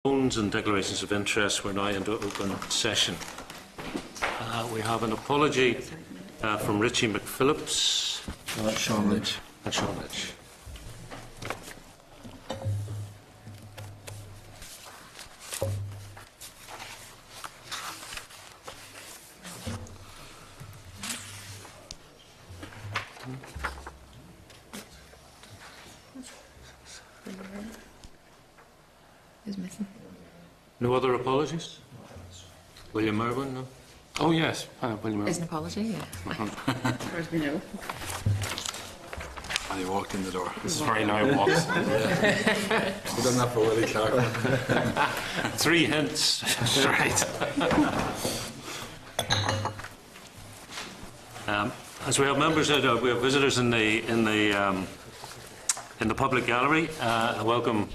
And declarations of interest. We're now into open session. We have an apology from Richie McPhillips. Sean Lynch. And Sean Lynch. Who's missing? No other apologies? William Irwin, no? Oh, yes, William. Is an apology? Yeah. As far as we know. And he walked in the door. This is very now walks. We done that for Willie Clark. 3 hints. Right. As we have members, we have visitors in the public gallery. I welcome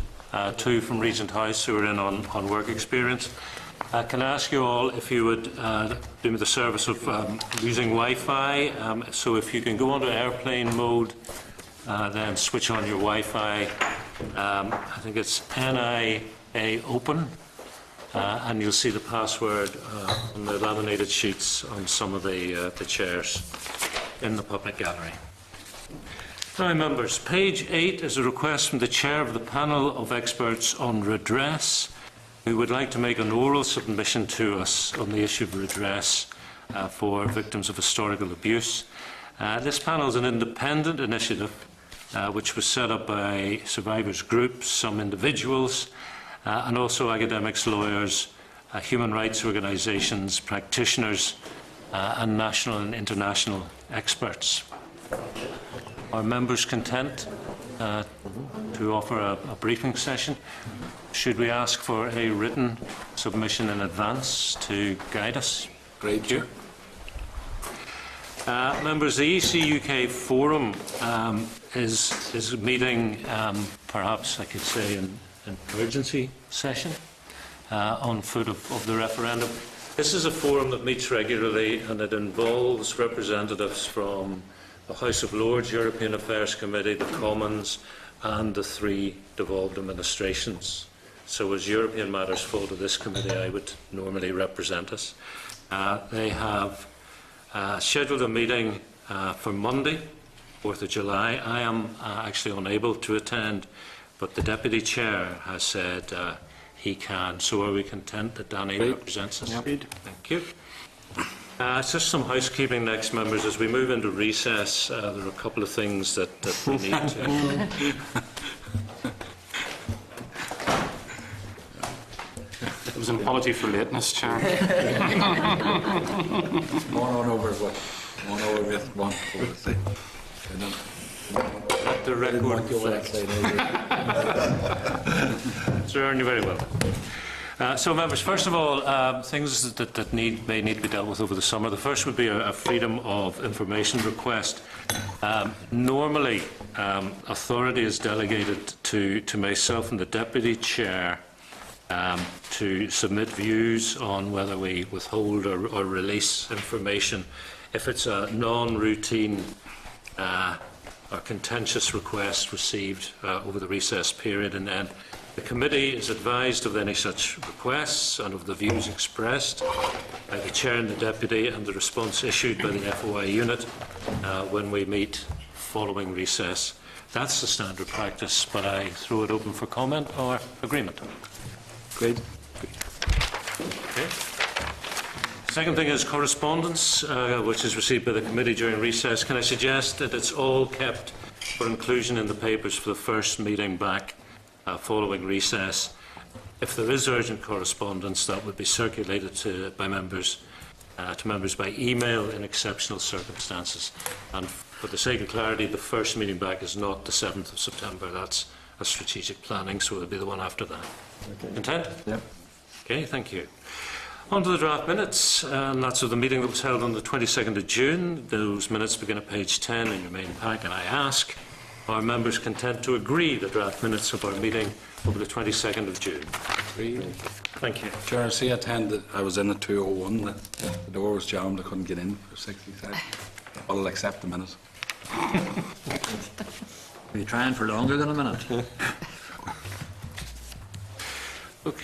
2 from Regent House who are in on work experience. Can I ask you all if you would do me the service of using Wi-Fi? So if you can go onto airplane mode, then switch on your Wi-Fi. I think it's NIA open, and you'll see the password on the laminated sheets on some of the chairs in the public gallery. Now, members, page 8 is a request from the chair of the panel of experts on redress, who would like to make an oral submission to us on the issue of redress for victims of historical abuse. This panel is an independent initiative which was set up by survivors groups, some individuals, and also academics, lawyers, human rights organisations, practitioners, and national and international experts. Are members content to offer a briefing session? Should we ask for a written submission in advance to guide us? Great. Thank you. Members, the EC UK Forum is meeting, perhaps I could say, in an urgency session on foot of the referendum. This is a forum that meets regularly, and it involves representatives from the House of Lords, European Affairs Committee, the Commons, and the 3 devolved administrations. So as European matters fall to this committee, I would normally represent us. They have scheduled a meeting for Monday, 4th of July. I am actually unable to attend, but the Deputy Chair has said he can. So are we content that Danny represents us? Yep. Thank you. Just some housekeeping next, members. As we move into recess, there are a couple of things that we need to... It was an apology for lateness, Chair. One over what? One over with one over the thing. Let the record reflect. Sir, you're very well. So, members, first of all, things that may need to be dealt with over the summer. The first would be a freedom of information request. Normally, authority is delegated to myself and the Deputy Chair to submit views on whether we withhold or release information if it's a non-routine or contentious request received over the recess period, and then the committee is advised of any such requests and of the views expressed by the Chair and the Deputy and the response issued by the FOI unit when we meet following recess. That's the standard practice, but I throw it open for comment or agreement. Great. Okay. Second thing is correspondence, which is received by the committee during recess. Can I suggest that it's all kept for inclusion in the papers for the first meeting back following recess? If there is urgent correspondence, that would be circulated to members by email in exceptional circumstances. And for the sake of clarity, the first meeting back is not the 7th of September. That's a strategic planning, so it will be the one after that. Okay. Content? Yep. Okay, thank you. On to the draft minutes, and that's of the meeting that was held on the 22nd of June. Those minutes begin at page 10 in your main pack, and I ask, are members content to agree the draft minutes of our meeting over the 22nd of June? Agreed. Thank you. Chair, see, I was in at 2:01. The door was jammed. I couldn't get in for 60 seconds. I'll accept the minute. Are you trying for longer than a minute? Okay.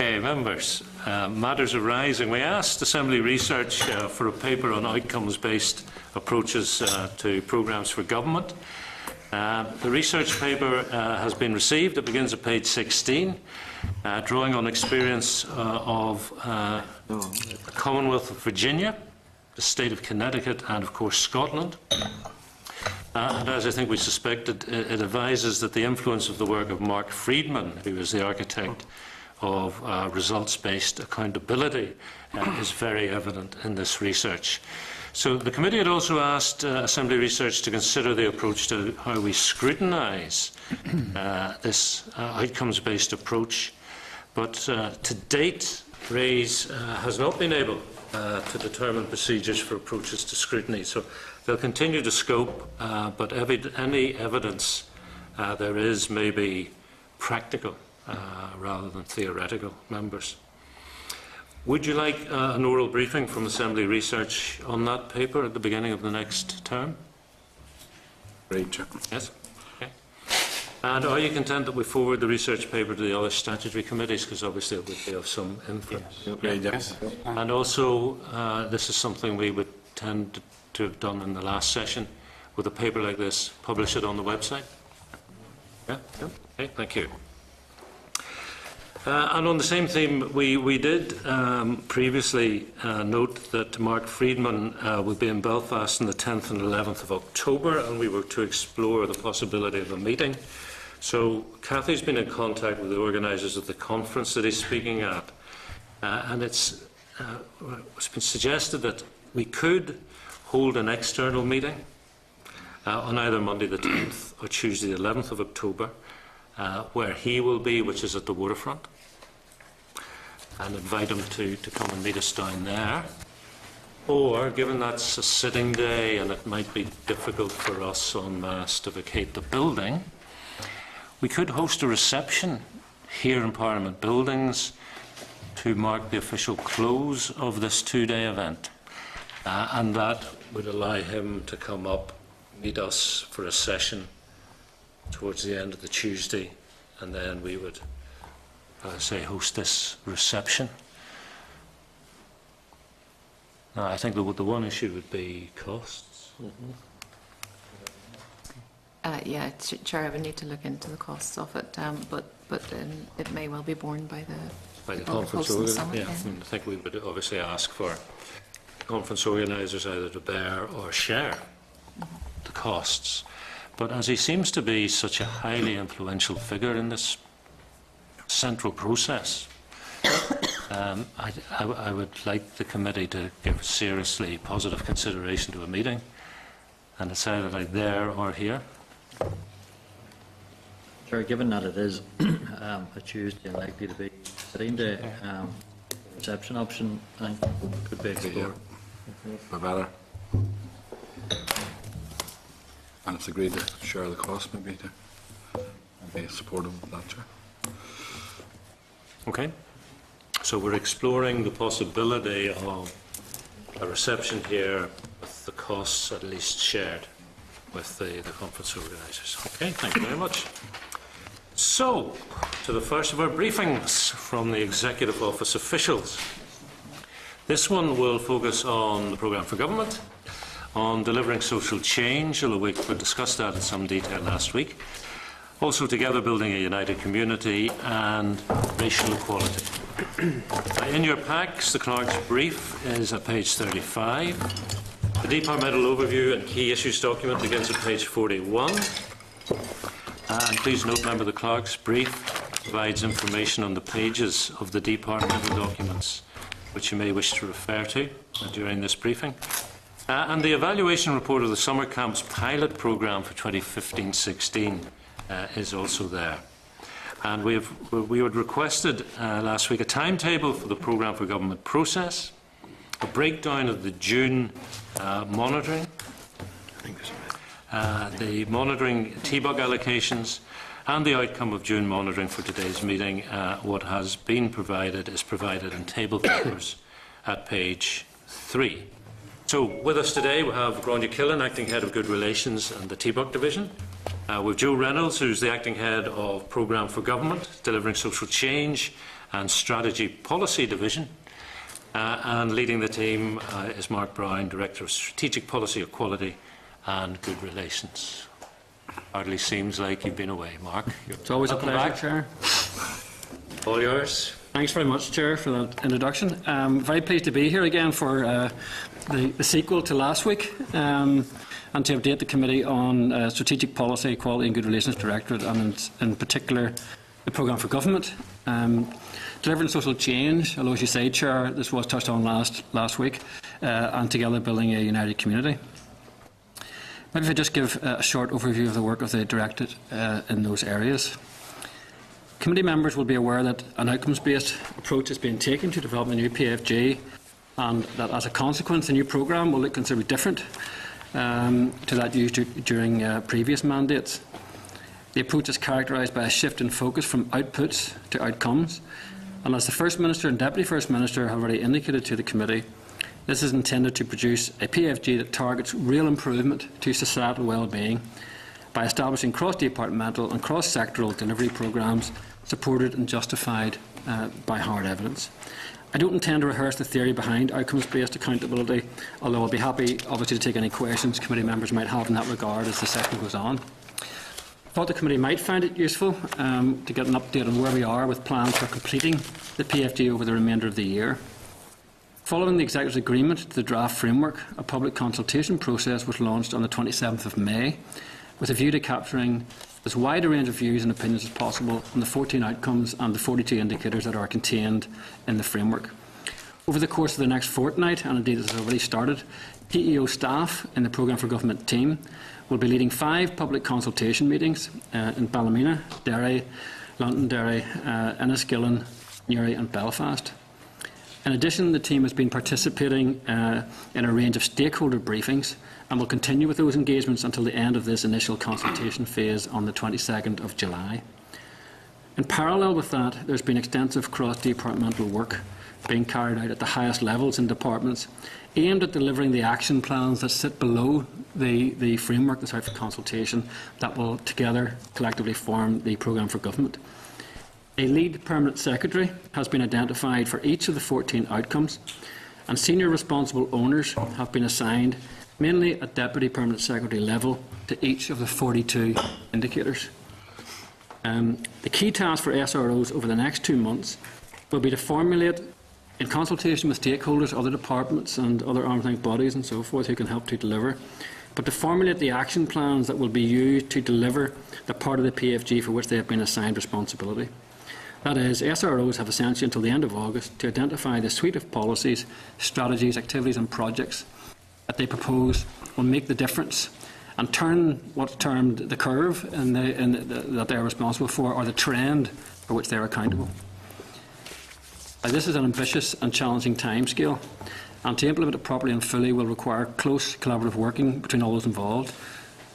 Okay, members, matters arising. We asked Assembly Research for a paper on outcomes-based approaches to programmes for government. The research paper has been received. It begins at page 16, drawing on experience of the Commonwealth of Virginia, the state of Connecticut, and of course Scotland. And as I think we suspected, it advises that the influence of the work of Mark Friedman, who is the architect of results-based accountability, is very evident in this research. So the committee had also asked Assembly Research to consider the approach to how we scrutinise this outcomes-based approach. But to date, RAISE has not been able to determine procedures for approaches to scrutiny. So they'll continue to scope, but any evidence there is may be practical rather than theoretical, members. Would you like an oral briefing from Assembly Research on that paper at the beginning of the next term? Great, Chair. Yes? Okay. And are you content that we forward the research paper to the other statutory committees, because obviously it would be of some influence? Great, yeah. Yes. And also, this is something we would tend to have done in the last session. With a paper like this, publish it on the website? Yeah? Okay, thank you. And on the same theme, we did previously note that Mark Friedman will be in Belfast on the 10th and 11th of October, and we were to explore the possibility of a meeting. So Cathy's been in contact with the organisers of the conference that he's speaking at, and it's been suggested that we could hold an external meeting on either Monday the 10th or Tuesday the 11th of October, where he will be, which is at the waterfront, and invite him to come and meet us down there. Or, given that's a sitting day and it might be difficult for us en masse to vacate the building, we could host a reception here in Parliament Buildings to mark the official close of this two-day event. And that would allow him to come up, meet us for a session towards the end of the Tuesday, and then we would, say, host this reception. Now, I think the one issue would be costs. Yeah, Chair, I would need to look into the costs of it, but it may well be borne by the Conference hosting the organiser. summit, Yeah, I think we would obviously ask for conference organisers either to bear or share the costs. But as he seems to be such a highly influential figure in this central process, I would like the committee to give seriously positive consideration to a meeting, and it's either like there or here. Sure, given that it is a Tuesday and likely to be a sitting day, reception option, I think, could be explored. Or better. And it's agreed to share the cost, maybe, to be supportive of that, Chair. Okay. So we're exploring the possibility of a reception here with the costs at least shared with the conference organisers. Okay, thank you very much. So, to the first of our briefings from the Executive Office officials. This one will focus on the programme for government, on delivering social change, although we discussed that in some detail last week. Also, together building a united community and racial equality. In your packs, the clerk's brief is at page 35. The departmental overview and key issues document begins at page 41. And please note, member, the clerk's brief provides information on the pages of the departmental documents which you may wish to refer to during this briefing. And the evaluation report of the summer camps pilot programme for 2015-16 is also there. And we had requested last week a timetable for the programme for government process, a breakdown of the June monitoring, the monitoring TBUG allocations, and the outcome of June monitoring for today's meeting. What has been provided is provided in table papers at page 3. So with us today we have Gráinne Killen, Acting Head of Good Relations and the TBUG Division. With Joe Reynolds, who's the Acting Head of Programme for Government, Delivering Social Change and Strategy Policy Division. And leading the team is Mark Brown, Director of Strategic Policy, Equality and Good Relations. Hardly seems like you've been away, Mark. It's always a Welcome pleasure, back. Chair. All yours. Thanks very much, Chair, for that introduction. Very pleased to be here again for the sequel to last week, and to update the committee on Strategic Policy, Equality and Good Relations Directorate, and in particular the Programme for Government. Delivering social change, although as you say, Chair, this was touched on last week, and together building a united community. Maybe if I just give a short overview of the work of the Directorate in those areas. Committee members will be aware that an outcomes-based approach is being taken to develop a new PFG, and that as a consequence the new programme will look considerably different to that used during previous mandates. The approach is characterised by a shift in focus from outputs to outcomes, and as the First Minister and Deputy First Minister have already indicated to the committee, this is intended to produce a PFG that targets real improvement to societal well-being by establishing cross-departmental and cross-sectoral delivery programmes supported and justified by hard evidence. I don't intend to rehearse the theory behind outcomes-based accountability, although I'll be happy, obviously, to take any questions committee members might have in that regard as the session goes on. I thought the committee might find it useful to get an update on where we are with plans for completing the PFG over the remainder of the year. Following the Executive's agreement to the draft framework, a public consultation process was launched on the 27th of May, with a view to capturing as wide a range of views and opinions as possible on the 14 outcomes and the 42 indicators that are contained in the framework. Over the course of the next fortnight, and indeed it has already started, PEO staff in the Programme for Government team will be leading 5 public consultation meetings in Ballymena, Derry, Londonderry, Enniskillen, Newry and Belfast. In addition, the team has been participating in a range of stakeholder briefings and will continue with those engagements until the end of this initial consultation phase on the 22nd of July. In parallel with that, there's been extensive cross-departmental work being carried out at the highest levels in departments, aimed at delivering the action plans that sit below the framework that's out for consultation that will together collectively form the Programme for Government. A lead permanent secretary has been identified for each of the 14 outcomes, and senior responsible owners have been assigned, mainly at deputy permanent secretary level, to each of the 42 indicators. The key task for SROs over the next 2 months will be to formulate, in consultation with stakeholders, other departments and other arm's length bodies and so forth who can help to deliver, but to formulate the action plans that will be used to deliver the part of the PFG for which they have been assigned responsibility. That is, SROs have essentially until the end of August to identify the suite of policies, strategies, activities and projects that they propose will make the difference and turn what's termed the curve that they are responsible for, or the trend for which they are accountable. This is an ambitious and challenging timescale, and to implement it properly and fully will require close collaborative working between all those involved.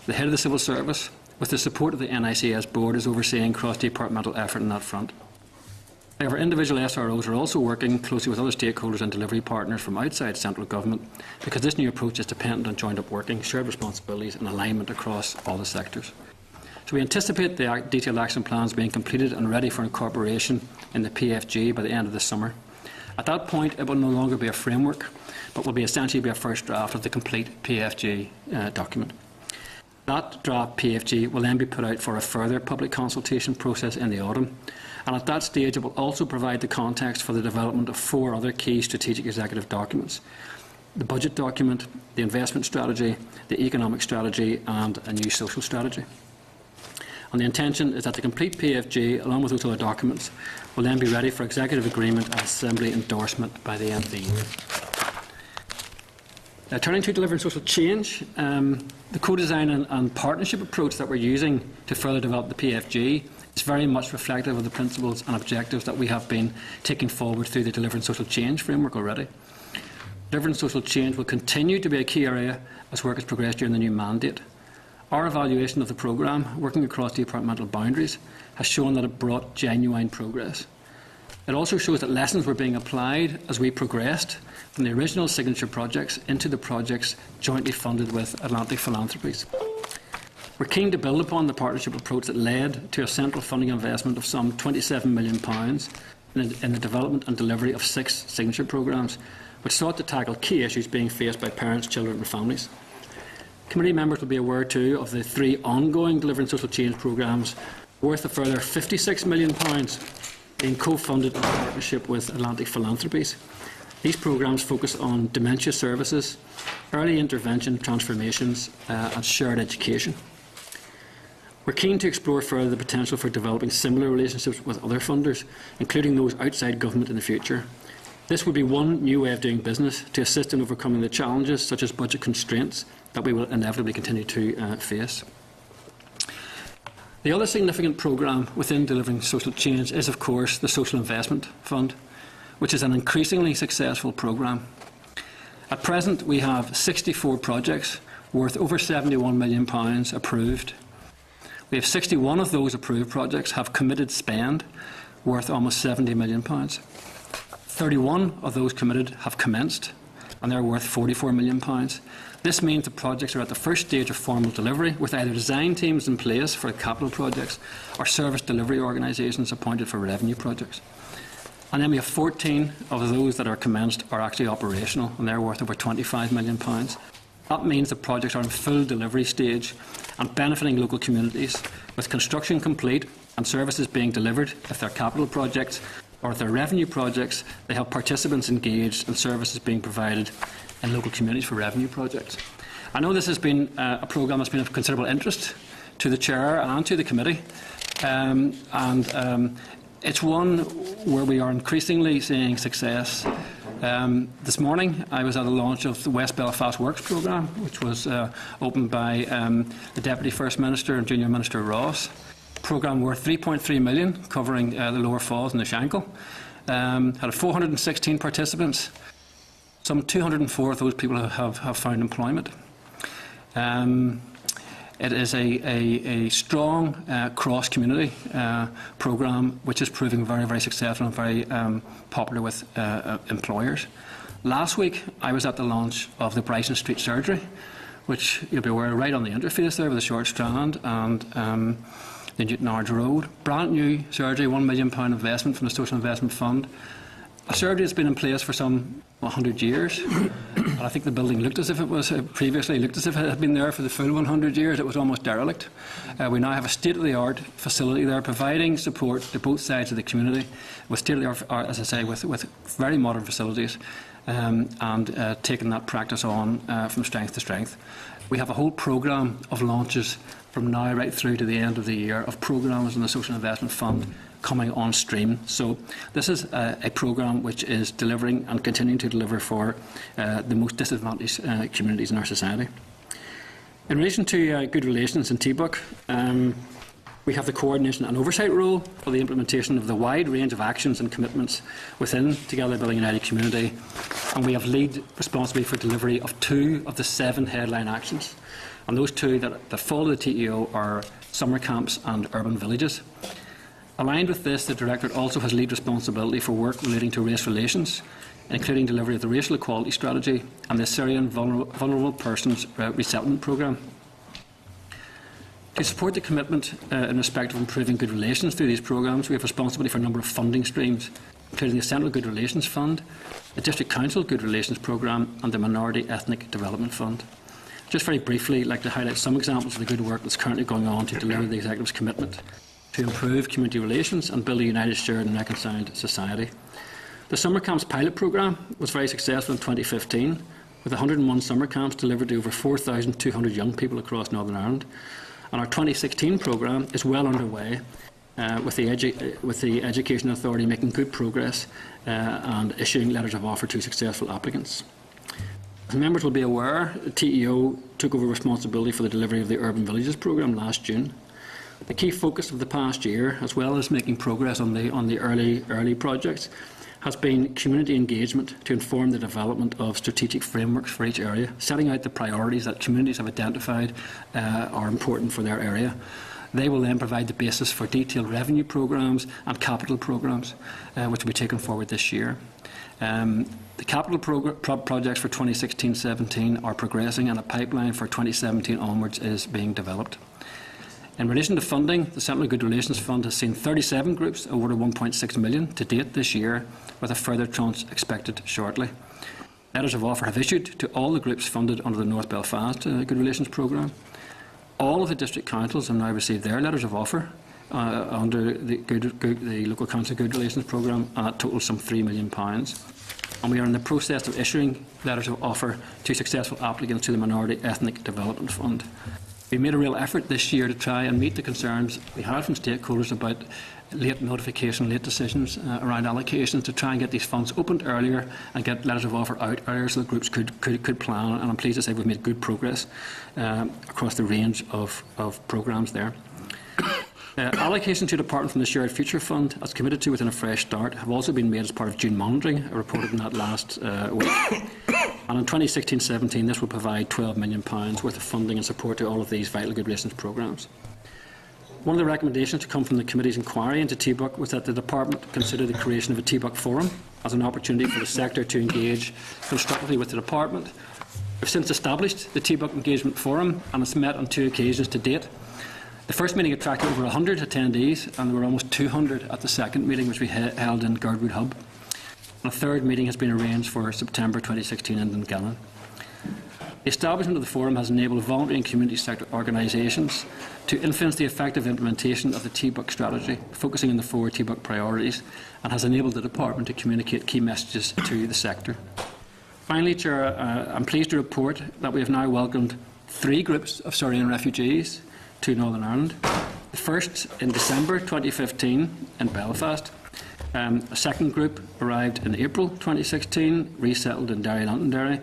The head of the civil service, with the support of the NICS board, is overseeing cross-departmental effort on that front. However, individual SROs are also working closely with other stakeholders and delivery partners from outside central government, because this new approach is dependent on joined-up working, shared responsibilities and alignment across all the sectors. So we anticipate the detailed action plans being completed and ready for incorporation in the PFG by the end of this summer. At that point, it will no longer be a framework, but will essentially be a first draft of the complete PFG document. That draft PFG will then be put out for a further public consultation process in the autumn, and at that stage it will also provide the context for the development of 4 other key strategic executive documents: the budget document, the investment strategy, the economic strategy and a new social strategy. And the intention is that the complete PFG, along with those other documents, will then be ready for executive agreement and assembly endorsement by the end of the year. Turning to delivering social change, the co-design and partnership approach that we're using to further develop the PFG is very much reflective of the principles and objectives that we have been taking forward through the Delivering Social Change framework already. Delivering social change will continue to be a key area as work has progressed during the new mandate. Our evaluation of the programme, working across departmental boundaries, has shown that it brought genuine progress. It also shows that lessons were being applied as we progressed from the original signature projects into the projects jointly funded with Atlantic Philanthropies. We're keen to build upon the partnership approach that led to a central funding investment of some £27 million in the development and delivery of 6 signature programmes, which sought to tackle key issues being faced by parents, children and families. Committee members will be aware too of the 3 ongoing Delivering Social Change programmes worth a further £56 million being co-funded in partnership with Atlantic Philanthropies. These programmes focus on dementia services, early intervention transformations and shared education. We're keen to explore further the potential for developing similar relationships with other funders, including those outside government in the future. This would be one new way of doing business to assist in overcoming the challenges such as budget constraints that we will inevitably continue to face. The other significant programme within Delivering Social Change is, of course, the Social Investment Fund, which is an increasingly successful programme. At present, we have 64 projects worth over £71 million approved. We have 61 of those approved projects have committed spend worth almost £70 million. 31 of those committed have commenced, and they're worth £44 million. This means the projects are at the first stage of formal delivery, with either design teams in place for capital projects or service delivery organisations appointed for revenue projects. And then we have 14 of those that are commenced are actually operational, and they're worth over £25 million. That means the projects are in full delivery stage and benefiting local communities, with construction complete and services being delivered. If they're capital projects or if they're revenue projects, they have participants engaged and services being provided in local communities for revenue projects. I know this has been a programme that's been of considerable interest to the Chair and to the Committee, it's one where we are increasingly seeing success. This morning I was at a launch of the West Belfast Works programme, which was opened by the Deputy First Minister and Junior Minister Ross. Programme worth £3.3 million, covering the Lower Falls and the Shankill. Had 416 participants. Some 204 of those people have found employment. It is a strong cross-community programme which is proving very, very successful and very popular with employers. Last week I was at the launch of the Bryson Street Surgery, which you'll be aware right on the interface there with the Short Strand and the Newtownards Road. Brand new surgery, £1 million investment from the Social Investment Fund. A surgery that's been in place for some 100 years, and I think the building looked as if it was previously looked as if it had been there for the full 100 years. It was almost derelict. We now have a state-of-the-art facility there, providing support to both sides of the community, with state-of-the-art, as I say, with very modern facilities, and taking that practice on from strength to strength. We have a whole programme of launches from now right through to the end of the year of programmes in the Social Investment Fund coming on stream. So this is a programme which is delivering and continuing to deliver for the most disadvantaged communities in our society. In relation to good relations in TBUC, we have the coordination and oversight role for the implementation of the wide range of actions and commitments within Together Building United Community, and we have lead responsibility for delivery of 2 of the 7 headline actions. And those 2 that follow the TEO are summer camps and urban villages. Aligned with this, the Directorate also has lead responsibility for work relating to race relations, including delivery of the Racial Equality Strategy and the Syrian Vulnerable Persons Resettlement Programme. To support the commitment in respect of improving good relations through these programmes, we have responsibility for a number of funding streams, including the Central Good Relations Fund, the District Council Good Relations Programme and the Minority Ethnic Development Fund. Just very briefly, I'd like to highlight some examples of the good work that's currently going on to deliver the Executive's commitment to improve community relations and build a united, shared and reconciled society. The Summer Camps Pilot Programme was very successful in 2015, with 101 summer camps delivered to over 4,200 young people across Northern Ireland. And our 2016 programme is well underway, with the Education Authority making good progress and issuing letters of offer to successful applicants. As members will be aware, the TEO took over responsibility for the delivery of the Urban Villages programme last June. The key focus of the past year, as well as making progress on the early projects, has been community engagement to inform the development of strategic frameworks for each area, setting out the priorities that communities have identified are important for their area. They will then provide the basis for detailed revenue programmes and capital programmes, which will be taken forward this year. The capital projects for 2016-17 are progressing, and a pipeline for 2017 onwards is being developed. In relation to funding, the Settlement Good Relations Fund has seen 37 groups awarded $1.6 million to date this year, with a further tranche expected shortly. Letters of offer have issued to all the groups funded under the North Belfast Good Relations Programme. All of the district councils have now received their letters of offer under the Local Council Good Relations Programme, and that totals some £3 million. And we are in the process of issuing letters of offer to successful applicants to the Minority Ethnic Development Fund. We made a real effort this year to try and meet the concerns we had from stakeholders about late notification, late decisions around allocations, to try and get these funds opened earlier and get letters of offer out earlier so the groups could plan. And I'm pleased to say we've made good progress across the range of programmes there. Allocations to depart from the Shared Future Fund, as committed to within a Fresh Start, have also been made as part of June monitoring. I reported on that last week. And in 2016-17, this will provide £12 million worth of funding and support to all of these vital good relations programmes. One of the recommendations to come from the committee's inquiry into TBUC was that the department consider the creation of a TBUC forum as an opportunity for the sector to engage constructively with the department. We've since established the TBUC Engagement Forum, and it's met on 2 occasions to date. The first meeting attracted over 100 attendees, and there were almost 200 at the second meeting, which we held in Girdwood Hub. And a third meeting has been arranged for September 2016 in Dungannon. The establishment of the forum has enabled voluntary and community sector organisations to influence the effective implementation of the TBUC strategy, focusing on the 4 TBUC priorities, and has enabled the department to communicate key messages to the sector. Finally, Chair, I'm pleased to report that we have now welcomed 3 groups of Syrian refugees to Northern Ireland. The first in December 2015 in Belfast. A second group arrived in April 2016, resettled in Derry and Londonderry.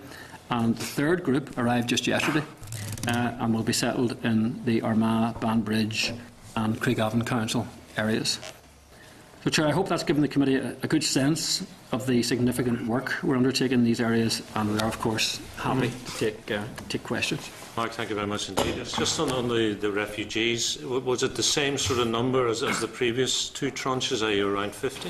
And the third group arrived just yesterday and will be settled in the Armagh, Banbridge and Craigavon Council areas. So, Chair, I hope that's given the committee a good sense of the significant work we're undertaking in these areas, and we are, of course, happy to take questions. Mark, thank you very much indeed. It's just on the refugees, was it the same sort of number as the previous 2 tranches, i.e. around 50?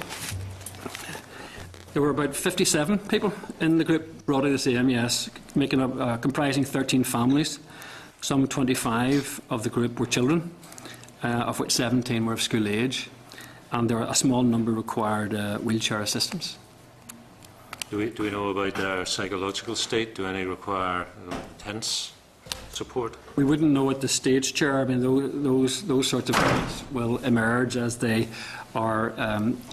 There were about 57 people in the group, broadly the same, yes, making up, comprising 13 families. Some 25 of the group were children, of which 17 were of school age, and there were a small number required wheelchair assistance. Do we know about their psychological state? Do any require intense support? We wouldn't know at this stage, Chair. I mean, those sorts of things will emerge as they are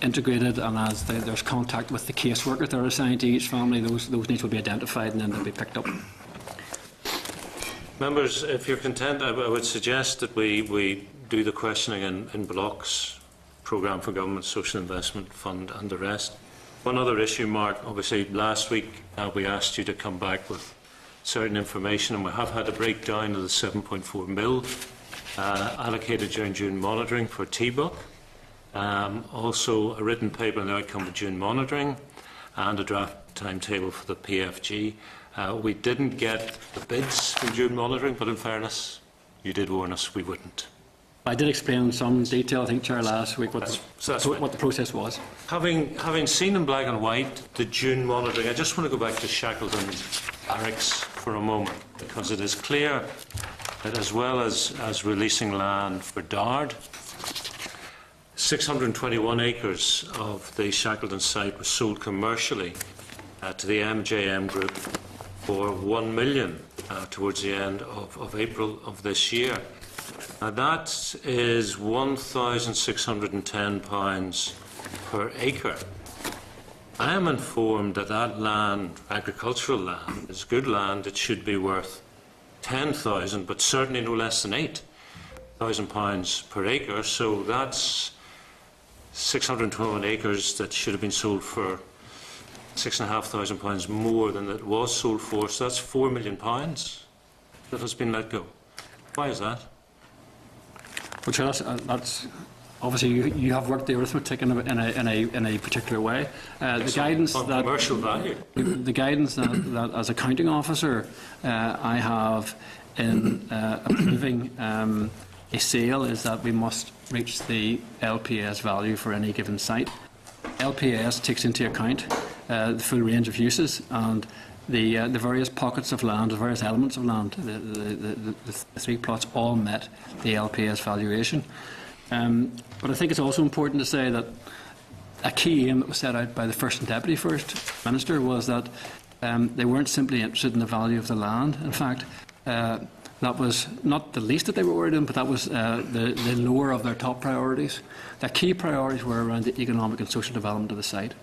integrated and as there's contact with the caseworkers that are assigned to each family. Those needs will be identified and then they'll be picked up. Members, if you're content, I would suggest that we do the questioning in blocks: Programme for Government, Social Investment Fund and the rest. One other issue, Mark, obviously last week we asked you to come back with certain information, and we have had a breakdown of the 7.4 mil allocated during June monitoring for TBUC. Also a written paper on the outcome of June monitoring and a draft timetable for the PFG. We didn't get the bids from June monitoring, but in fairness, you did warn us we wouldn't. I did explain in some detail, I think, Chair, last week what the process was. Having seen in black and white the June monitoring, I just want to go back to Shackleton Barracks for a moment, because it is clear that as well as releasing land for Dard, 621 acres of the Shackleton site was sold commercially to the MJM Group for £1 million towards the end of April of this year. Now that is £1,610 per acre. I am informed that that land, agricultural land, is good land. It should be worth £10,000, but certainly no less than £8,000 per acre. So that's 621 acres that should have been sold for £6,500 more than it was sold for. So that's £4 million that has been let go. Why is that? Well, Chair, that's obviously you have worked the arithmetic in a particular way. The guidance on that commercial value. The guidance that as accounting officer I have in approving a sale is that we must reach the LPS value for any given site. LPS takes into account the full range of uses, and the various pockets of land, the various elements of land, the 3 plots all met the LPS valuation. But I think it's also important to say that a key aim that was set out by the First and Deputy First Minister was that they weren't simply interested in the value of the land. In fact, that was not the least that they were worried in, but that was the lower of their top priorities. Their key priorities were around the economic and social development of the site.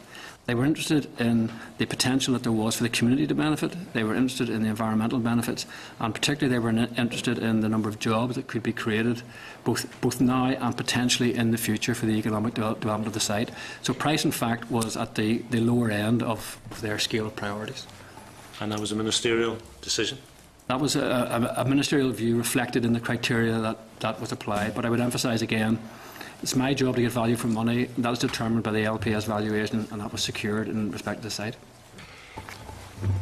They were interested in the potential that there was for the community to benefit. They were interested in the environmental benefits, and particularly they were interested in the number of jobs that could be created, both now and potentially in the future for the economic development of the site. So price, in fact, was at the lower end of their scale of priorities. And that was a ministerial decision? That was a ministerial view reflected in the criteria that was applied. But I would emphasise again, it's my job to get value for money. That was determined by the LPS valuation, and that was secured in respect to the site.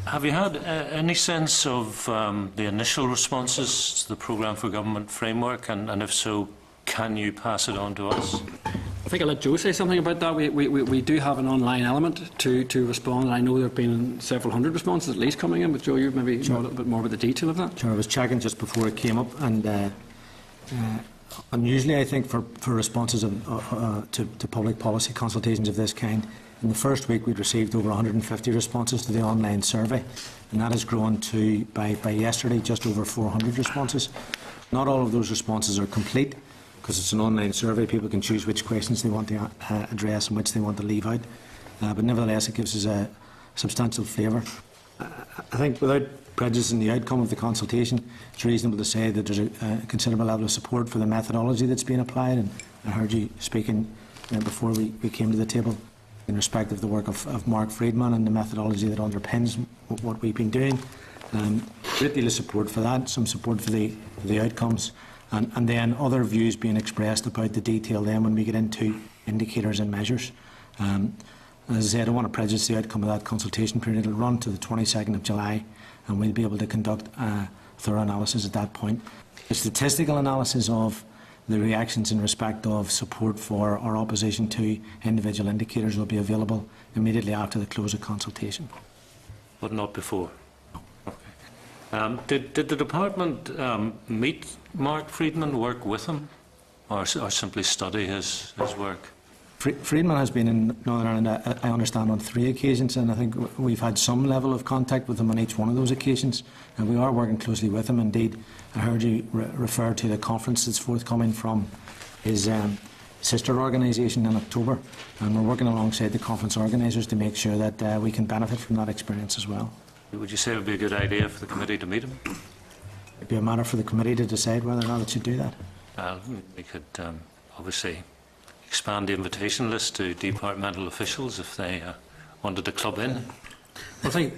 Have you had any sense of the initial responses to the Programme for Government framework, and if so, can you pass it on to us? I think I'll let Joe say something about that. We do have an online element to respond, and I know there have been several hundred responses at least coming in, but Joe, you maybe know a little bit more about the detail of that. Sure, I was checking just before it came up, and unusually I think for responses to public policy consultations of this kind, in the first week we'd received over 150 responses to the online survey, and that has grown to, by yesterday, just over 400 responses. Not all of those responses are complete, because it's an online survey. People can choose which questions they want to address and which they want to leave out. But nevertheless, it gives us a substantial flavour. I think without prejudicing the outcome of the consultation, it's reasonable to say that there's a considerable level of support for the methodology that's being applied. And I heard you speaking before we came to the table in respect of the work of Mark Friedman and the methodology that underpins what we've been doing. Great deal of support for that, some support for the outcomes. And then other views being expressed about the detail then when we get into indicators and measures. As I say, I don't want to prejudice the outcome of that consultation period. It'll run to the 22nd of July, and we'll be able to conduct a thorough analysis at that point. The statistical analysis of the reactions in respect of support for or opposition to individual indicators will be available immediately after the close of consultation. But not before? Did the department meet Mark Friedman, work with him, or simply study his work? Friedman has been in Northern Ireland, I understand, on 3 occasions, and I think we've had some level of contact with him on each one of those occasions, and we are working closely with him. Indeed, I heard you refer to the conference that's forthcoming from his sister organisation in October, and we're working alongside the conference organisers to make sure that we can benefit from that experience as well. Would you say it would be a good idea for the committee to meet him? It'd be a matter for the committee to decide whether or not it should do that. We could obviously expand the invitation list to departmental officials if they wanted to club in. I think,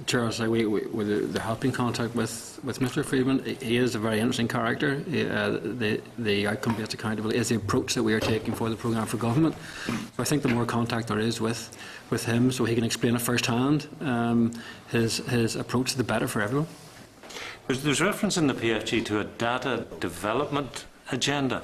Charles, there have been contact with Mr. Friedman. He is a very interesting character. The outcome-based accountability is the approach that we are taking for the Programme for Government. So I think the more contact there is with him, so he can explain it firsthand, his approach, the better for everyone. There's reference in the PFG to a data development agenda.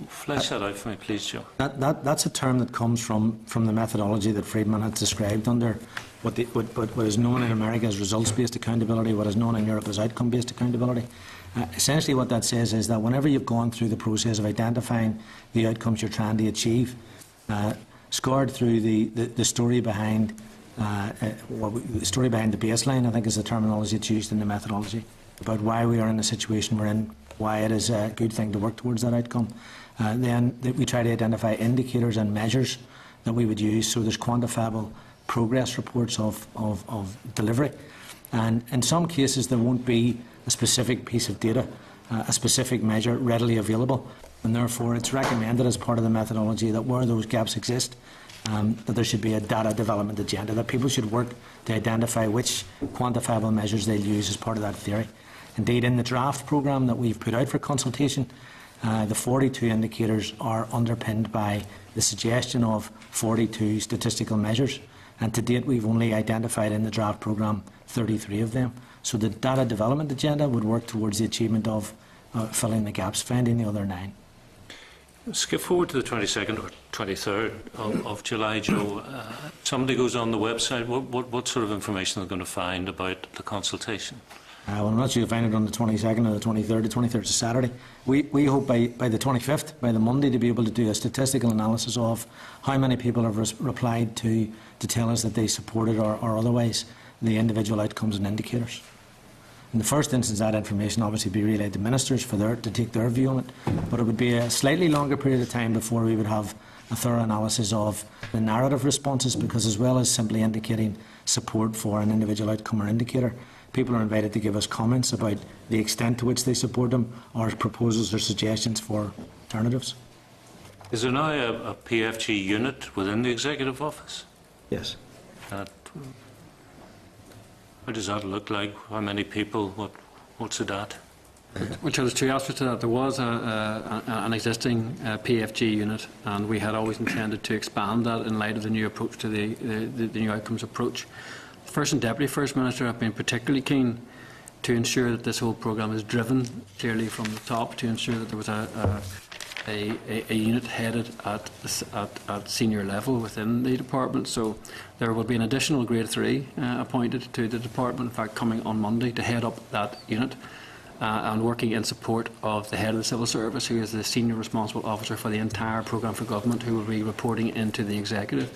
Flesh that out for me, please, Joe. That's a term that comes from the methodology that Friedman has described under what is known in America as results-based accountability, what is known in Europe as outcome-based accountability. Essentially what that says is that whenever you've gone through the process of identifying the outcomes you're trying to achieve, scored through the story behind the story behind the baseline, I think is the terminology that's used in the methodology, about why we are in the situation we're in, why it is a good thing to work towards that outcome. Then we try to identify indicators and measures that we would use, so there's quantifiable progress reports of delivery. And in some cases there won't be a specific piece of data, a specific measure readily available, and therefore it's recommended as part of the methodology that where those gaps exist, that there should be a data development agenda, that people should work to identify which quantifiable measures they'll use as part of that theory. Indeed, in the draft programme that we've put out for consultation, the 42 indicators are underpinned by the suggestion of 42 statistical measures, and to date we've only identified in the draft programme 33 of them. So the data development agenda would work towards the achievement of filling the gaps, finding the other 9. skip forward to the 22nd or 23rd of July, Joe. Somebody goes on the website. What sort of information are they going to find about the consultation? Well, I'm not sure you'll find it on the 22nd or the 23rd. The 23rd is a Saturday. We hope by the 25th, by the Monday, to be able to do a statistical analysis of how many people have replied to tell us that they supported or otherwise the individual outcomes and indicators. In the first instance, that information obviously be relayed to ministers to take their view on it, but it would be a slightly longer period of time before we would have a thorough analysis of the narrative responses, because as well as simply indicating support for an individual outcome or indicator, people are invited to give us comments about the extent to which they support them, or proposals or suggestions for alternatives. Is there now a PFG unit within the Executive Office? Yes. What does that look like? How many people? What's it at? Well, there's two aspects to that. There was an existing PFG unit, and we had always intended to expand that in light of the new approach to the new outcomes approach. The First and Deputy First Minister have been particularly keen to ensure that this whole programme is driven clearly from the top, to ensure that there was a unit headed at senior level within the department. So there will be an additional Grade 3 appointed to the department, in fact coming on Monday, to head up that unit and working in support of the head of the Civil Service, who is the senior responsible officer for the entire programme for government, who will be reporting into the Executive.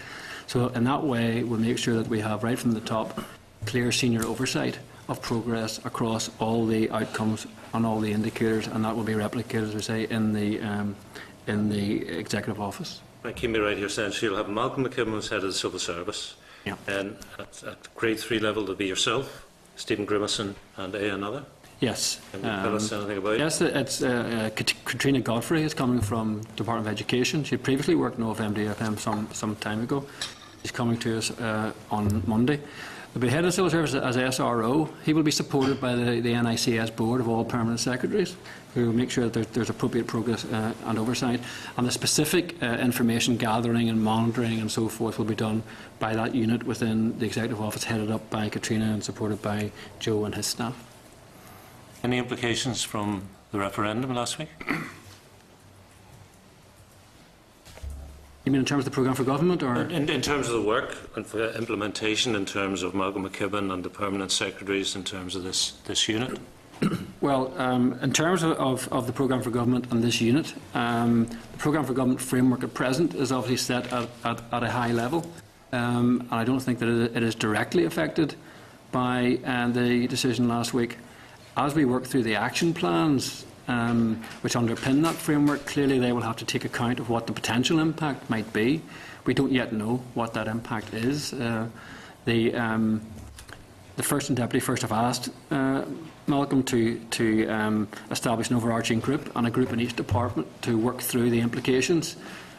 So in that way we'll make sure that we have right from the top clear senior oversight of progress across all the outcomes and all the indicators, and that will be replicated, as we say, in the Executive Office. Keep me right here, saying so you'll have Malcolm McKibben as head of the Civil Service, Yeah. and at Grade 3 level there'll be yourself, Stephen Grimison, and another. Yes. Can you tell us anything about it? Yes, it's Katrina Godfrey is coming from Department of Education. She previously worked in OFMDFM some time ago. She's coming to us on Monday. The head of the Civil Service as SRO, he will be supported by the NICS board of all permanent secretaries, who will make sure that there's appropriate progress and oversight. And the specific information gathering and monitoring and so forth will be done by that unit within the Executive Office, headed up by Katrina and supported by Joe and his staff. Any implications from the referendum last week? You mean in terms of the programme for government, or? In terms of the work and for implementation, in terms of Malcolm McKibben and the permanent secretaries, in terms of this unit? Well, in terms of the programme for government and this unit, the programme for government framework at present is obviously set at a high level, and I don't think that it is directly affected by the decision last week. As we work through the action plans which underpin that framework, clearly they will have to take account of what the potential impact might be. We don't yet know what that impact is. The First and Deputy First have asked Malcolm to establish an overarching group and a group in each department to work through the implications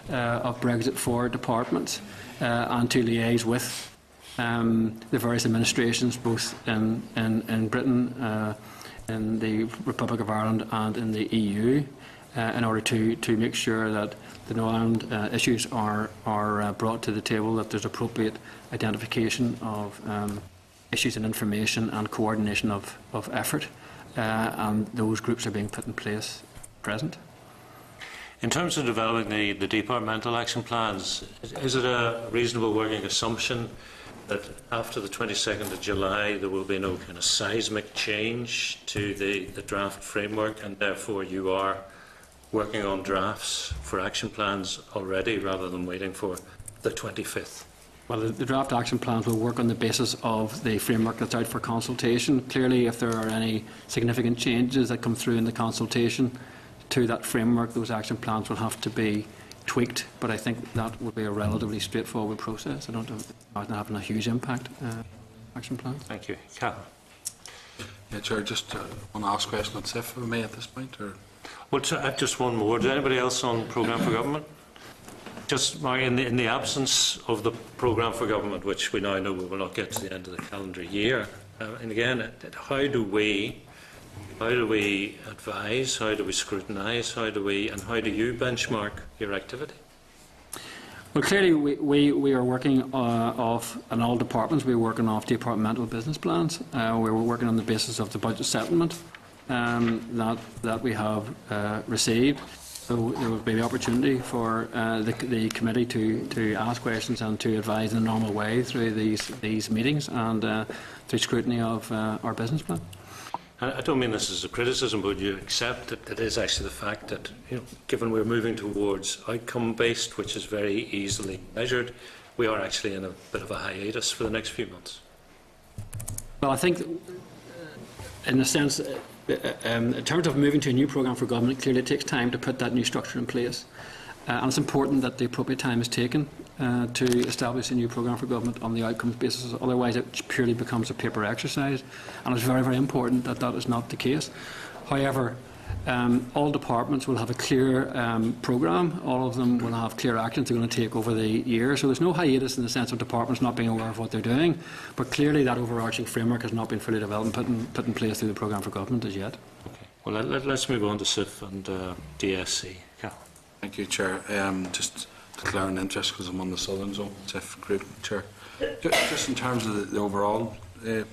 of Brexit for departments and to liaise with the various administrations, both in Britain, in the Republic of Ireland and in the EU, in order to make sure that the Northern Ireland issues are brought to the table, that there's appropriate identification of issues and information and coordination of effort, and those groups are being put in place at present. In terms of developing the departmental action plans, is it a reasonable working assumption that after the 22nd of July there will be no kind of seismic change to the draft framework, and therefore you are working on drafts for action plans already rather than waiting for the 25th? Well, the draft action plans will work on the basis of the framework that's out for consultation. Clearly, if there are any significant changes that come through in the consultation to that framework, those action plans will have to be tweaked, but I think that would be a relatively straightforward process. I don't imagine having a huge impact action plans. Thank you. Cal? Yeah, Chair, just want to ask a question on SIF, if I may, at this point? Or? Well, I have just one more. Does anybody else on programme for government? Just in the absence of the programme for government, which we now know we will not get to the end of the calendar year, and again, how do we advise, how do we scrutinise, how do you benchmark your activity? Well, clearly we are working off, in all departments, we're working off departmental business plans. We're working on the basis of the budget settlement that we have received. So there will be the opportunity for the committee to ask questions and to advise in a normal way through these meetings and through scrutiny of our business plan. I don't mean this as a criticism, but you accept that it is actually the fact that, given we're moving towards outcome-based, which is very easily measured, we are actually in a bit of a hiatus for the next few months. Well, I think, in a sense, in terms of moving to a new programme for government, clearly it takes time to put that new structure in place. And it's important that the appropriate time is taken to establish a new programme for government on the outcomes basis. Otherwise, it purely becomes a paper exercise. And it's very, very important that that is not the case. However, all departments will have a clear programme. All of them will have clear actions they're going to take over the year. So there's no hiatus in the sense of departments not being aware of what they're doing. But clearly that overarching framework has not been fully developed and put in place through the programme for government as yet. Okay. Well, let's move on to SIF and DSC. Carol. Thank you, Chair. Just declaring interest because I'm on the Southern Zone SIF group, Chair. Just in terms of the overall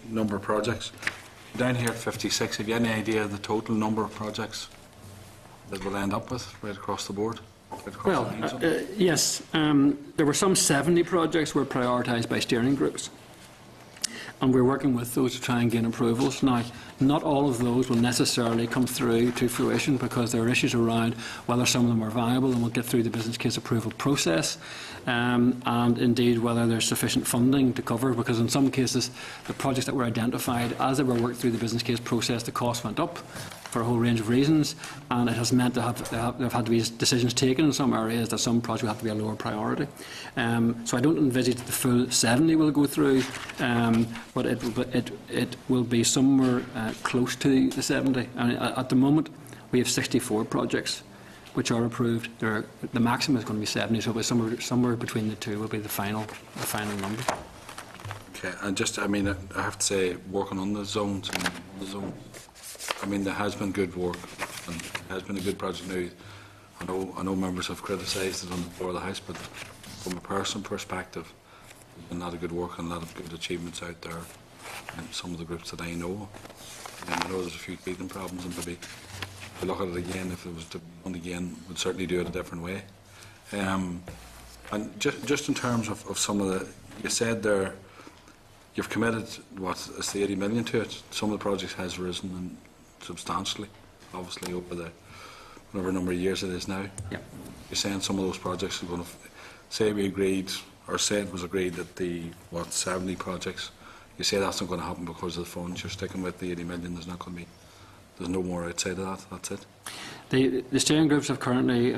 number of projects, down here at 56, have you any idea of the total number of projects that we'll end up with right across the board? Right across Well, the lines? yes, there were some 70 projects were prioritised by steering groups. And we're working with those to try and gain approvals. Now, not all of those will necessarily come through to fruition because there are issues around whether some of them are viable and will get through the business case approval process, and indeed whether there's sufficient funding to cover, because in some cases the projects that were identified as they were worked through the business case process, the cost went up for a whole range of reasons, and it has meant there have had to be decisions taken in some areas that some projects have to be a lower priority. So I don't envisage the full 70 will go through, but it will be somewhere close to the 70. I mean, at the moment, we have 64 projects which are approved. The maximum is going to be 70, so it'll be somewhere between the two will be the final number. Okay, and just, I mean, I have to say, working on the zones and the zone, I mean, there has been good work and it has been a good project now. I know members have criticised it on the floor of the House, but from a personal perspective, there's been a lot of good work and a lot of good achievements out there in some of the groups that I know. And I know there's a few teething problems, and maybe to look at it again, if it was to be done again, we'd certainly do it a different way. And just in terms of some of the, you said there, you've committed, it's the 80 million to it. Some of the projects has risen substantially, obviously, over the whatever number of years it is now. Yeah. You're saying some of those projects are going to, say we agreed, or say it was agreed that the, 70 projects, you say that's not going to happen because of the funds. You're sticking with the 80 million, there's not going to be, there's no more outside of that, that's it? The steering groups have currently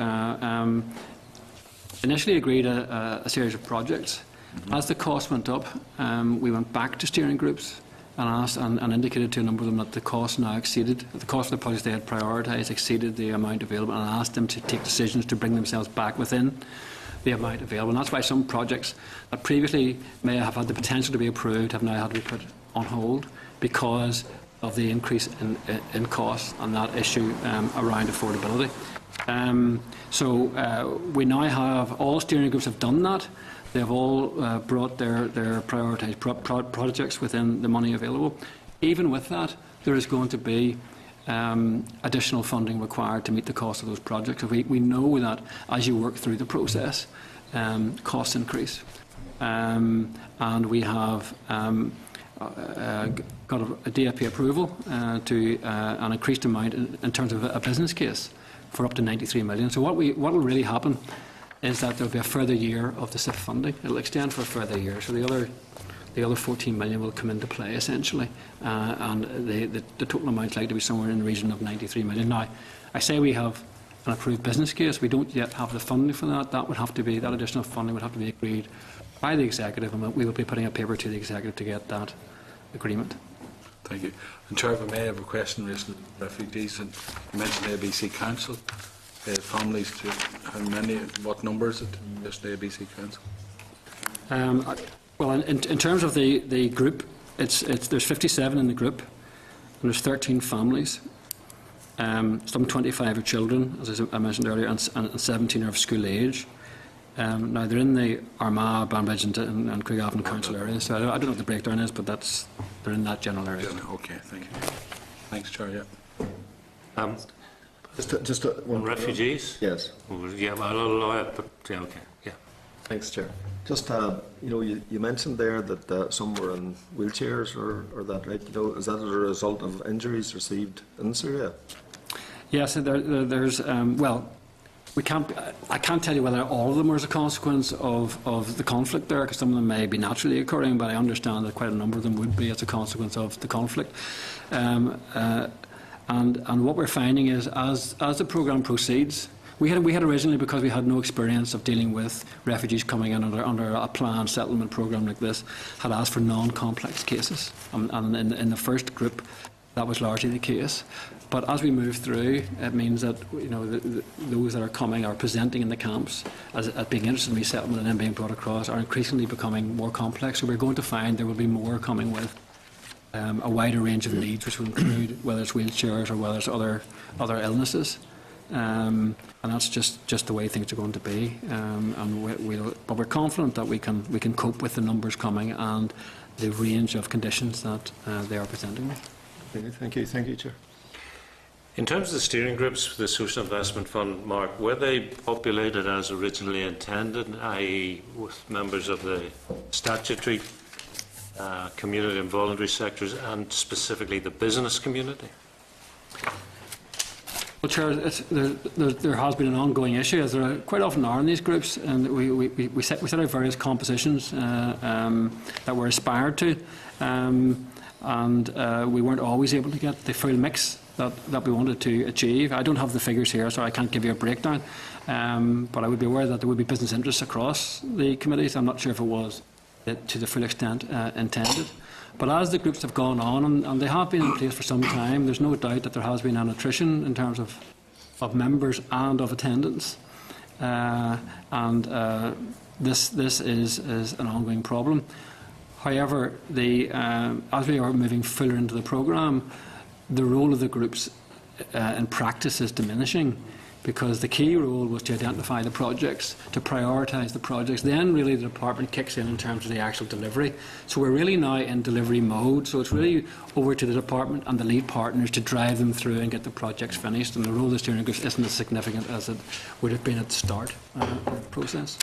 initially agreed a series of projects. Mm-hmm. As the cost went up, we went back to steering groups and asked and indicated to a number of them that the cost now exceeded, the cost of the projects they had prioritised exceeded the amount available, and asked them to take decisions to bring themselves back within the amount available. And that's why some projects that previously may have had the potential to be approved have now had to be put on hold because of the increase in costs and that issue around affordability. So we now have, all steering groups have done that. They've all brought their prioritised projects within the money available. Even with that, there is going to be additional funding required to meet the cost of those projects. We know that as you work through the process, costs increase. And we have got a DAP approval to an increased amount in terms of a business case for up to 93 million. So what will really happen is that there will be a further year of the SIF funding. It will extend for a further year. So the other 14 million will come into play essentially, and the total amount is likely to be somewhere in the region of 93 million. Now, I say we have an approved business case. We don't yet have the funding for that. That additional funding would have to be agreed by the executive, and we will be putting a paper to the executive to get that agreement. Thank you. And Chair, if I may, have a question related to refugees. And you mentioned ABC Council. Families, to how many, what number is it in this ABC Council? Well, in terms of the group, there's 57 in the group, and there's 13 families. Some 25 are children, as I mentioned earlier, and 17 are of school age. Now, they're in the Armagh, Banbridge and Craigavon Council area, so I don't know what the breakdown is, but they're in that general area. Okay, thank you. Thanks, Chair, yeah. Just one On refugees? Yes. Well, yeah, well, I'll allow it, but yeah, okay, yeah. Thanks, Chair. Just, you mentioned there that some were in wheelchairs, or that, right? Is that as a result of injuries received in Syria? Yes, there's, well, I can't tell you whether all of them were as a consequence of the conflict there, because some of them may be naturally occurring, but I understand that quite a number of them would be as a consequence of the conflict. And what we're finding is, as the programme proceeds, we had originally, because we had no experience of dealing with refugees coming in under a planned settlement programme like this, had asked for non-complex cases. And in the first group, that was largely the case. But as we move through, it means that those that are coming are presenting in the camps as being interested in resettlement and then being brought across are increasingly becoming more complex. So we're going to find there will be more coming with a wider range of needs, which will include whether it's wheelchairs or whether it's other illnesses. And that's just the way things are going to be. But we're confident that we can cope with the numbers coming and the range of conditions that they are presenting with. Thank you, Chair. In terms of the steering groups for the Social Investment Fund, Mark, were they populated as originally intended, i.e. with members of the statutory, community and voluntary sectors, and specifically the business community? Well, Chair, there has been an ongoing issue, as there quite often are in these groups, and we set out various compositions that were aspired to, and we weren't always able to get the full mix that we wanted to achieve. I don't have the figures here, so I can't give you a breakdown, but I would be aware that there would be business interests across the committees. I'm not sure if it was to the full extent intended. But as the groups have gone on, and they have been in place for some time, there's no doubt that there has been an attrition in terms of members and of attendance. This is an ongoing problem. However, as we are moving fuller into the programme, the role of the groups in practice is diminishing, because the key role was to identify the projects, to prioritise the projects. Then really the department kicks in terms of the actual delivery. So we're really now in delivery mode. So it's really over to the department and the lead partners to drive them through and get the projects finished. And the role of the steering group isn't as significant as it would have been at the start of the process.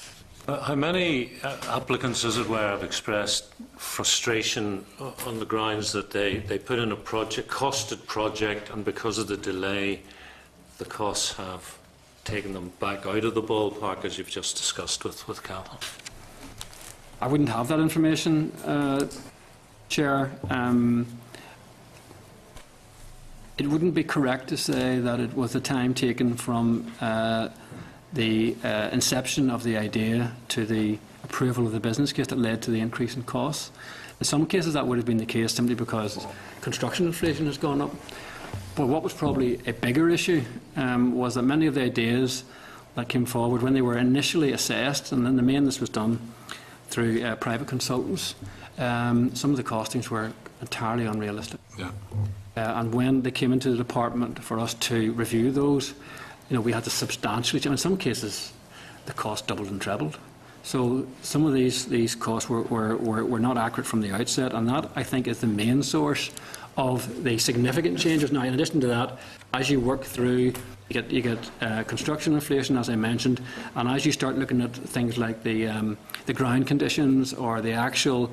How many applicants, as it were, have expressed frustration on the grounds that they put in a costed project, and because of the delay, the costs have taken them back out of the ballpark, as you've just discussed with Calvin? I wouldn't have that information, Chair. It wouldn't be correct to say that it was the time taken from the inception of the idea to the approval of the business case that led to the increase in costs. In some cases that would have been the case simply because construction inflation has gone up. But what was probably a bigger issue was that many of the ideas that came forward when they were initially assessed, and in the main this was done through private consultants, some of the costings were entirely unrealistic. Yeah. And when they came into the department for us to review those, we had to substantially, in some cases, the cost doubled and trebled. So some of these costs were not accurate from the outset, and that, I think, is the main source of the significant changes. Now, in addition to that, as you work through, you get construction inflation, as I mentioned, and as you start looking at things like the ground conditions or the actual,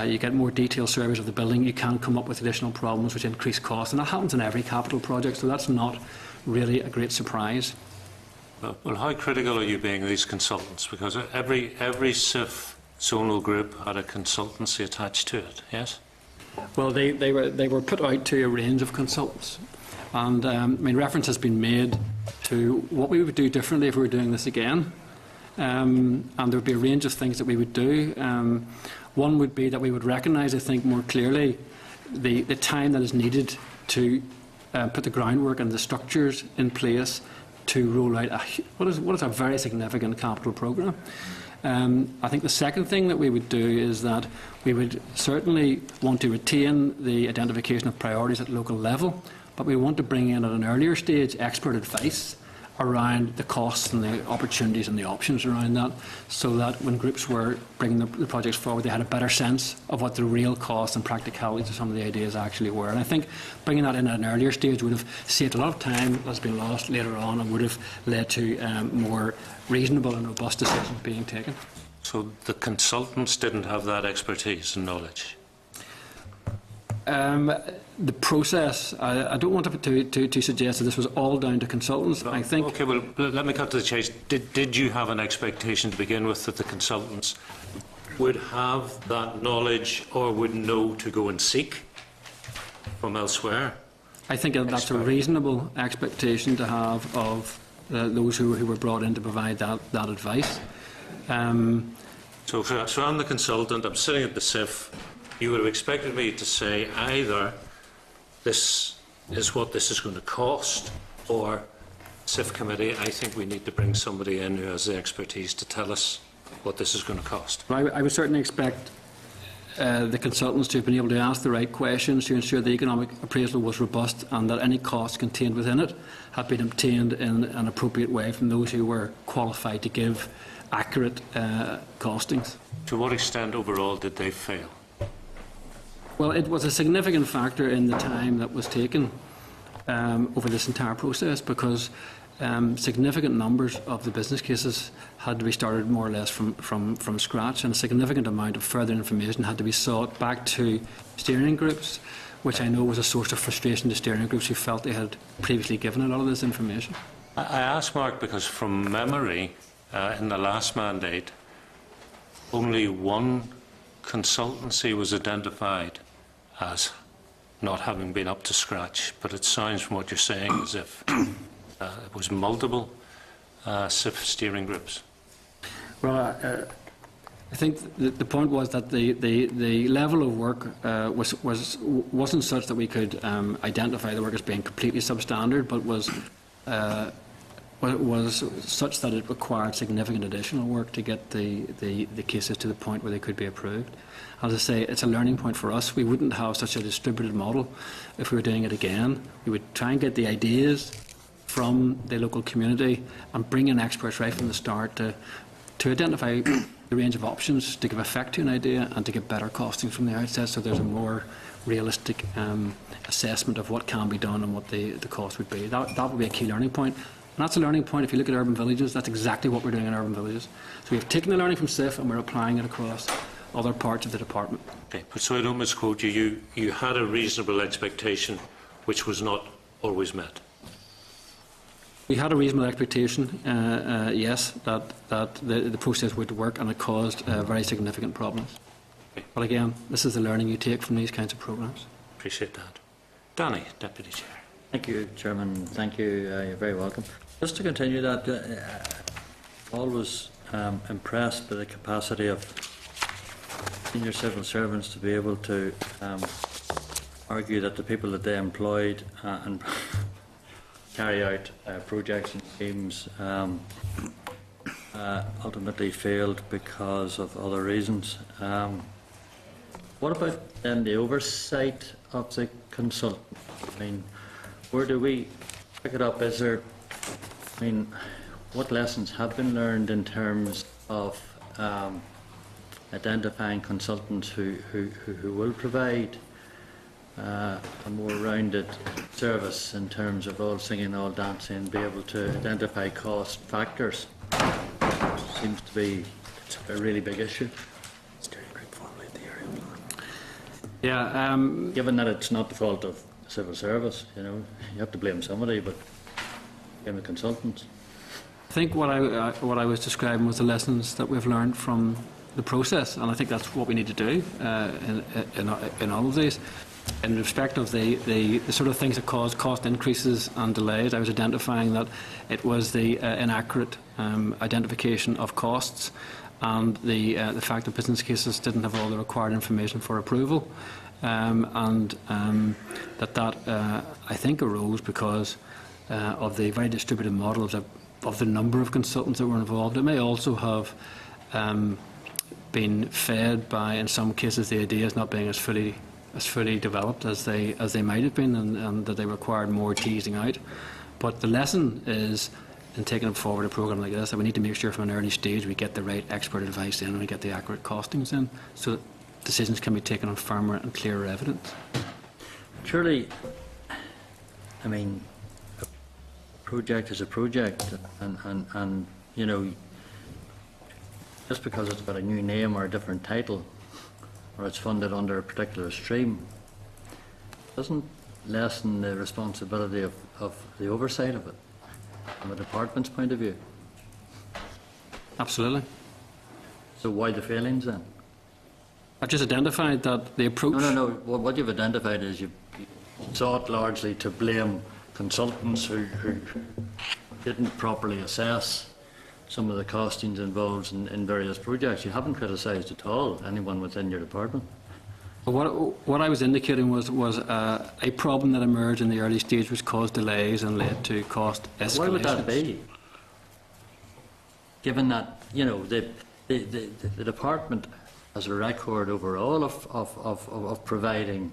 you get more detailed surveys of the building, you can come up with additional problems which increase costs, and that happens in every capital project, so that's not really a great surprise. Well, how critical are you being these consultants? Because every SIF zonal group had a consultancy attached to it, yes? Well, they were put out to a range of consultants, and reference has been made to what we would do differently if we were doing this again, and there would be a range of things that we would do. One would be that we would recognise, I think, more clearly the time that is needed to put the groundwork and the structures in place to roll out what is a very significant capital programme. I think the second thing that we would do is that we would certainly want to retain the identification of priorities at local level, but we want to bring in at an earlier stage expert advice around the costs and the opportunities and the options around that, so that when groups were bringing the projects forward, they had a better sense of what the real costs and practicalities of some of the ideas actually were. And I think bringing that in at an earlier stage would have saved a lot of time that's been lost later on, and would have led to more reasonable and robust decisions being taken. So the consultants didn't have that expertise and knowledge? The process, I don't want to suggest that this was all down to consultants. I think. Okay, well, let me cut to the chase. Did you have an expectation to begin with that the consultants would have that knowledge or would know to go and seek from elsewhere? I think that's a reasonable expectation to have of those who were brought in to provide that advice. So I'm the consultant, I'm sitting at the SIF. You would have expected me to say either this is what this is going to cost, or SIF committee, I think we need to bring somebody in who has the expertise to tell us what this is going to cost. I would certainly expect the consultants to have been able to ask the right questions to ensure the economic appraisal was robust, and that any costs contained within it had been obtained in an appropriate way from those who were qualified to give accurate costings. To what extent overall did they fail? Well, it was a significant factor in the time that was taken over this entire process, because significant numbers of the business cases had to be started more or less from scratch, and a significant amount of further information had to be sought back to steering groups, which I know was a source of frustration to steering groups who felt they had previously given a lot of this information. I ask Mark because from memory, in the last mandate, only one consultancy was identified as not having been up to scratch, but it sounds from what you're saying as if it was multiple SIF steering groups. Well, I think the point was that the level of work wasn't such that we could identify the work as being completely substandard, but was such that it required significant additional work to get the cases to the point where they could be approved. As I say, it's a learning point for us. We wouldn't have such a distributed model if we were doing it again. We would try and get the ideas from the local community and bring in experts right from the start to identify the range of options, to give effect to an idea and to get better costings from the outset, so there's a more realistic assessment of what can be done and what the cost would be. That would be a key learning point. And that's a learning point. If you look at urban villages, that's exactly what we're doing in urban villages. So we've taken the learning from SIF and we're applying it across other parts of the department. Okay, but so I don't misquote you, you had a reasonable expectation which was not always met. We had a reasonable expectation, yes, that the process would work, and it caused very significant problems. Okay. But again, this is the learning you take from these kinds of programmes. Appreciate that. Danny, Deputy Chair. Thank you, Chairman. Thank you. You're very welcome. Just to continue that, always impressed by the capacity of senior civil servants to be able to argue that the people that they employed and carry out projects and schemes ultimately failed because of other reasons. What about then the oversight of the consultant? I mean, where do we pick it up? Is there, I mean, what lessons have been learned in terms of identifying consultants who will provide a more rounded service in terms of all singing, all dancing, be able to identify cost factors? Seems to be a really big issue. Yeah. Given that it's not the fault of civil service, you know, you have to blame somebody, but blame the consultants. I think what I was describing was the lessons that we've learned from the process, and I think that's what we need to do in all of these. In respect of the sort of things that cause cost increases and delays, I was identifying that it was the inaccurate identification of costs and the fact that business cases didn't have all the required information for approval, and that I think arose because of the very distributed models of the number of consultants that were involved. It may also have been fed by, in some cases, the ideas not being as fully developed as they might have been, and that they required more teasing out. But the lesson is in taking forward a programme like this, that we need to make sure from an early stage we get the right expert advice in and we get the accurate costings in, so that decisions can be taken on firmer and clearer evidence. Surely, I mean, a project is a project, and you know, just because it's got a new name or a different title, or it's funded under a particular stream, doesn't lessen the responsibility of the oversight of it from a department's point of view. Absolutely. So why the failings then? I've just identified that the approach... No. What you've identified is you sought largely to blame consultants who didn't properly assess some of the costings involved in various projects. You haven't criticised at all anyone within your department. What I was indicating was a problem that emerged in the early stage which caused delays and led to cost escalations. Why would that be? Given that, you know, the department has a record overall of providing,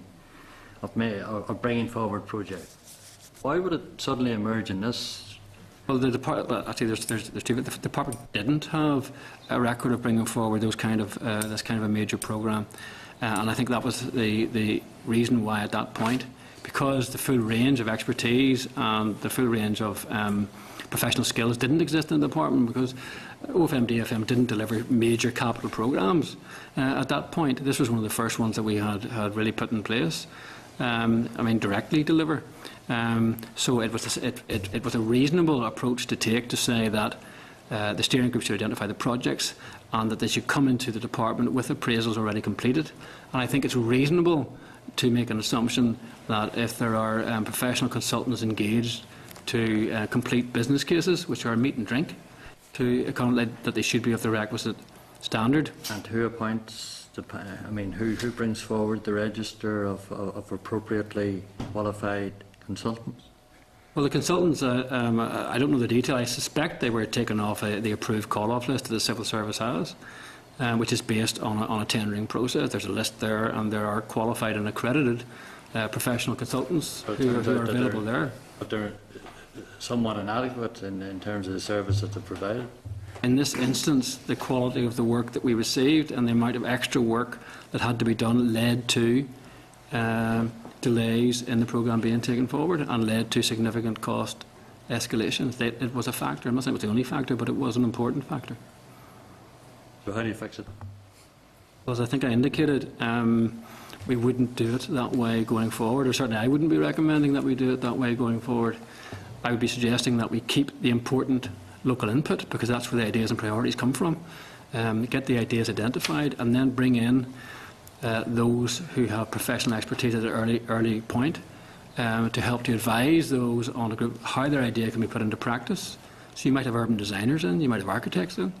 of bringing forward projects. Why would it suddenly emerge in this? Well, the department, actually, there's two. The department didn't have a record of bringing forward this kind of a major programme, and I think that was the reason why at that point, because the full range of expertise and the full range of professional skills didn't exist in the department, because OFM DFM didn't deliver major capital programmes at that point. This was one of the first ones that we had really put in place. Directly deliver. So it was a reasonable approach to take to say that the steering group should identify the projects and that they should come into the department with appraisals already completed. And I think it's reasonable to make an assumption that if there are professional consultants engaged to complete business cases, which are meat and drink, to accommodate that they should be of the requisite standard. And who appoints who brings forward the register of appropriately qualified consultants? Well, the consultants, I don't know the detail. I suspect they were taken off the approved call-off list that the Civil Service has, which is based on a tendering process. There's a list there, and there are qualified and accredited professional consultants who are available there. But they're somewhat inadequate in terms of the service that they provide. In this instance, the quality of the work that we received and the amount of extra work that had to be done led to delays in the programme being taken forward and led to significant cost escalations. It was a factor. I'm not saying it was the only factor, but it was an important factor. So how do you fix it? Well, as I think I indicated, we wouldn't do it that way going forward, or certainly I wouldn't be recommending that we do it that way going forward. I would be suggesting that we keep the important local input, because that's where the ideas and priorities come from. Get the ideas identified and then bring in those who have professional expertise at an early point to help to advise those on a group how their idea can be put into practice. So you might have urban designers in, you might have architects in,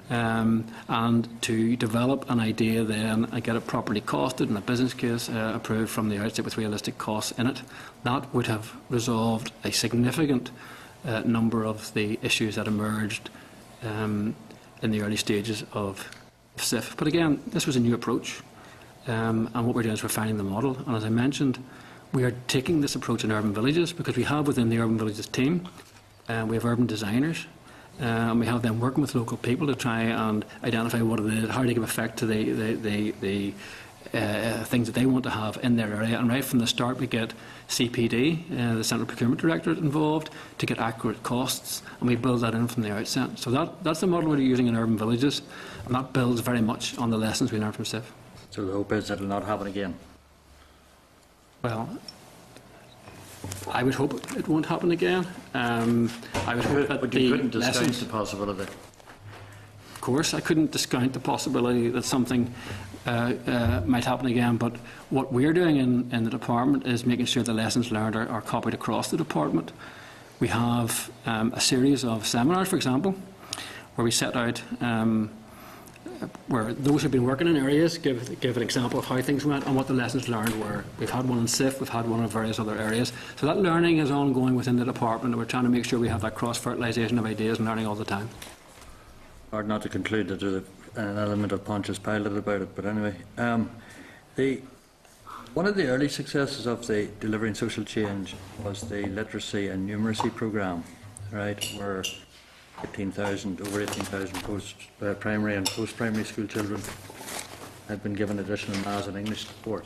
and to develop an idea then and get it properly costed and a business case approved from the outset with realistic costs in it. That would have resolved a significant number of the issues that emerged in the early stages of SIF. But again, this was a new approach, and what we're doing is refining the model. And as I mentioned, we are taking this approach in urban villages because we have within the urban villages team, we have urban designers, and we have them working with local people to try and identify how to give effect to the things that they want to have in their area. And right from the start we get CPD, the Central Procurement Directorate, involved to get accurate costs, and we build that in from the outset. So that's the model we're using in urban villages, and that builds very much on the lessons we learned from SIF. So the hope is that it will not happen again. Well, I would hope it won't happen again. I would hope that But you couldn't the discount lessons... the possibility. Of course, I couldn't discount the possibility that something might happen again, but what we're doing in the department is making sure the lessons learned are copied across the department. We have a series of seminars, for example, where we set out where those who've been working in areas give an example of how things went and what the lessons learned were. We've had one in SIF, we've had one in various other areas. So that learning is ongoing within the department, and we're trying to make sure we have that cross-fertilisation of ideas and learning all the time. Hard not to conclude that there's an element of Pontius Pilate about it, but anyway. One of the early successes of the Delivering Social Change was the literacy and numeracy programme, right, where over 18,000 primary and post-primary school children had been given additional maths and English support.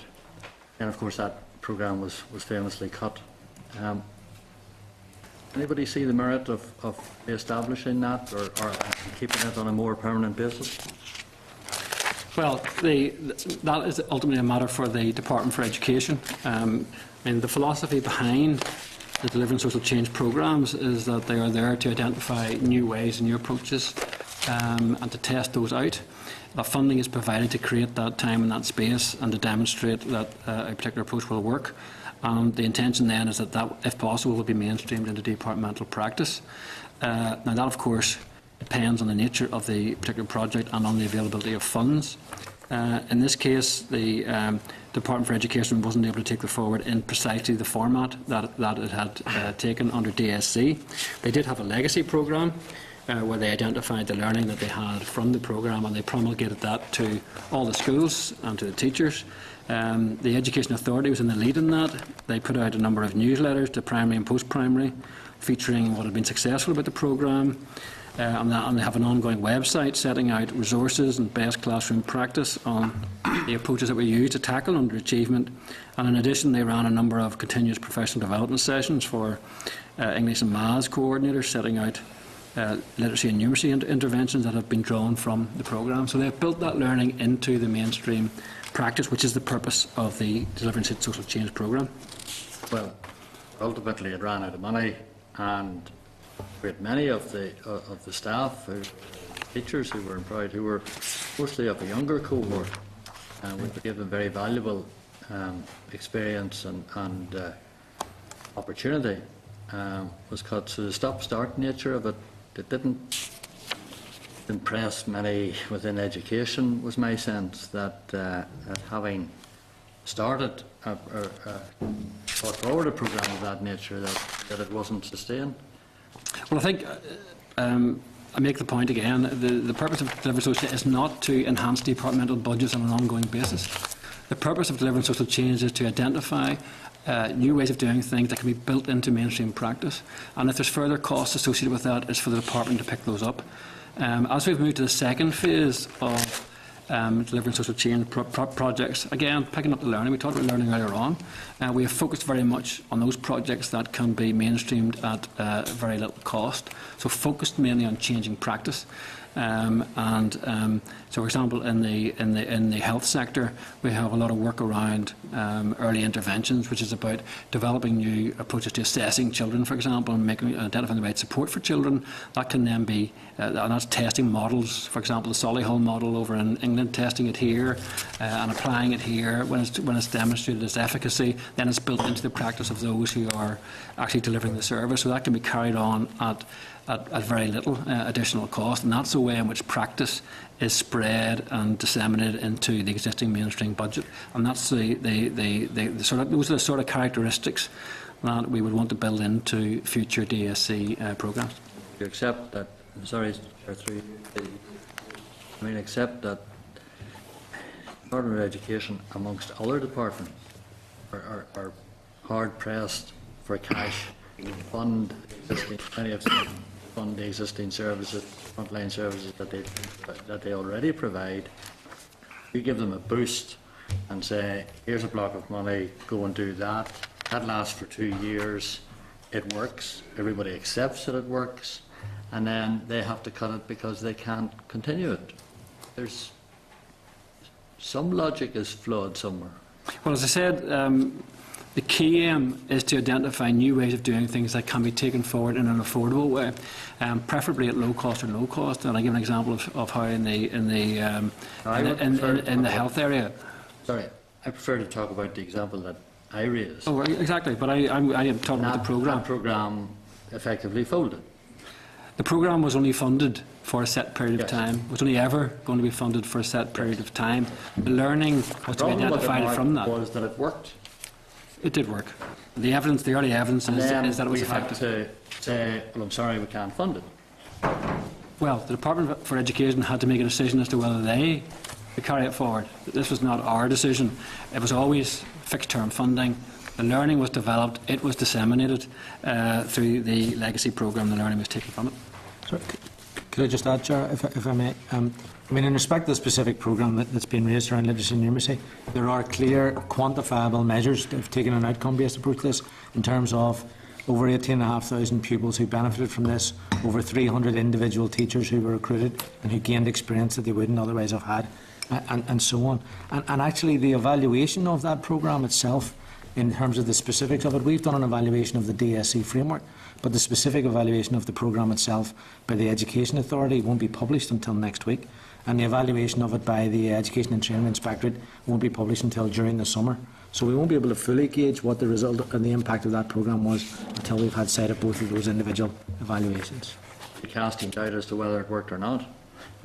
And of course that programme was famously cut. Anybody see the merit of establishing that or keeping it on a more permanent basis? Well, that is ultimately a matter for the Department for Education. The philosophy behind the Delivering Social Change programmes is that they are there to identify new ways and new approaches and to test those out. That funding is provided to create that time and that space and to demonstrate that a particular approach will work. The intention then is that, if possible, will be mainstreamed into departmental practice. Now that, of course, depends on the nature of the particular project and on the availability of funds. In this case, the Department for Education wasn't able to take it forward in precisely the format that it had taken under DSC. They did have a legacy programme where they identified the learning that they had from the programme and they promulgated that to all the schools and to the teachers. The Education Authority was in the lead in that. They put out a number of newsletters to primary and post-primary featuring what had been successful about the programme. And they have an ongoing website setting out resources and best classroom practice on the approaches that were used to tackle underachievement. And in addition, they ran a number of continuous professional development sessions for English and Maths coordinators, setting out literacy and numeracy interventions that have been drawn from the programme. So they've built that learning into the mainstream practice, which is the purpose of the Delivering Social Change programme. Well, ultimately it ran out of money, and with many of the staff, teachers who were employed, who were mostly of a younger cohort, and we gave them very valuable experience and opportunity, was cut. So the stop-start nature of it, it didn't impress many within education, was my sense, that having started brought forward a programme of that nature, that it wasn't sustained. Well, I think I make the point again, the purpose of Delivering Social Change is not to enhance departmental budgets on an ongoing basis. The purpose of Delivering Social Change is to identify new ways of doing things that can be built into mainstream practice, and if there's further costs associated with that, it's for the department to pick those up. As we've moved to the second phase of Delivering Social Change projects, again, picking up the learning, we talked about learning earlier on, we have focused very much on those projects that can be mainstreamed at very little cost, so focused mainly on changing practice. So, for example, in the health sector, we have a lot of work around early interventions, which is about developing new approaches to assessing children, for example, and identifying the right support for children. That can then be, and that's testing models. For example, the Solihull model over in England, testing it here and applying it here. When it's demonstrated its efficacy, then it's built into the practice of those who are actually delivering the service. So that can be carried on at very little additional cost, and that's the way in which practice is spread and disseminated into the existing mainstream budget. And that's those are the sort of characteristics that we would want to build into future DSC programmes. You accept that? Sorry, accept that Department of Education, amongst other departments, are hard pressed for cash to fund the existing services, frontline services that they already provide. You give them a boost and say, here's a block of money, go and do that. That lasts for 2 years. It works. Everybody accepts that it works. And then they have to cut it because they can't continue it. There's some logic is flawed somewhere. Well, as I said, the key aim is to identify new ways of doing things that can be taken forward in an affordable way, preferably at low cost or no cost. And I give an example of how in the health area. Sorry, I prefer to talk about the example that I raised. Oh, exactly. But I am talking about the programme. That programme effectively folded. The programme was only funded for a set period of time. It was only ever going to be funded for a set period of time. The learning was to be identified from that. The problem was that it worked. It did work. The evidence, the early evidence is that it was effective. We had to say, well, I'm sorry, we can't fund it. Well, the Department for Education had to make a decision as to whether they could carry it forward. This was not our decision. It was always fixed-term funding. The learning was developed. It was disseminated through the legacy programme. The learning was taken from it. Sorry, could I just add, Chair, if I may? I mean, in respect to the specific programme that's been raised around literacy and numeracy, there are clear, quantifiable measures that have taken an outcome-based approach to this in terms of over 18,500 pupils who benefited from this, over 300 individual teachers who were recruited and who gained experience that they wouldn't otherwise have had, and so on. And actually, the evaluation of that programme itself, in terms of the specifics of it, we've done an evaluation of the DSC framework, but the specific evaluation of the programme itself by the Education Authority won't be published until next week, and the evaluation of it by the Education and Training Inspectorate won't be published until during the summer. So we won't be able to fully gauge what the result and the impact of that programme was until we've had sight of both of those individual evaluations. You're casting doubt as to whether it worked or not.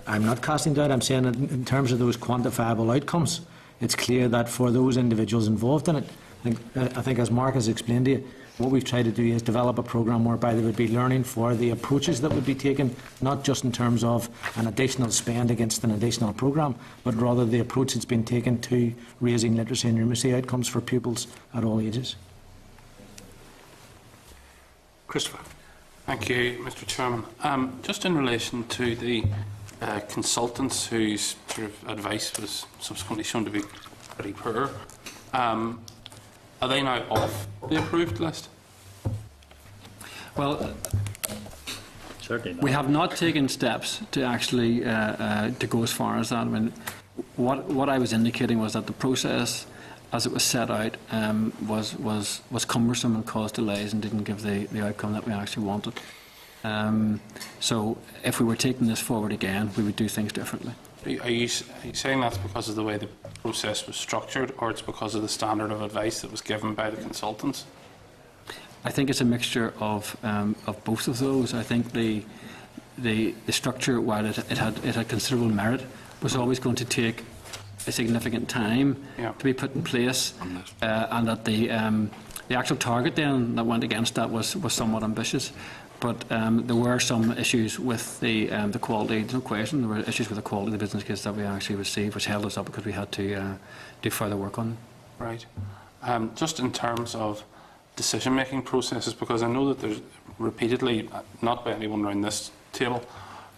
I'm not casting doubt. I'm saying that in terms of those quantifiable outcomes, it's clear that for those individuals involved in it, I think as Mark has explained to you, what we've tried to do is develop a programme whereby there would be learning for the approaches that would be taken, not just in terms of an additional spend against an additional programme, but rather the approach that's been taken to raising literacy and numeracy outcomes for pupils at all ages. Christopher. Thank you, Mr. Chairman. Just in relation to the consultants whose sort of advice was subsequently shown to be pretty poor, are they now off the approved list? Well, Certainly not. we have not taken steps to actually to go as far as that. I mean, what I was indicating was that the process, as it was set out, was cumbersome and caused delays and didn't give the outcome that we actually wanted. So, if we were taking this forward again, we would do things differently. Are you saying that's because of the way the process was structured, or it's because of the standard of advice that was given by the consultants? I think it's a mixture of both of those. I think the structure, while it had considerable merit, was always going to take a significant time to be put in place, and that the actual target then that went against that was somewhat ambitious. But there were some issues with the quality. There's no question. There were issues with the quality of the business case that we actually received, which held us up because we had to do further work on them. Right. Just in terms of decision-making processes, because I know that there's repeatedly, not by anyone around this table,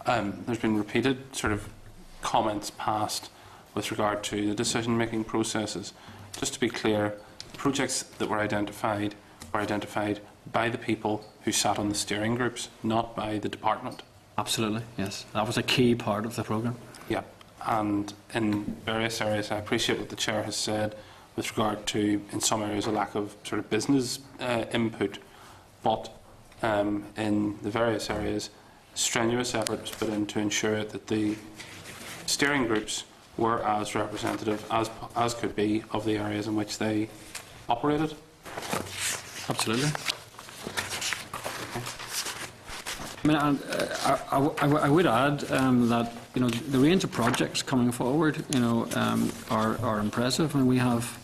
there's been repeated sort of comments passed with regard to the decision-making processes. Just to be clear, the projects that were identified by the people who sat on the steering groups, not by the department. Absolutely, yes. That was a key part of the programme. Yeah, and in various areas, I appreciate what the Chair has said with regard to, in some areas, a lack of sort of business input, but in the various areas, strenuous effort was put in to ensure that the steering groups were as representative as could be of the areas in which they operated. Absolutely. I mean, I would add that the range of projects coming forward, are impressive. I mean, we have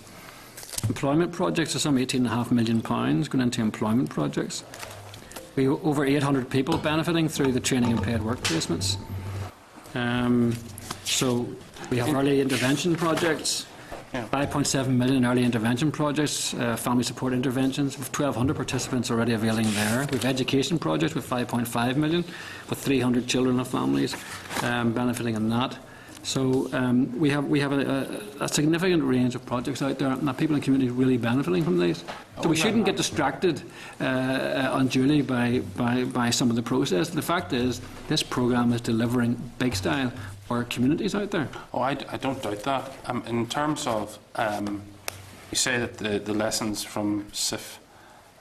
employment projects of some £18.5 million going into employment projects. We have over 800 people benefiting through the training and paid work placements. So we have early intervention projects. 5.7 million early intervention projects, family support interventions, with 1,200 participants already availing there. We have education projects with 5.5 million, with 300 children and families benefiting in that. So we have a significant range of projects out there, and that people in the community are really benefiting from these. So we shouldn't get distracted unduly by some of the process. The fact is, this programme is delivering big style for communities out there. Oh, I don't doubt that. In terms of, you say that the lessons from SIF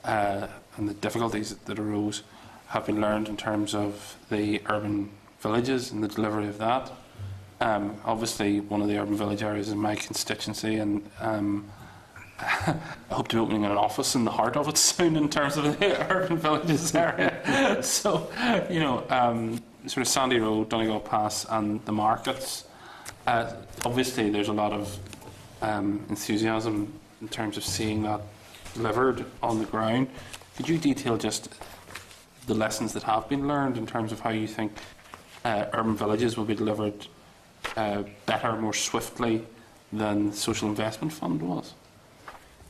and the difficulties that arose have been learned in terms of the urban villages and the delivery of that. Obviously, one of the urban village areas is my constituency, and I hope to be opening an office in the heart of it soon in terms of the urban villages area. So, sort of Sandy Road, Donegal Pass and the markets. Obviously there's a lot of enthusiasm in terms of seeing that delivered on the ground. Could you detail just the lessons that have been learned in terms of how you think urban villages will be delivered better, more swiftly than the Social Investment Fund was?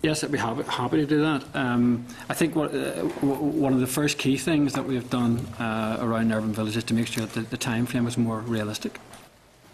Yes, I'd be happy to do that. I think one of the first key things that we have done around Urban Village is to make sure that the time frame is more realistic.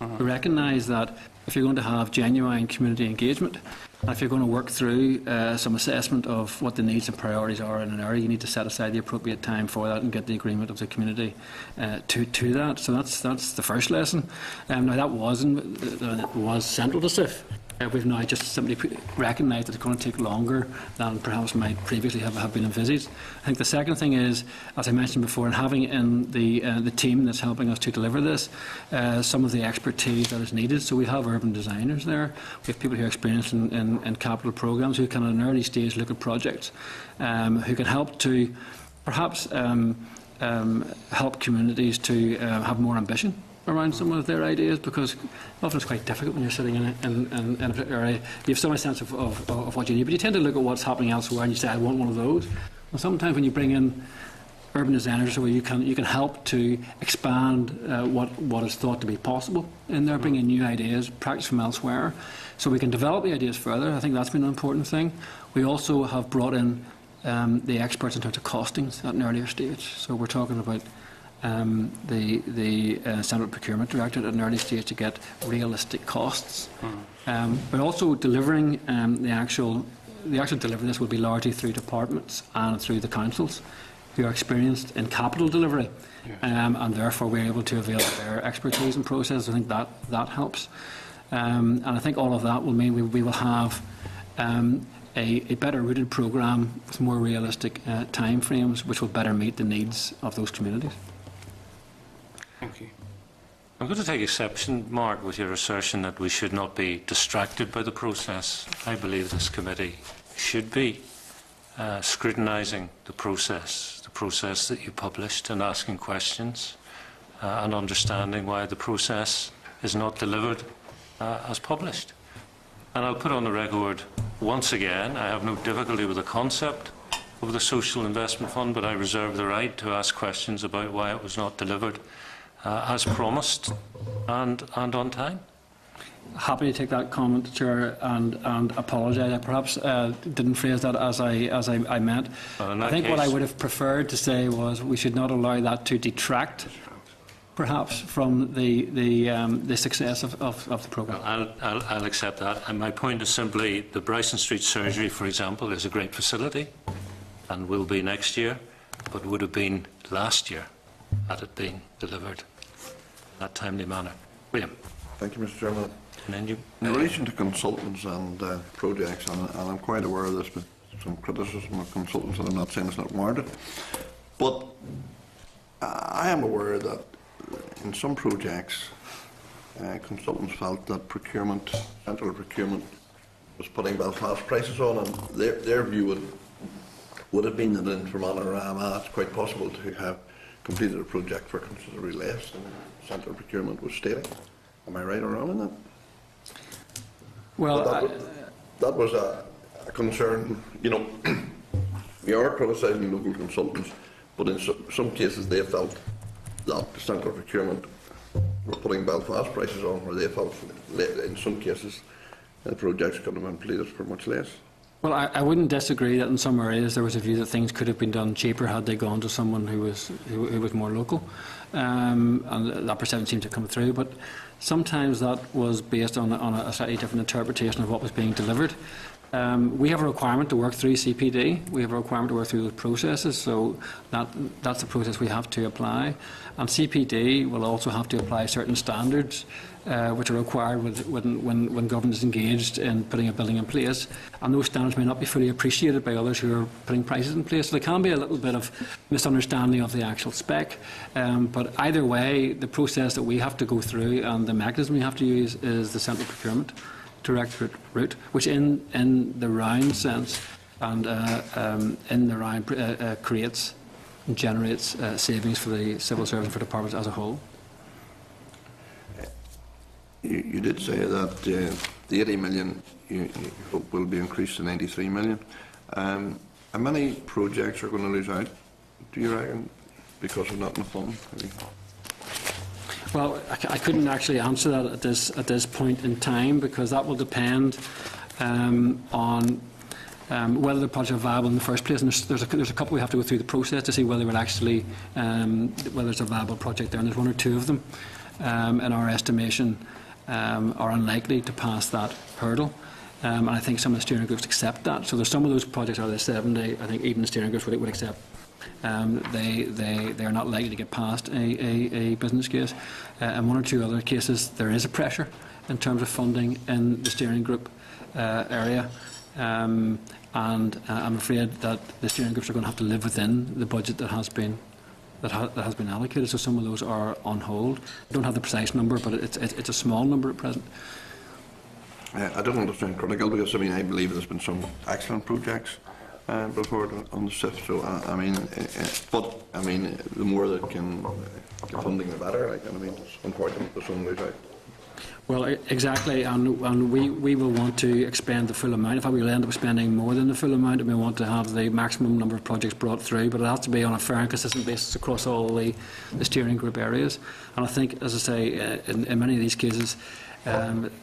We recognise that if you're going to have genuine community engagement, and if you're going to work through some assessment of what the needs and priorities are in an area, you need to set aside the appropriate time for that and get the agreement of the community to that. So that's the first lesson. Now that was central to SIF. We've now just simply recognised that it's going to take longer than perhaps might previously have been envisaged. I think the second thing is, as I mentioned before, and having in the team that's helping us to deliver this, some of the expertise that is needed. So we have urban designers there. We have people who are experienced in capital programmes who can at an early stage look at projects, who can help to perhaps help communities to have more ambition around some of their ideas, because often it's quite difficult when you're sitting in a particular area. You have some sense of what you need, but you tend to look at what's happening elsewhere and you say, I want one of those. And sometimes when you bring in urban designers, where you can help to expand what is thought to be possible in there, bring in new ideas, practice from elsewhere, so we can develop the ideas further. I think that's been an important thing. We also have brought in the experts in terms of costings at an earlier stage. So we're talking about the Central Procurement Director at an early stage to get realistic costs. But also delivering the actual delivery of this will be largely through departments and through the councils who are experienced in capital delivery, and therefore we're able to avail of their expertise and process. I think that helps, and I think all of that will mean we will have a better rooted programme with more realistic time frames, which will better meet the needs of those communities. Thank you. I'm going to take exception, Mark, with your assertion that we should not be distracted by the process. I believe this committee should be scrutinising the process that you published, and asking questions and understanding why the process is not delivered as published. And I'll put on the record once again, I have no difficulty with the concept of the Social Investment Fund, but I reserve the right to ask questions about why it was not delivered as promised and on time. Happy to take that comment, Chair, and apologise. I perhaps didn't phrase that as I meant. Well, I think what I would have preferred to say was we should not allow that to detract, perhaps, from the success of the programme. I'll accept that. And my point is simply the Bryson Street Surgery, for example, is a great facility and will be next year, but would have been last year had it been delivered in that timely manner. William. Thank you, Mr. Chairman. And then you, in relation to consultants and projects, and I'm quite aware of this, but some criticism of consultants, and I'm not saying it's not warranted, but I am aware that in some projects, consultants felt that central procurement was putting Belfast prices on, and their view would have been that in Fermanagh or Armagh it's quite possible to have completed a project for considerably less than central procurement was stating. Am I right or wrong in that? Well, that was a concern. You know, we are criticising local consultants, but in some cases they felt that the central procurement were putting Belfast prices on, where they felt in some cases the projects could have been completed for much less. Well, I wouldn't disagree that in some areas there was a view that things could have been done cheaper had they gone to someone who was more local, and that perception seemed to come through. But sometimes that was based on a slightly different interpretation of what was being delivered. We have a requirement to work through CPD. We have a requirement to work through those processes, so that's the process we have to apply. And CPD will also have to apply certain standards which are required when government is engaged in putting a building in place. And those standards may not be fully appreciated by others who are putting prices in place. So there can be a little bit of misunderstanding of the actual spec. But either way, the process that we have to go through and the mechanism we have to use is the central procurement directorate route, which in the round sense and in the round creates and generates savings for the civil service and for departments as a whole. You did say that the 80 million you hope will be increased to 93 million. How many projects are going to lose out, do you reckon, because of not enough funding? Well, I couldn't actually answer that at this point in time, because that will depend on whether the projects are viable in the first place. And there's a couple we have to go through the process to see whether it actually whether it's a viable project there. And there's one or two of them, in our estimation, are unlikely to pass that hurdle. And I think some of the steering groups accept that. So there's some of those projects out of the 70, I think even the steering groups would accept. They are not likely to get past a business case. And one or two other cases, there is a pressure in terms of funding in the steering group area. And I'm afraid that the steering groups are going to have to live within the budget that has been allocated. So some of those are on hold. I don't have the precise number, but it's a small number at present. I don't understand critical because I believe there's been some excellent projects before on the SIF. So the more that can get funding, the better. It's unfortunate there's some ways out. Well, exactly, and we will want to expend the full amount. In fact, we will end up spending more than the full amount, and we want to have the maximum number of projects brought through, but it has to be on a fair and consistent basis across all the steering group areas. And I think, as I say, in many of these cases,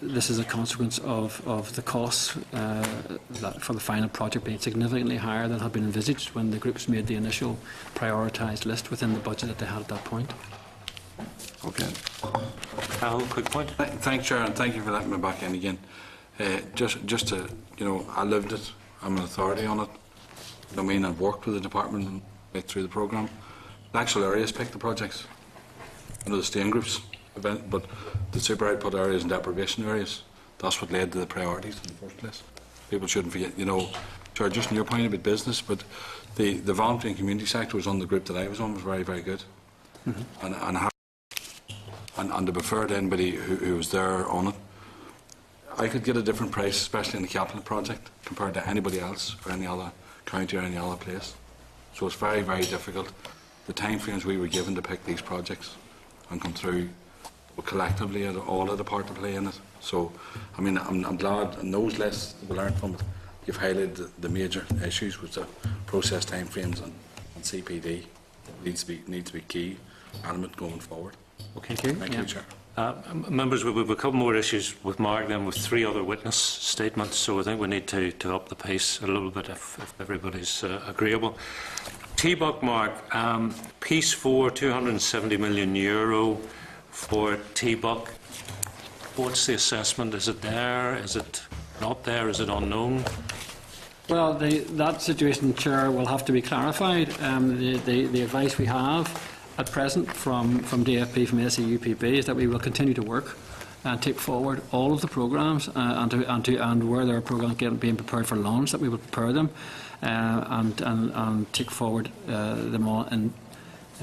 this is a consequence of the costs for the final project being significantly higher than had been envisaged when the groups made the initial prioritised list within the budget that they had at that point. Okay. Al, quick point. Thanks, Chair, and thank you for letting me back in again. Just to, I lived it. I'm an authority on it. I've worked with the department and right through the programme. The actual areas pick the projects. The steering groups, but the super output areas and deprivation areas, that's what led to the priorities in the first place. People shouldn't forget, Chair, just in your point about business, but the voluntary and community sector was on the group that I was on, was very, very good. Mm-hmm. And to be fair to anybody who was there on it, I could get a different price, especially in the capital project, compared to anybody else or any other county or any other place. So it's very, very difficult. The time frames we were given to pick these projects and come through, collectively all had a part to play in it. So, I'm glad in those lists we learned from it. You've highlighted the major issues with the process time frames and CPD. Needs to be key element going forward. Okay, thank you, Chair. Members, we have a couple more issues with Mark, then with 3 other witness statements, so I think we need to up the pace a little bit if everybody's agreeable. T-Buck, Mark, Piece 4, €270 million for T-Buck. What's the assessment? Is it there? Is it not there? Is it unknown? Well, that situation, Chair, will have to be clarified. The advice we have at present from DFP, from SEUPB, is that we will continue to work and take forward all of the programmes and where there are programmes being prepared for launch, that we will prepare them and take forward them all in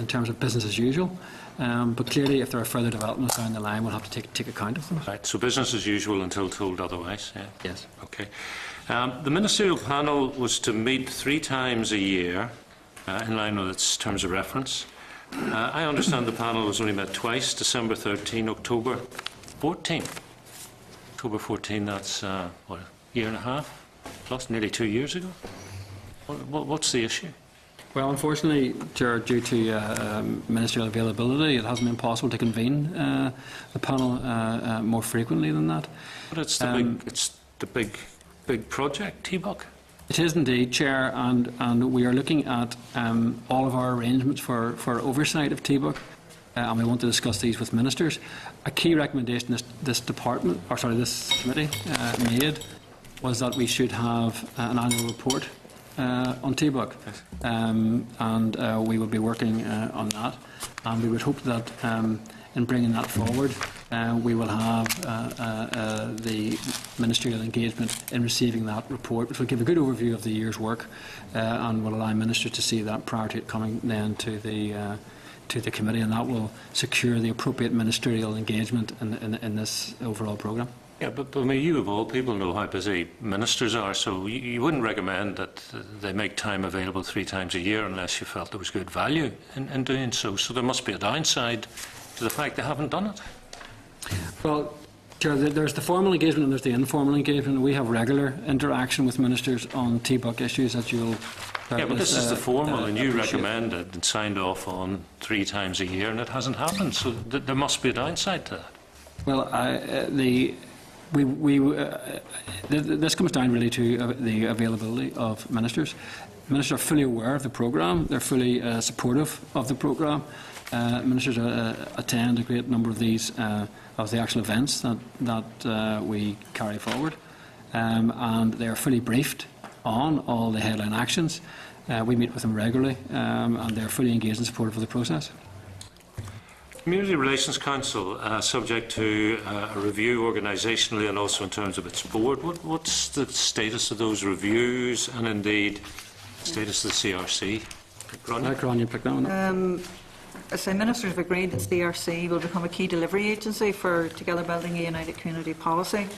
terms of business as usual. But clearly, if there are further developments down the line, we'll have to take account of them. Right, so business as usual until told otherwise. Yeah? Yes. Okay. The ministerial panel was to meet 3 times a year in line with its terms of reference. I understand the panel was only met twice, December 13, October 14. October 14, that's what, a year and a half plus, nearly 2 years ago. What's the issue? Well, unfortunately, Chair, due to ministerial availability, it hasn't been possible to convene the panel more frequently than that. But it's the big project, T-Buck. It is indeed, Chair, and we are looking at all of our arrangements for oversight of T-Buck, and we want to discuss these with ministers. A key recommendation this committee made was that we should have an annual report on T-Buck, and we will be working on that, and we would hope that in bringing that forward we will have the ministerial engagement in receiving that report, which will give a good overview of the year's work and will allow ministers to see that prior to it coming then to the committee, and that will secure the appropriate ministerial engagement in this overall programme. Yeah, but you of all people know how busy ministers are, so you wouldn't recommend that they make time available 3 times a year unless you felt there was good value in doing so. So there must be a downside to the fact they haven't done it. Well, Chair, there's the formal engagement and there's the informal engagement. We have regular interaction with ministers on T-Buck issues, as you'll... Yeah, but this is the formal, and you recommended and signed off on 3 times a year, and it hasn't happened, so there must be a downside to that. Well, This comes down really to the availability of ministers. Ministers are fully aware of the programme. They're fully supportive of the programme. Ministers attend a great number of these of the actual events that we carry forward, and they are fully briefed on all the headline actions. We meet with them regularly, and they're fully engaged and supportive of the process. Community Relations Council, subject to a review organisationally and also in terms of its board. What's the status of those reviews and indeed the status of the CRC? Grania, pick that one up. As the Ministers have agreed that CRC will become a key delivery agency for Together Building a United Community policy.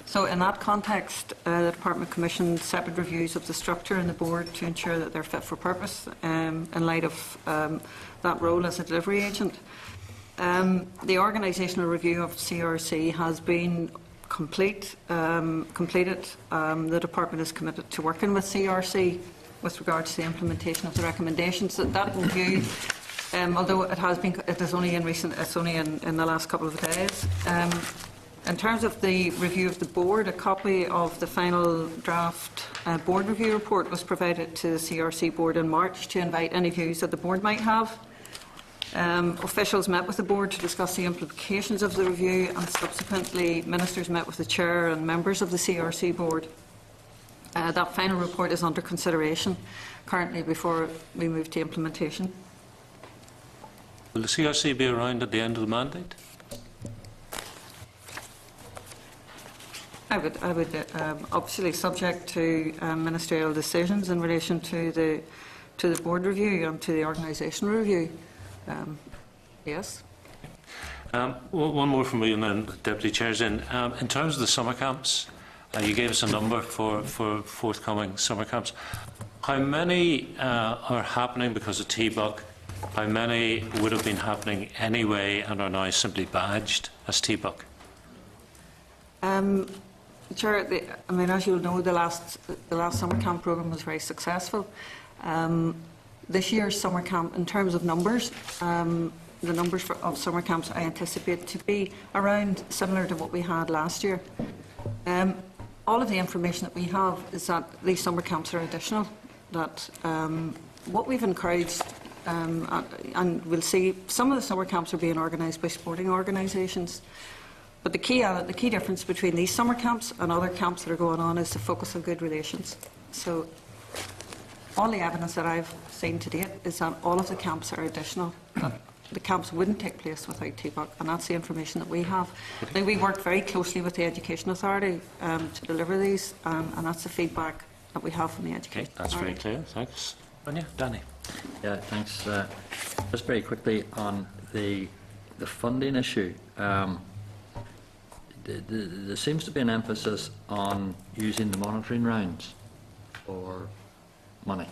So in that context, the Department commissioned separate reviews of the structure and the board to ensure that they're fit for purpose in light of that role as a delivery agent. The organisational review of CRC has been completed. The Department is committed to working with CRC with regard to the implementation of the recommendations. That review, although it's only in the last couple of days. In terms of the review of the board, a copy of the final draft board review report was provided to the CRC board in March to invite any views that the board might have. Officials met with the board to discuss the implications of the review, and subsequently ministers met with the chair and members of the CRC board. That final report is under consideration currently before we move to implementation. Will the CRC be around at the end of the mandate? I would obviously subject to ministerial decisions in relation to the board review and to the organisational review. Yes. One more from me, and then the Deputy Chair's in. In terms of the summer camps, you gave us a number for forthcoming summer camps. How many are happening because of TBUC? How many would have been happening anyway and are now simply badged as TBUC? Chair, as you'll know, the last summer camp programme was very successful. This year's summer camp, in terms of numbers, the numbers of summer camps I anticipate to be around similar to what we had last year. All of the information that we have is that these summer camps are additional. That what we've encouraged, and we'll see, some of the summer camps are being organised by sporting organisations. But the key difference between these summer camps and other camps that are going on is the focus on good relations. So all the evidence that I've seen to date is that all of the camps are additional, that the camps wouldn't take place without TBUC, and that's the information that we have. Now, we worked very closely with the Education Authority to deliver these, and that's the feedback that we have from the Education That's Authority. very clear, thanks. Danny. Yeah, thanks. Just very quickly on the funding issue. There seems to be an emphasis on using the monitoring rounds for money,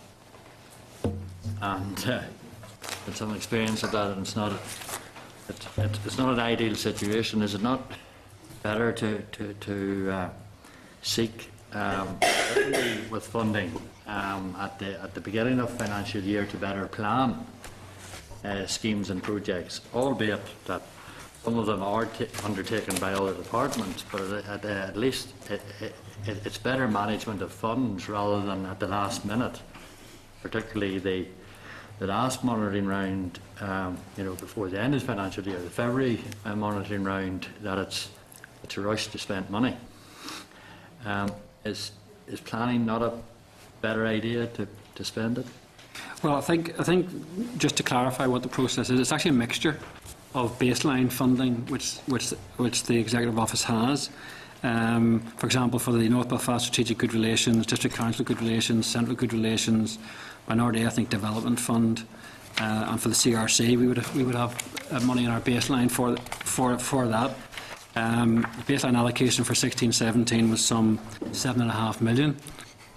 and with some experience of that, and it's not an ideal situation. Is it not better to seek with funding at the beginning of financial year to better plan schemes and projects, albeit that some of them are undertaken by other departments, but at least it's better management of funds rather than at the last minute, particularly the last monitoring round, before the end of the financial year, the February monitoring round, that it's a rush to spend money. Is planning not a better idea to spend it? Well, I think just to clarify what the process is, it's actually a mixture of baseline funding which the Executive Office has. For example, for the North Belfast Strategic Good Relations, District Council Good Relations, Central Good Relations, Minority Ethnic Development Fund, and for the CRC, we would have money in our baseline for that. The baseline allocation for 16-17 was some £7.5 million.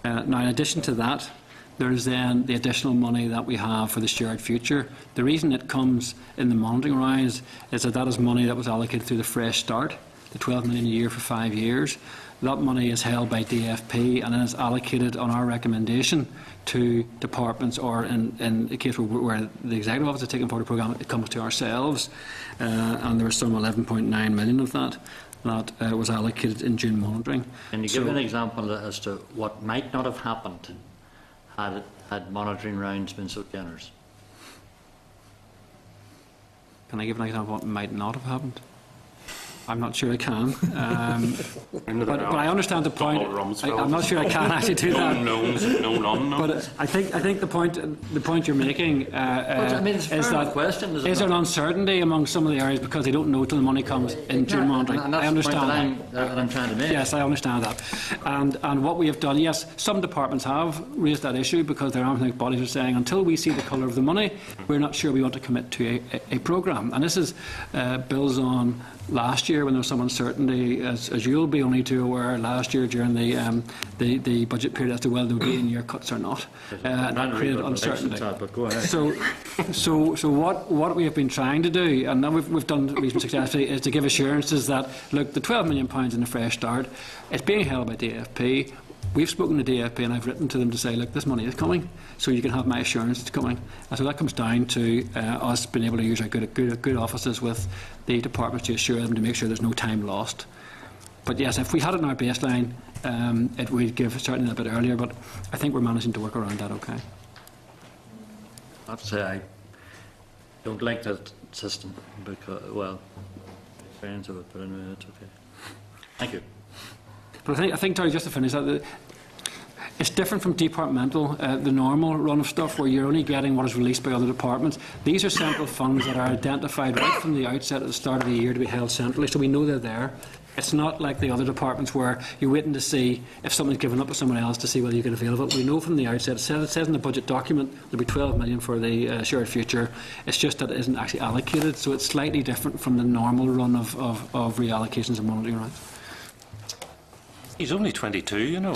Now, in addition to that, there is then the additional money that we have for the shared future. The reason it comes in the monitoring rounds is that is money that was allocated through the Fresh Start, the £12 million a year for 5 years. That money is held by DFP and then is allocated on our recommendation to departments, or in the case where the Executive Office is taking forward a programme, it comes to ourselves, and there was some 11.9 million of that. that was allocated in June monitoring. Can you give an example as to what might not have happened had monitoring rounds been so generous? Can I give an example of what might not have happened? I'm not sure I can. But I understand the point. I'm not sure I can actually do that. No unknowns. But I think the point you're making is that question, is there an uncertainty among some of the areas because they don't know till the money comes in June monitoring. And that's I understand the point that I'm trying to make. Yes, I understand that. And what we have done, yes, some departments have raised that issue because their arm's length bodies are saying until we see the colour of the money, we're not sure we want to commit to a programme. And this is builds on last year when there was some uncertainty, as you'll be only too aware, last year during the budget period as to whether there would be in-year cuts or not. That created uncertainty. But go ahead. So what we have been trying to do, and now we've done reasonably successfully, is to give assurances that, look, the £12 million in the Fresh Start, it's being held by DFP. We've spoken to DFP and I've written to them to say, look, this money is coming, so you can have my assurance it's coming. And so that comes down to us being able to use our good offices with the departments to assure them to make sure there's no time lost. But yes, if we had it in our baseline, it would give certainly a bit earlier, but I think we're managing to work around that okay. I have to say I don't like that system because, well, experience of it, but anyway, it's okay. Thank you. But I think, Terry, just to finish that, it's different from departmental, the normal run of stuff where you're only getting what is released by other departments. These are central funds that are identified right from the outset at the start of the year to be held centrally, so we know they're there. It's not like the other departments where you're waiting to see if someone's given up to someone else to see whether you can avail of it. We know from the outset, it says in the budget document there'll be 12 million for the shared future. It's just that it isn't actually allocated, so it's slightly different from the normal run of reallocations and monitoring rounds. He's only 22, you know.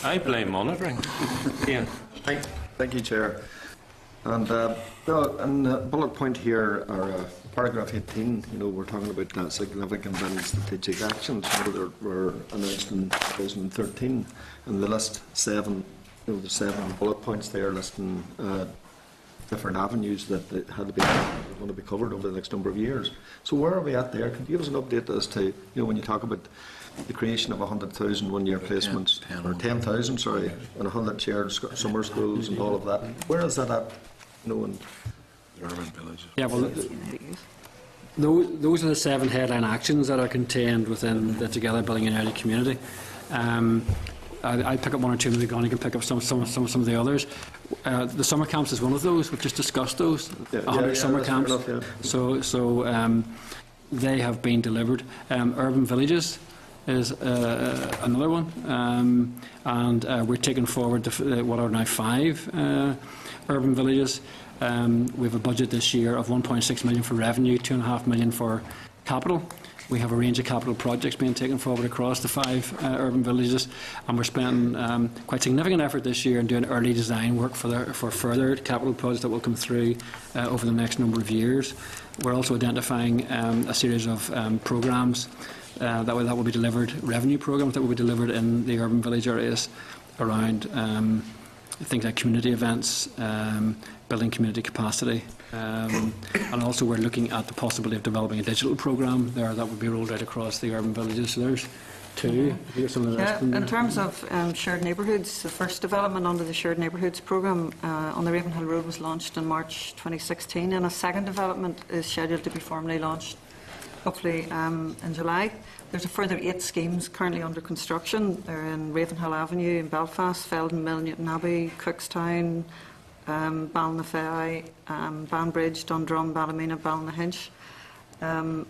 I blame monitoring. Ian. Thank you, Chair. And in bullet point here, or paragraph 18, we're talking about significant and strategic actions that were announced in 2013, and they list the 7 bullet points there listing different avenues that had to be going to be covered over the next number of years. So where are we at there? Can you give us an update as to when you talk about the creation of 100,000 one-year placements, or 10,000, sorry, and 100 shared summer schools and all of that? Where is that at? In Urban villages. Yeah, well, those are the 7 headline actions that are contained within the Together Building an Early Community. I'll pick up one or two, maybe Connie can pick up some of the others. The summer camps is one of those. We've just discussed those. 100 summer camps. Enough, yeah. So they have been delivered. Urban villages is another one, and we're taking forward what are now 5 urban villages. We have a budget this year of 1.6 million for revenue, 2.5 million for capital. We have a range of capital projects being taken forward across the 5 urban villages, and we're spending quite significant effort this year in doing early design work for further capital projects that will come through over the next number of years. We're also identifying a series of programmes that will be delivered, revenue programmes that will be delivered in the urban village areas around things like community events, building community capacity, and also we're looking at the possibility of developing a digital programme there that would be rolled out across the urban villages. So there's 2. In terms of shared neighbourhoods, the first development under the Shared Neighbourhoods programme on the Ravenhill Road was launched in March 2016, and a second development is scheduled to be formally launched hopefully in July. There's a further 8 schemes currently under construction. They're in Ravenhill Avenue in Belfast, Feldon Mill, Newton Abbey, Cookstown, Ballinafae, Banbridge, Dundrum, Ballymena, Ballynahinch. And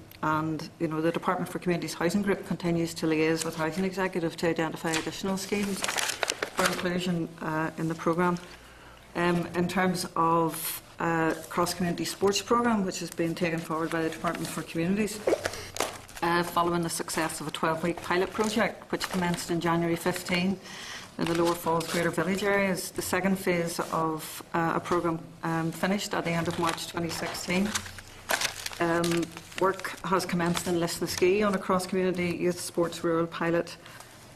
the Department for Communities Housing Group continues to liaise with Housing Executive to identify additional schemes for inclusion in the programme. In terms of cross-community sports programme, which has been taken forward by the Department for Communities, following the success of a 12-week pilot project which commenced in January 15 in the Lower Falls Greater Village areas. The second phase of a programme finished at the end of March 2016. Work has commenced in Lisnaskea on a cross-community youth sports rural pilot.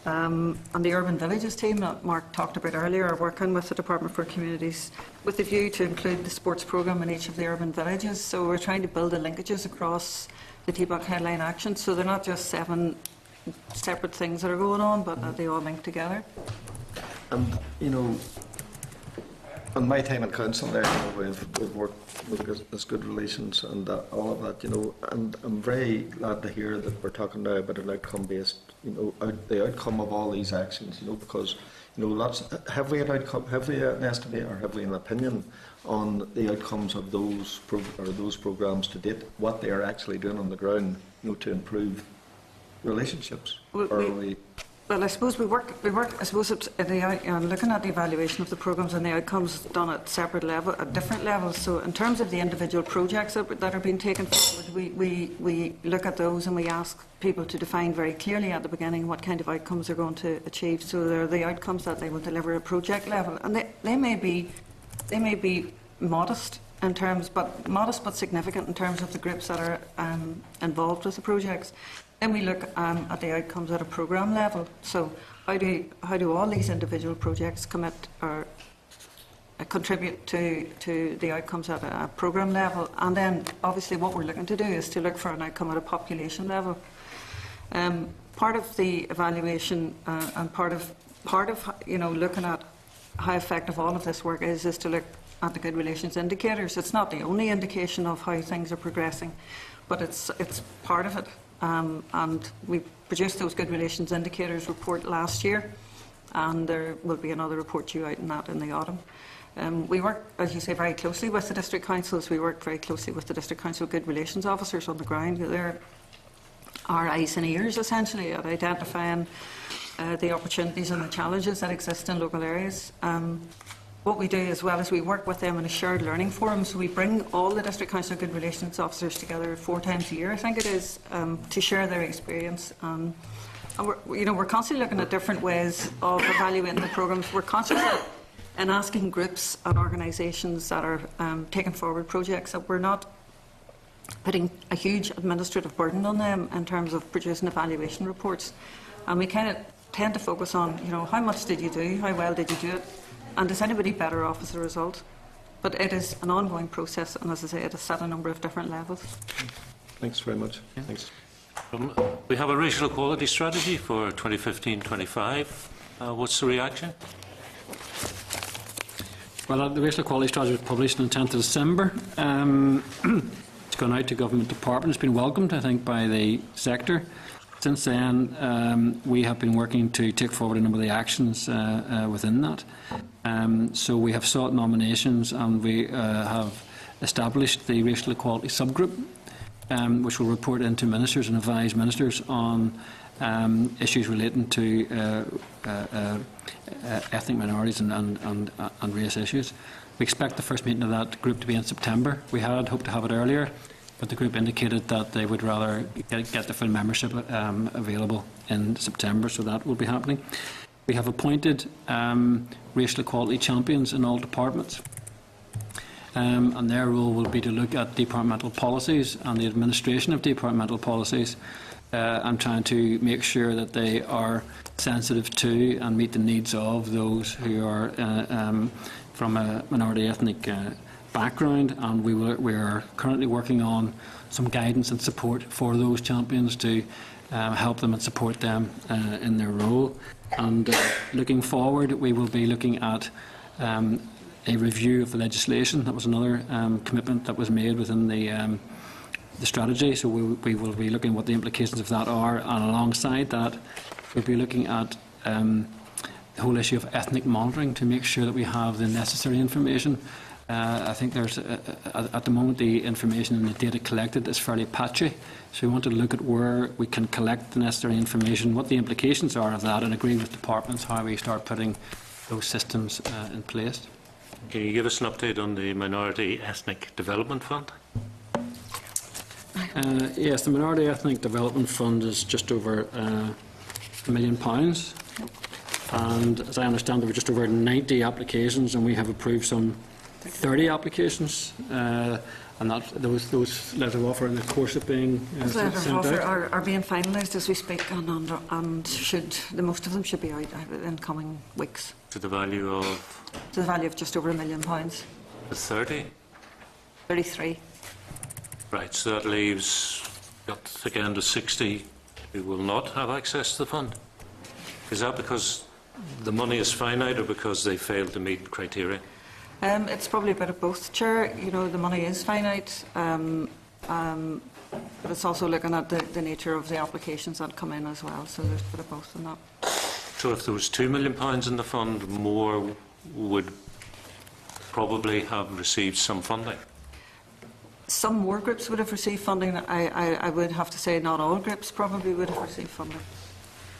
And the Urban Villages team that Mark talked about earlier are working with the Department for Communities with a view to include the sports programme in each of the urban villages. So we're trying to build the linkages across the TBOC headline actions. So they're not just 7 separate things that are going on, but that they all link together. And, you know, on my time in council there, you know, we've worked with this good relations and all of that, you know, and I'm very glad to hear that we're talking now about an outcome-based, you know, the outcome of all these actions, you know, because, you know, have we an outcome, have we an estimate or have we an opinion on the outcomes of those programmes to date, what they are actually doing on the ground, you know, to improve relationships? Well, I suppose we work. I suppose it's looking at the evaluation of the programmes and the outcomes done at different levels. So, in terms of the individual projects that are being taken forward, we look at those and we ask people to define very clearly at the beginning what kind of outcomes they're going to achieve. So, they're the outcomes that they will deliver at project level, and they may be modest in terms, but significant in terms of the groups that are involved with the projects. Then we look at the outcomes at a programme level. So how do all these individual projects commit or contribute to the outcomes at a programme level? And then obviously what we're looking to do is to look for an outcome at a population level. Part of the evaluation and part of you know, looking at how effective all of this work is to look at the good relations indicators. It's not the only indication of how things are progressing, but it's part of it. And we produced those good relations indicators report last year, and there will be another report due out on that in the autumn. We work, as you say, very closely with the district councils. We work very closely with the district council good relations officers on the ground. They're our eyes and ears, essentially, at identifying the opportunities and the challenges that exist in local areas. What we do as well is we work with them in a shared learning forum. So we bring all the District Council Good Relations officers together 4 times a year, I think it is, to share their experience. And we're constantly looking at different ways of evaluating the programmes. We're conscious in asking groups and organisations that are taking forward projects that we're not putting a huge administrative burden on them in terms of producing evaluation reports. And we kind of tend to focus on, you know, how much did you do, how well did you do it, and is anybody better off as a result? But it is an ongoing process, and as I say, it is at a number of different levels. Thanks very much. Yeah. Thanks. We have a racial equality strategy for 2015-25. What's the reaction? Well, the racial equality strategy was published on the 10th of December. It's gone out to government departments. It's been welcomed, I think, by the sector. Since then, we have been working to take forward a number of the actions within that. So we have sought nominations, and we have established the racial equality subgroup, which will report into ministers and advise ministers on issues relating to ethnic minorities and race issues. We expect the first meeting of that group to be in September. We had hoped to have it earlier, but the group indicated that they would rather get the full membership available in September, so that will be happening. We have appointed racial equality champions in all departments, and their role will be to look at departmental policies and the administration of departmental policies, and trying to make sure that they are sensitive to and meet the needs of those who are from a minority ethnic background, and we are currently working on some guidance and support for those champions to help them and support them in their role. And looking forward, we will be looking at a review of the legislation. That was another commitment that was made within the strategy. So we will be looking at what the implications of that are, and alongside that, we'll be looking at the whole issue of ethnic monitoring to make sure that we have the necessary information. I think there's, at the moment, the information and the data collected is fairly patchy. So we want to look at where we can collect the necessary information, what the implications are of that, and agree with departments how we start putting those systems in place. Can you give us an update on the Minority Ethnic Development Fund? Yes, the Minority Ethnic Development Fund is just over £1 million. And as I understand, there were just over 90 applications, and we have approved some 30 applications, and those letters of offer in the course of being Those letters of offer out. are being finalised as we speak, and most of them should be out in coming weeks. To the value of? To the value of just over £1 million. The 30? 33. Right, so that leaves got to the thick end of 60 who will not have access to the fund? Is that because the money is finite or because they failed to meet criteria? It's probably a bit of both, Chair. You know, the money is finite, but it's also looking at the nature of the applications that come in as well, so there's a bit of both in that. So if there was £2 million in the fund, more would probably have received some funding? Some more groups would have received funding. I would have to say not all groups probably would have received funding.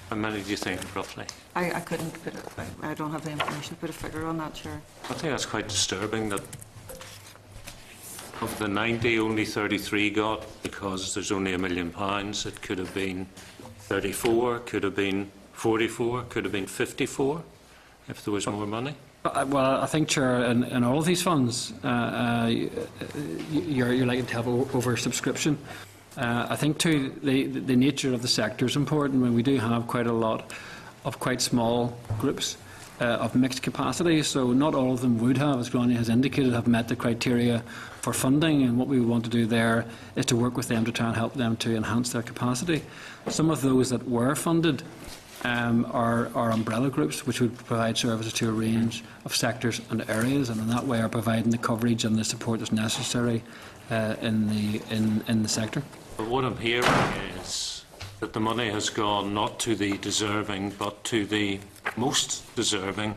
How many do you think, roughly? I couldn't put it, I don't have the information to put a figure on that, Chair. I think that's quite disturbing that of the 90, only 33 got, because there's only £1 million. It could have been 34, could have been 44, could have been 54 if there was more money. Well, I think, Chair, in all of these funds, you're likely to have oversubscription. I think, too, the nature of the sector is important. When we do have quite a lot of quite small groups of mixed capacity, so not all of them would have, as Gráinne has indicated, have met the criteria for funding, and what we want to do there is to work with them to try and help them to enhance their capacity. Some of those that were funded are umbrella groups, which would provide services to a range of sectors and areas, and in that way are providing the coverage and the support that's necessary in the sector. But what I'm hearing is that the money has gone not to the deserving, but to the most deserving,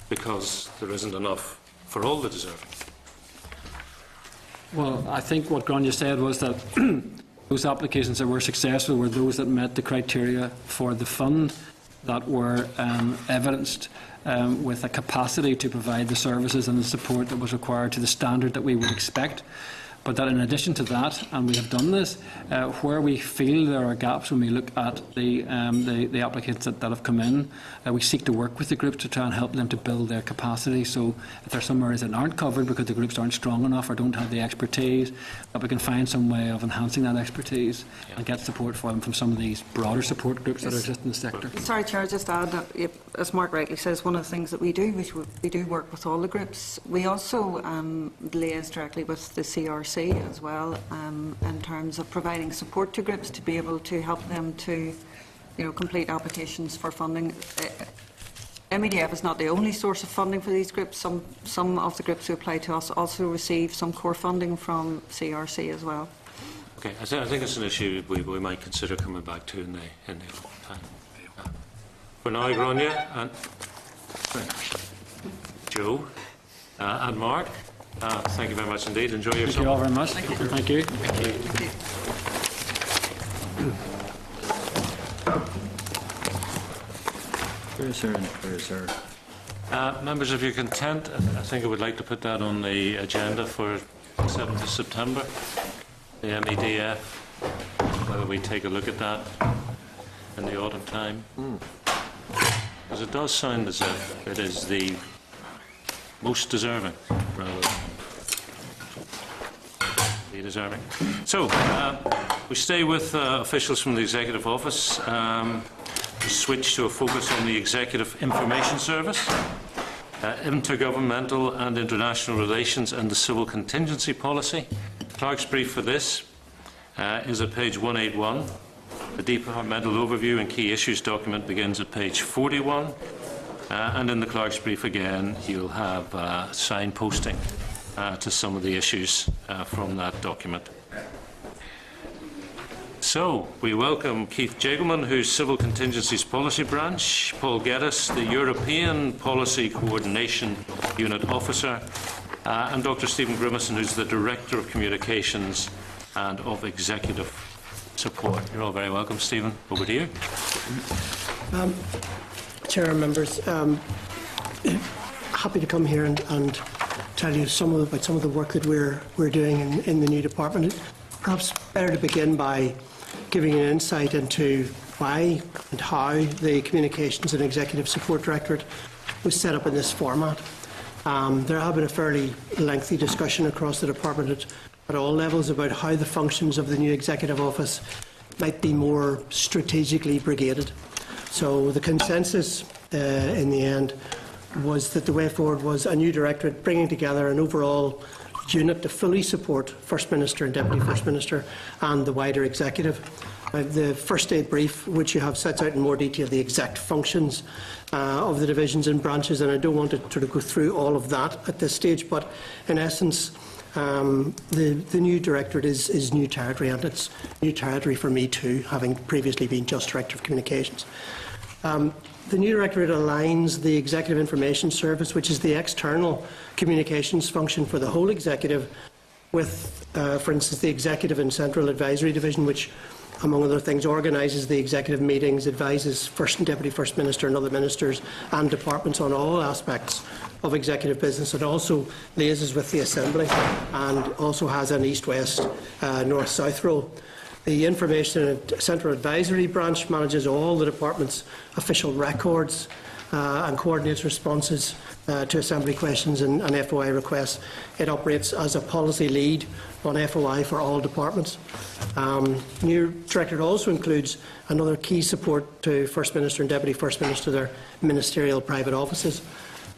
because there isn't enough for all the deserving. Well, I think what Gráinne said was that those applications that were successful were those that met the criteria for the fund, that were evidenced with a capacity to provide the services and the support that was required to the standard that we would expect. But that in addition to that, and we have done this, where we feel there are gaps when we look at the applicants that have come in, we seek to work with the groups to try and help them to build their capacity. So if there are some areas that aren't covered because the groups aren't strong enough or don't have the expertise, that we can find some way of enhancing that expertise and get support for them from some of these broader support groups that exist in the sector. Sorry, Chair, just to add that, as Mark rightly says, one of the things that we do, which we do work with all the groups, we also liaise directly with the CRC as well, in terms of providing support to groups to be able to help them to, complete applications for funding. MEDF is not the only source of funding for these groups. Some of the groups who apply to us also receive some core funding from CRC as well. Okay, I think it's an issue we might consider coming back to in the time. For now, Gráinne and Joe and Mark, thank you very much indeed. Enjoy your Thank summer. you all very much. Thank you. Thank you. Members, if you're content, I think I would like to put that on the agenda for 7th of September, the MEDF, whether we take a look at that in the autumn time. Because it does sound as if it is the most deserving, rather than the deserving. So, we stay with officials from the Executive Office. We switch to a focus on the Executive Information Service, intergovernmental and international relations and the civil contingency policy. Clerk's brief for this is at page 181. The departmental overview and key issues document begins at page 41. And in the Clerk's brief again, you'll have signposting to some of the issues from that document. So, we welcome Keith Jagelman, who's Civil Contingencies Policy Branch, Paul Geddes, the European Policy Coordination Unit Officer, and Dr. Stephen Grimison, who's the Director of Communications and of Executive Support. You're all very welcome, Stephen. Over to you. Chair and members, happy to come here and tell you about some of the work that we're doing in the new department. Perhaps better to begin by giving an insight into why and how the Communications and Executive Support Directorate was set up in this format. There have been a fairly lengthy discussion across the department at all levels about how the functions of the new Executive Office might be more strategically brigaded. So the consensus in the end was that the way forward was a new directorate bringing together an overall unit to fully support First Minister and Deputy First Minister and the wider executive. The first aid brief, which you have, sets out in more detail the exact functions of the divisions and branches, and I don't want to sort of go through all of that at this stage, but in essence, the new directorate is new territory, and it's new territory for me too, having previously been just Director of Communications. The new directorate aligns the Executive Information Service, which is the external communications function for the whole executive, with, for instance, the Executive and Central Advisory Division, which, among other things, organises the executive meetings, advises First and Deputy First Minister and other ministers and departments on all aspects of executive business. It also liaises with the Assembly and also has an east-west, north-south role. The Information and Central Advisory Branch manages all the department's official records and coordinates responses to Assembly questions and FOI requests. It operates as a policy lead on FOI for all departments. New directorate also includes another key support to First Minister and Deputy First Minister, their ministerial private offices.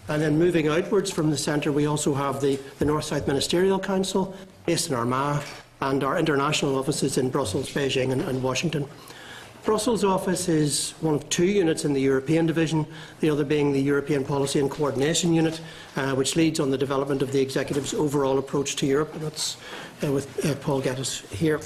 And then moving outwards from the centre, we also have the North-South Ministerial Council based in Armagh, and our international offices in Brussels, Beijing and Washington. Brussels office is one of two units in the European division, the other being the European Policy and Coordination Unit, which leads on the development of the Executive's overall approach to Europe, and that's with Paul Geddes here.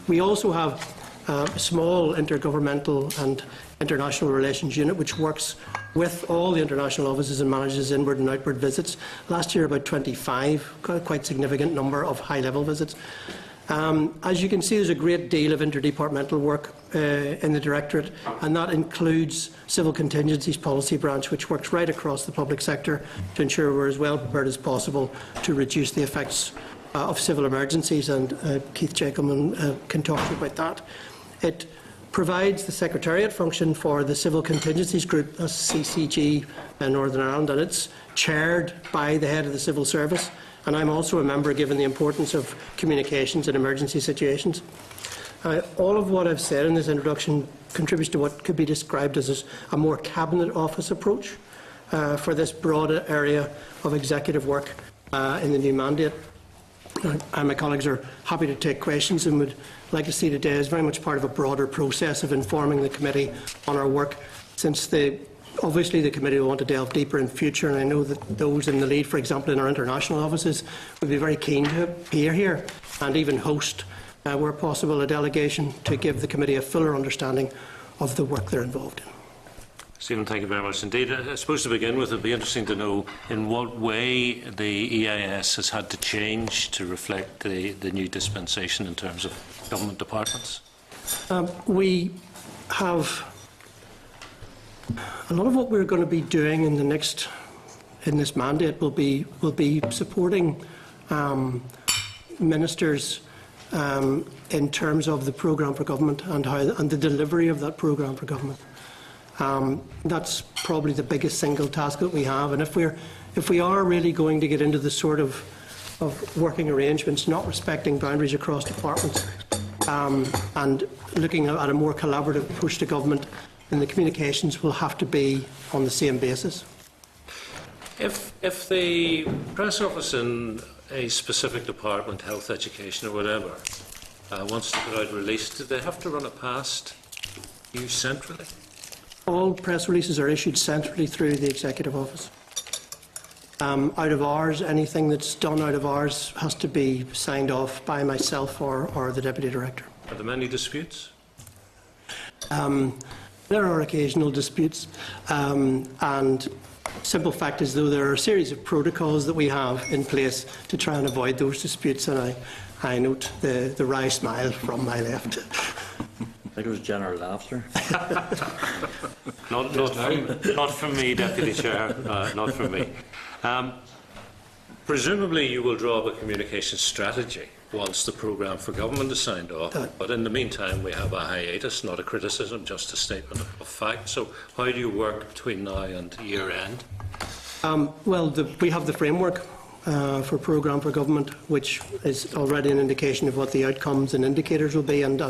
We also have a small intergovernmental and international relations unit which works with all the international offices and manages inward and outward visits. Last year about 25, quite significant number of high-level visits. As you can see, there's a great deal of interdepartmental work in the Directorate, and that includes Civil Contingencies Policy Branch, which works right across the public sector to ensure we're as well prepared as possible to reduce the effects of civil emergencies, and Keith Jacob can talk to you about that. It provides the Secretariat function for the Civil Contingencies Group, that's CCG in Northern Ireland, and it's chaired by the head of the Civil Service. And I'm also a member, given the importance of communications in emergency situations. All of what I've said in this introduction contributes to what could be described as a more Cabinet Office approach for this broad area of executive work in the new mandate. And my colleagues are happy to take questions and would like to see today as very much part of a broader process of informing the committee on our work, since obviously the committee will want to delve deeper in future, and I know that those in the lead, for example in our international offices, would be very keen to appear here and even host, where possible, a delegation to give the committee a fuller understanding of the work they're involved in. Stephen, thank you very much indeed. I suppose to begin with, it would be interesting to know in what way the EIS has had to change to reflect the new dispensation in terms of government departments. We have a lot of what we're going to be doing in this mandate will be supporting ministers in terms of the programme for government and the delivery of that programme for government. That's probably the biggest single task that we have, and if we are really going to get into the sort of working arrangements, not respecting boundaries across departments, and looking at a more collaborative approach to government, then the communications will have to be on the same basis. If the press office in a specific department, health, education or whatever, wants to put out a release, do they have to run it past you centrally? All press releases are issued centrally through the Executive Office. Out of hours, anything that's done out of hours has to be signed off by myself or the Deputy Director. Are there many disputes? There are occasional disputes, and simple fact is, though, there are a series of protocols that we have in place to try and avoid those disputes, and I note the wry smile from my left. I think it was general laughter. Not from me, Deputy Chair, not from me. Presumably you will draw up a communication strategy once the programme for government is signed off, but in the meantime we have a hiatus, not a criticism, just a statement of fact. So how do you work between now and year end? Well, we have the framework for programme for government, which is already an indication of what the outcomes and indicators will be, and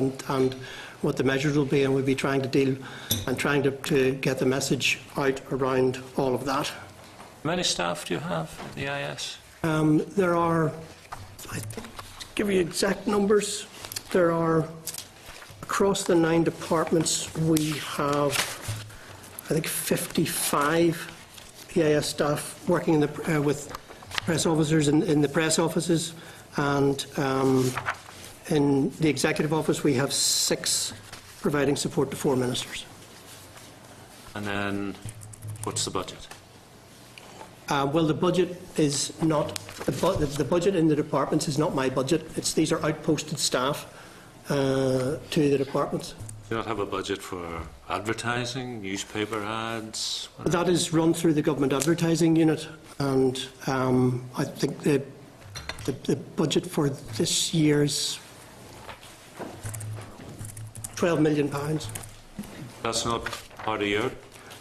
what the measures will be, and we'll be trying to deal and trying to get the message out around all of that. How many staff do you have at the IS? There are give you exact numbers. There are, across the 9 departments, we have, I think, 55 EIS staff working in the, with press officers in the press offices, and in the executive office we have 6 providing support to 4 ministers. And then, what's the budget? Well, the budget is not, the budget in the departments is not my budget. These are outposted staff to the departments. Do you not have a budget for advertising, newspaper ads? That is run through the government advertising unit, and I think the budget for this year's £12 million. That's not part of your...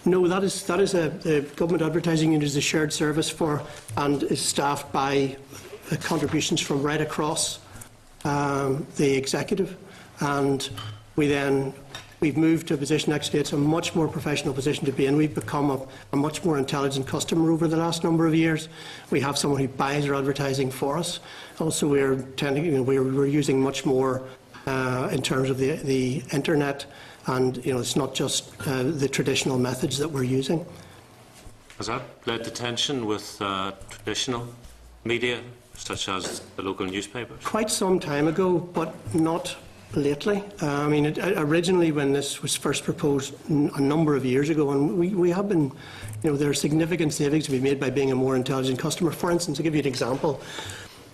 No, that is the government advertising unit is a shared service for, and is staffed by contributions from right across the executive, and we've moved to a position, actually it's a much more professional position to be in. We've become a much more intelligent customer over the last number of years. We have someone who buys our advertising for us. Also, we're using much more in terms of the internet, and it's not just the traditional methods that we're using. Has that led to tension with traditional media, such as the local newspapers? Quite some time ago, but not lately. Originally when this was first proposed a number of years ago, and we have been, there are significant savings to be made by being a more intelligent customer. For instance, to give you an example,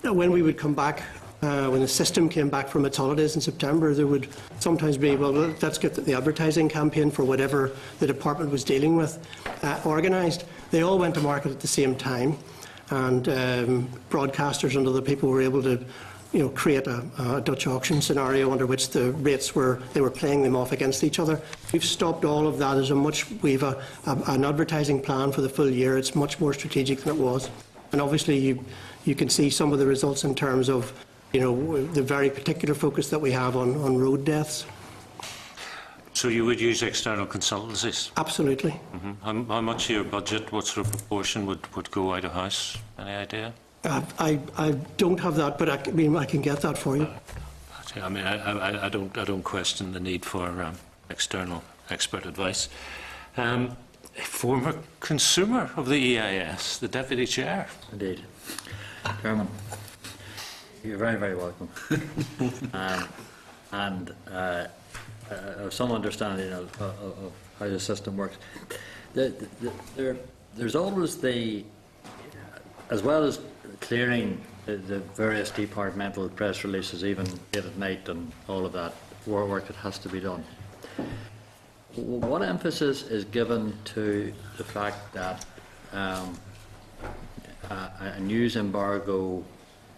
when we would come back, when the system came back from its holidays in September, there would sometimes be, well, let's get the advertising campaign for whatever the department was dealing with organised. They all went to market at the same time, and broadcasters and other people were able to create a Dutch auction scenario under which the rates they were playing them off against each other. We've stopped all of that. We've an advertising plan for the full year. It's much more strategic than it was. And obviously you can see some of the results in terms of the very particular focus that we have on road deaths. So you would use external consultancies? Absolutely. Mm-hmm. How much of your budget, what sort of proportion would go out of house? Any idea? I don't have that, but I can get that for you. I don't question the need for external expert advice. A former consumer of the EIS, the Deputy Chair. Indeed. Chairman, you're very, very welcome. And have some understanding of how the system works. There's always as well as clearing the various departmental press releases, even late at night and all of that work that has to be done. What emphasis is given to the fact that a news embargo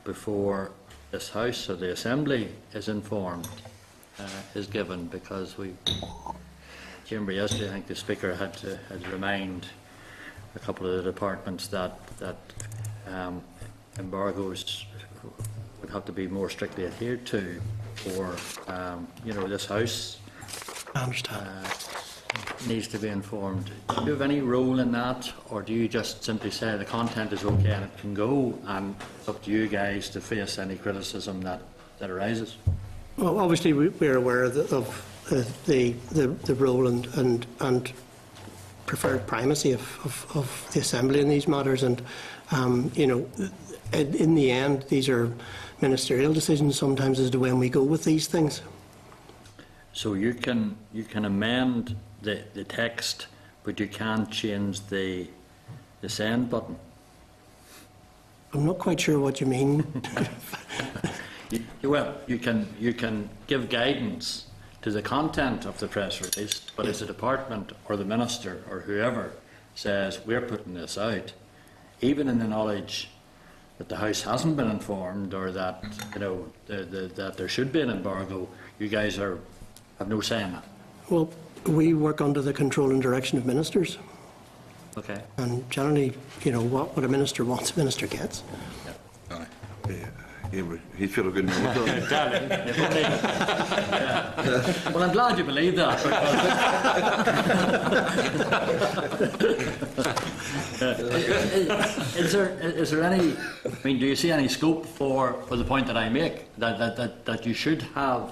before this House or the Assembly is informed is given? Because chamber yesterday, I think the Speaker had to remind a couple of the departments that embargoes would have to be more strictly adhered to, or this House needs to be informed. Do you have any role in that, or do you just simply say the content is okay and it can go, and it's up to you guys to face any criticism that arises? Well, obviously we're aware of the role and preferred primacy of the Assembly in these matters, and in the end these are ministerial decisions sometimes as to when we go with these things. So you can amend the text, but you can't change the send button. I'm not quite sure what you mean. Well, you can give guidance to the content of the press release, but as the department or the minister or whoever says we're putting this out, even in the knowledge that the House hasn't been informed, or that that there should be an embargo, you guys have no say in that. Well, we work under the control and direction of ministers. Okay. And generally, what a minister wants, a minister gets. He's feel a good note. Well, I'm glad you believe that. Is there any? I mean, do you see any scope for the point that I make that you should have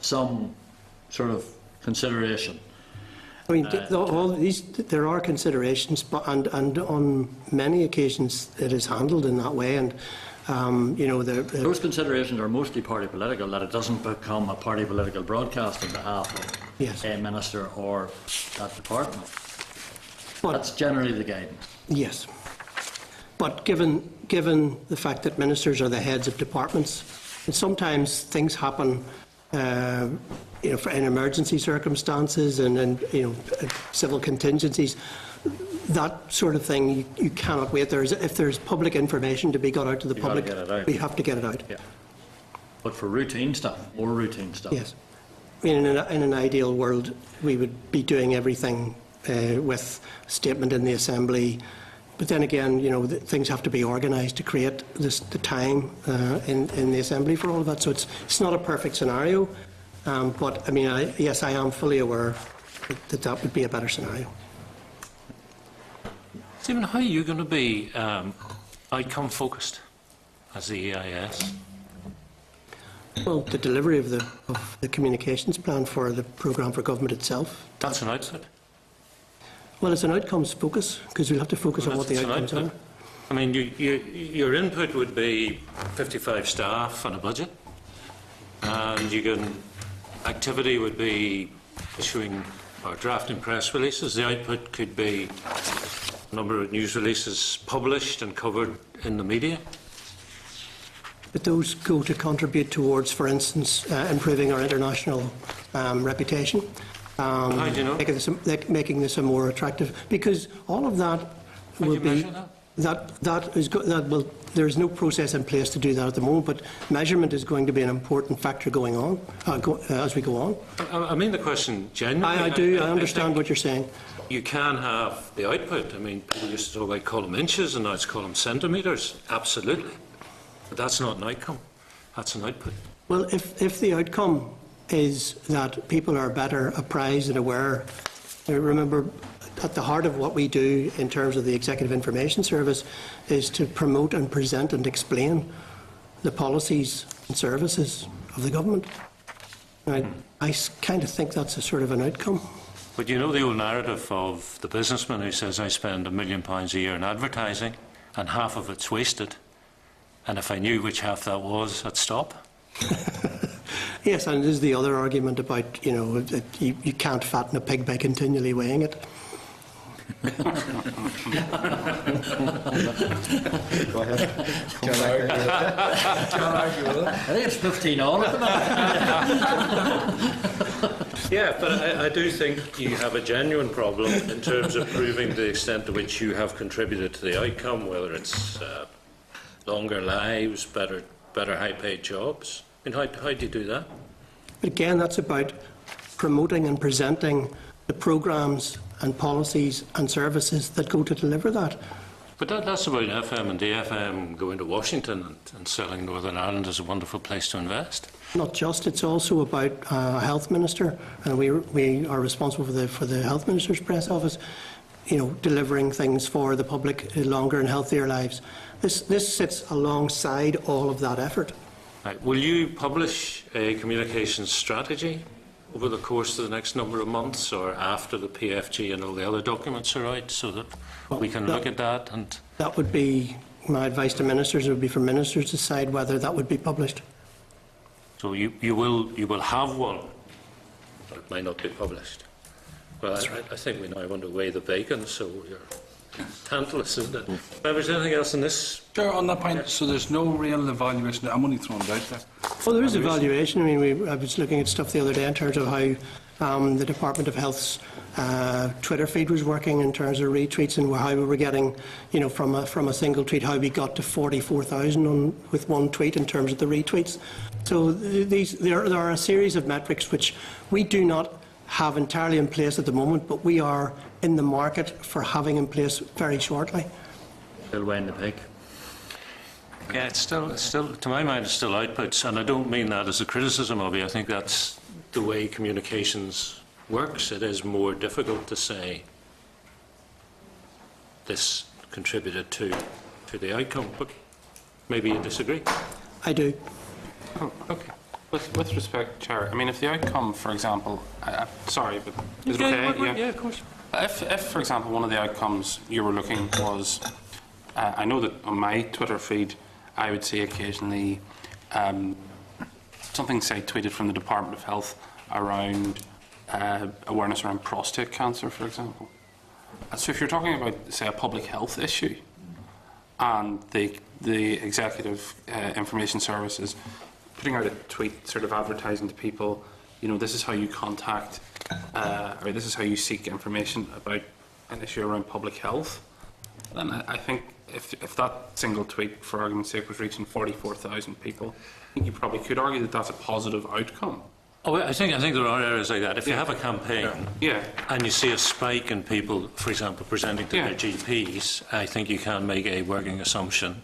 some sort of consideration? I mean, all these, there are considerations, and on many occasions it is handled in that way. And those considerations are mostly party political. That it doesn't become a party political broadcast on behalf of a minister or that department. But that's generally the guidance. Yes, but given the fact that ministers are the heads of departments, and sometimes things happen. In emergency circumstances and civil contingencies, that sort of thing you cannot wait. If there's public information to be got out to the public, we have to get it out. Yeah. But for routine stuff, more routine stuff. Yes. I mean, in an ideal world, we would be doing everything with a statement in the Assembly. But then again, things have to be organised to create the time in the Assembly for all of that. So it's not a perfect scenario. But I mean, yes, I am fully aware that would be a better scenario. Stephen, how are you going to be outcome focused as the EIS? Well, the delivery of the communications plan for the programme for government itself. That's an output. Well, it's an outcomes focus, because we'll have to focus on what the outcomes are. I mean, your input would be 55 staff and a budget, and activity would be issuing or drafting press releases. The output could be a number of news releases published and covered in the media. But those go to contribute towards, for instance, improving our international reputation. How do you know? Making this a more attractive, because all of that will be there's no process in place to do that at the moment, but measurement is going to be an important factor going on as we go on. I mean the question genuinely. I understand what you're saying. You can have the output. I mean, people used to talk about column inches, and now it's column centimetres. Absolutely, but that's not an outcome. That's an output. Well, if the outcome is that people are better apprised and aware. Remember, at the heart of what we do in terms of the Executive Information Service is to promote and present and explain the policies and services of the government. Now, I kind of think that's a sort of an outcome. But you know the old narrative of the businessman who says, I spend £1 million a year in advertising and half of it's wasted, and if I knew which half that was, I'd stop. Yes, and there's the other argument about, that you can't fatten a pig by continually weighing it. Go ahead. I think it's 15 on at the moment. Yeah, but I do think you have a genuine problem in terms of proving the extent to which you have contributed to the outcome, whether it's longer lives, better high-paid jobs. I mean, how do you do that? But again, that's about promoting and presenting the programmes and policies and services that go to deliver that. But that's about FM and DFM going to Washington and selling Northern Ireland as a wonderful place to invest. Not just, it's also about a health minister, and we are responsible for the health minister's press office, delivering things for the public, longer and healthier lives. This sits alongside all of that effort. Right. Will you publish a communications strategy over the course of the next number of months, or after the PFG and all the other documents are out, so that we can look at that? And that would be my advice to ministers. It would be for ministers to decide whether that would be published. So you will have one, but it might not be published. Well, I think we now want to weigh the bacon, so you're tantalus, isn't it? Members, anything else on this? Sure, on that point, so there's no real evaluation. I'm only throwing it out there. Well, there is evaluation. I mean, I was looking at stuff the other day in terms of how the Department of Health's Twitter feed was working in terms of retweets, and how we were getting, from a single tweet, how we got to 44,000 with one tweet in terms of the retweets. So there are a series of metrics which we do not have entirely in place at the moment, but we are in the market for having in place very shortly. Still weighing the pig. Yeah, it's still, to my mind, it's still outputs, and I don't mean that as a criticism of you. I think that's the way communications works. It is more difficult to say this contributed to the outcome, but maybe you disagree. I do. Oh, okay. With respect, Chair, I mean, if the outcome, for example, sorry, but is it okay? Yeah, of course. If, for example, one of the outcomes you were looking was, I know that on my Twitter feed, I would see occasionally something, say, tweeted from the Department of Health around awareness around prostate cancer, for example. So if you're talking about, say, a public health issue, and the Executive Information Service is putting out a tweet sort of advertising to people, you know, this is how you contact, or this is how you seek information about an issue around public health, then I think if that single tweet, for argument's sake, was reaching 44,000 people, I think you probably could argue that that's a positive outcome. Oh, I think there are areas like that. If you have a campaign and you see a spike in people, for example, presenting to their GPs, I think you can make a working assumption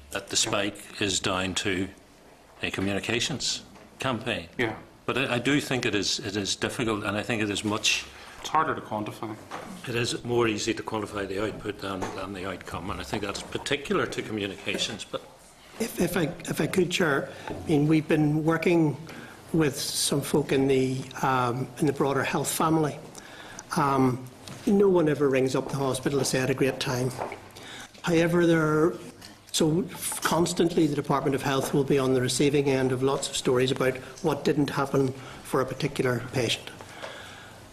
that the spike is down to a communications campaign. Yeah. But I do think it is difficult, and I think it is much... It's harder to quantify. It is more easy to quantify the output than the outcome, and I think that's particular to communications. But If I could, Chair, I mean, we've been working with some folk in the broader health family. No one ever rings up the hospital to say I had a great time. However, so constantly the Department of Health will be on the receiving end of lots of stories about what didn't happen for a particular patient.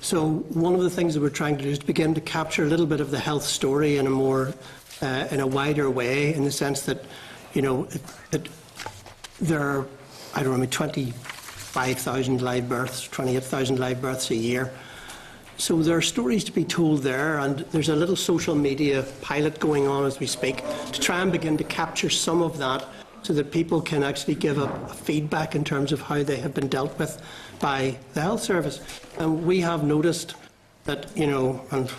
So one of the things that we're trying to do is to begin to capture a little bit of the health story in a more, in a wider way, in the sense that, you know, there are, I don't know, 25,000 live births, 28,000 live births a year. So there are stories to be told there, and there's a little social media pilot going on as we speak to try and begin to capture some of that so that people can actually give a feedback in terms of how they have been dealt with by the health service. And we have noticed that, you know, and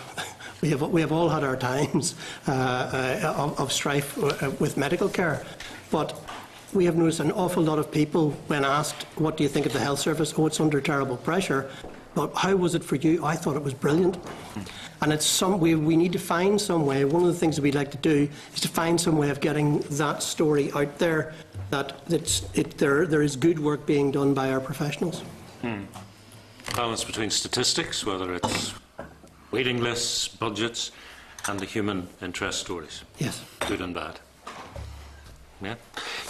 we have all had our times of strife with medical care, but we have noticed an awful lot of people, when asked, what do you think of the health service? Oh, it's under terrible pressure. But how was it for you? I thought it was brilliant. And it's we need to find some way. One of the things that we'd like to do is to find some way of getting that story out there, that there is good work being done by our professionals. balance between statistics, whether it's waiting lists, budgets, and the human interest stories. Yes. Good and bad. Yeah.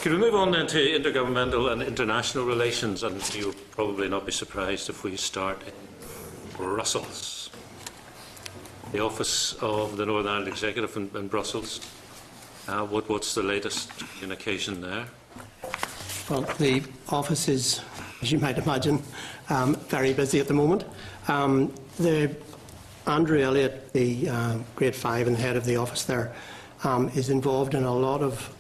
Could we move on then to intergovernmental and international relations? And you'll probably not be surprised if we start in Brussels. The office of the Northern Ireland Executive in Brussels. What's the latest communication there? Well, the office is, as you might imagine, very busy at the moment. Andrew Elliott, the Grade 5 and the head of the office there, is involved in a lot of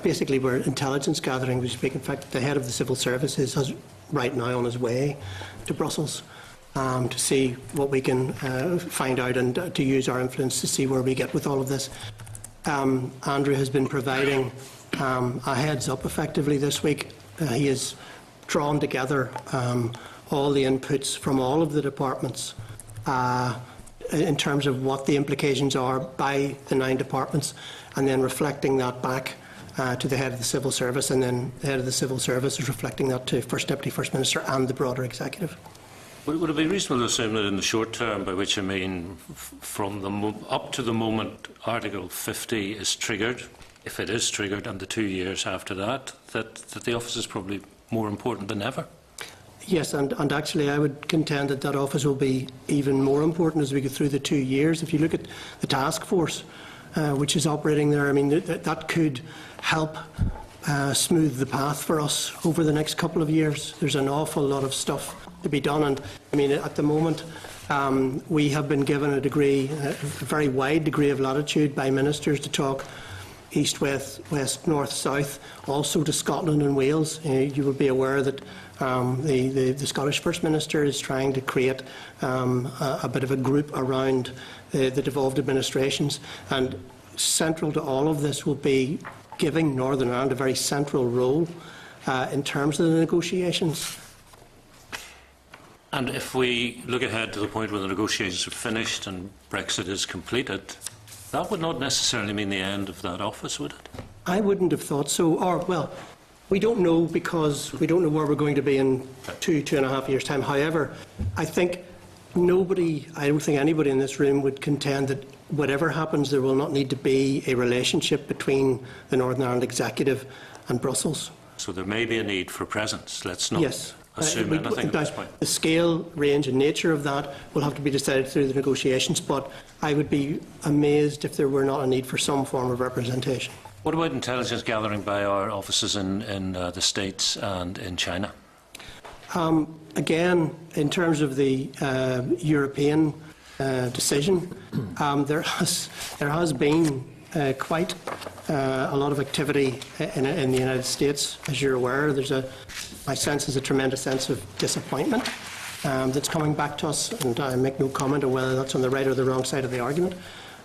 basically we're intelligence gathering, we speak. In fact, the head of the civil service is right now on his way to Brussels to see what we can find out and to use our influence to see where we get with all of this. Andrew has been providing a heads up effectively this week. He has drawn together all the inputs from all of the departments in terms of what the implications are by the 9 departments, and then reflecting that back to the head of the civil service, and then the head of the civil service is reflecting that to First Deputy First Minister and the broader executive. Would it be reasonable to assume that in the short term, by which I mean from the up to the moment Article 50 is triggered, if it is triggered, and the 2 years after that, that the office is probably more important than ever? Yes, and actually I would contend that that office will be even more important as we go through the 2 years. If you look at the task force which is operating there, I mean, that could help smooth the path for us over the next couple of years. There's an awful lot of stuff to be done, and I mean, at the moment we have been given a very wide degree of latitude by ministers to talk east, west, north, south, also to Scotland and Wales. You will be aware that the Scottish First Minister is trying to create a bit of a group around the devolved administrations, and central to all of this will be giving Northern Ireland a very central role in terms of the negotiations. And if we look ahead to the point where the negotiations are finished and Brexit is completed, that would not necessarily mean the end of that office, would it? I wouldn't have thought so. Or, well, we don't know because we don't know where we're going to be in 2.5 years' time. However, I don't think anybody in this room would contend that whatever happens, there will not need to be a relationship between the Northern Ireland Executive and Brussels. So there may be a need for presence. Let's not Yes. assume anything at this point. The scale, range and nature of that will have to be decided through the negotiations, but I would be amazed if there were not a need for some form of representation. What about intelligence gathering by our offices in the States and in China? Again, in terms of the European decision, there has been quite a lot of activity in the United States. As you're aware, my sense is a tremendous sense of disappointment that's coming back to us, and I make no comment on whether that's on the right or the wrong side of the argument.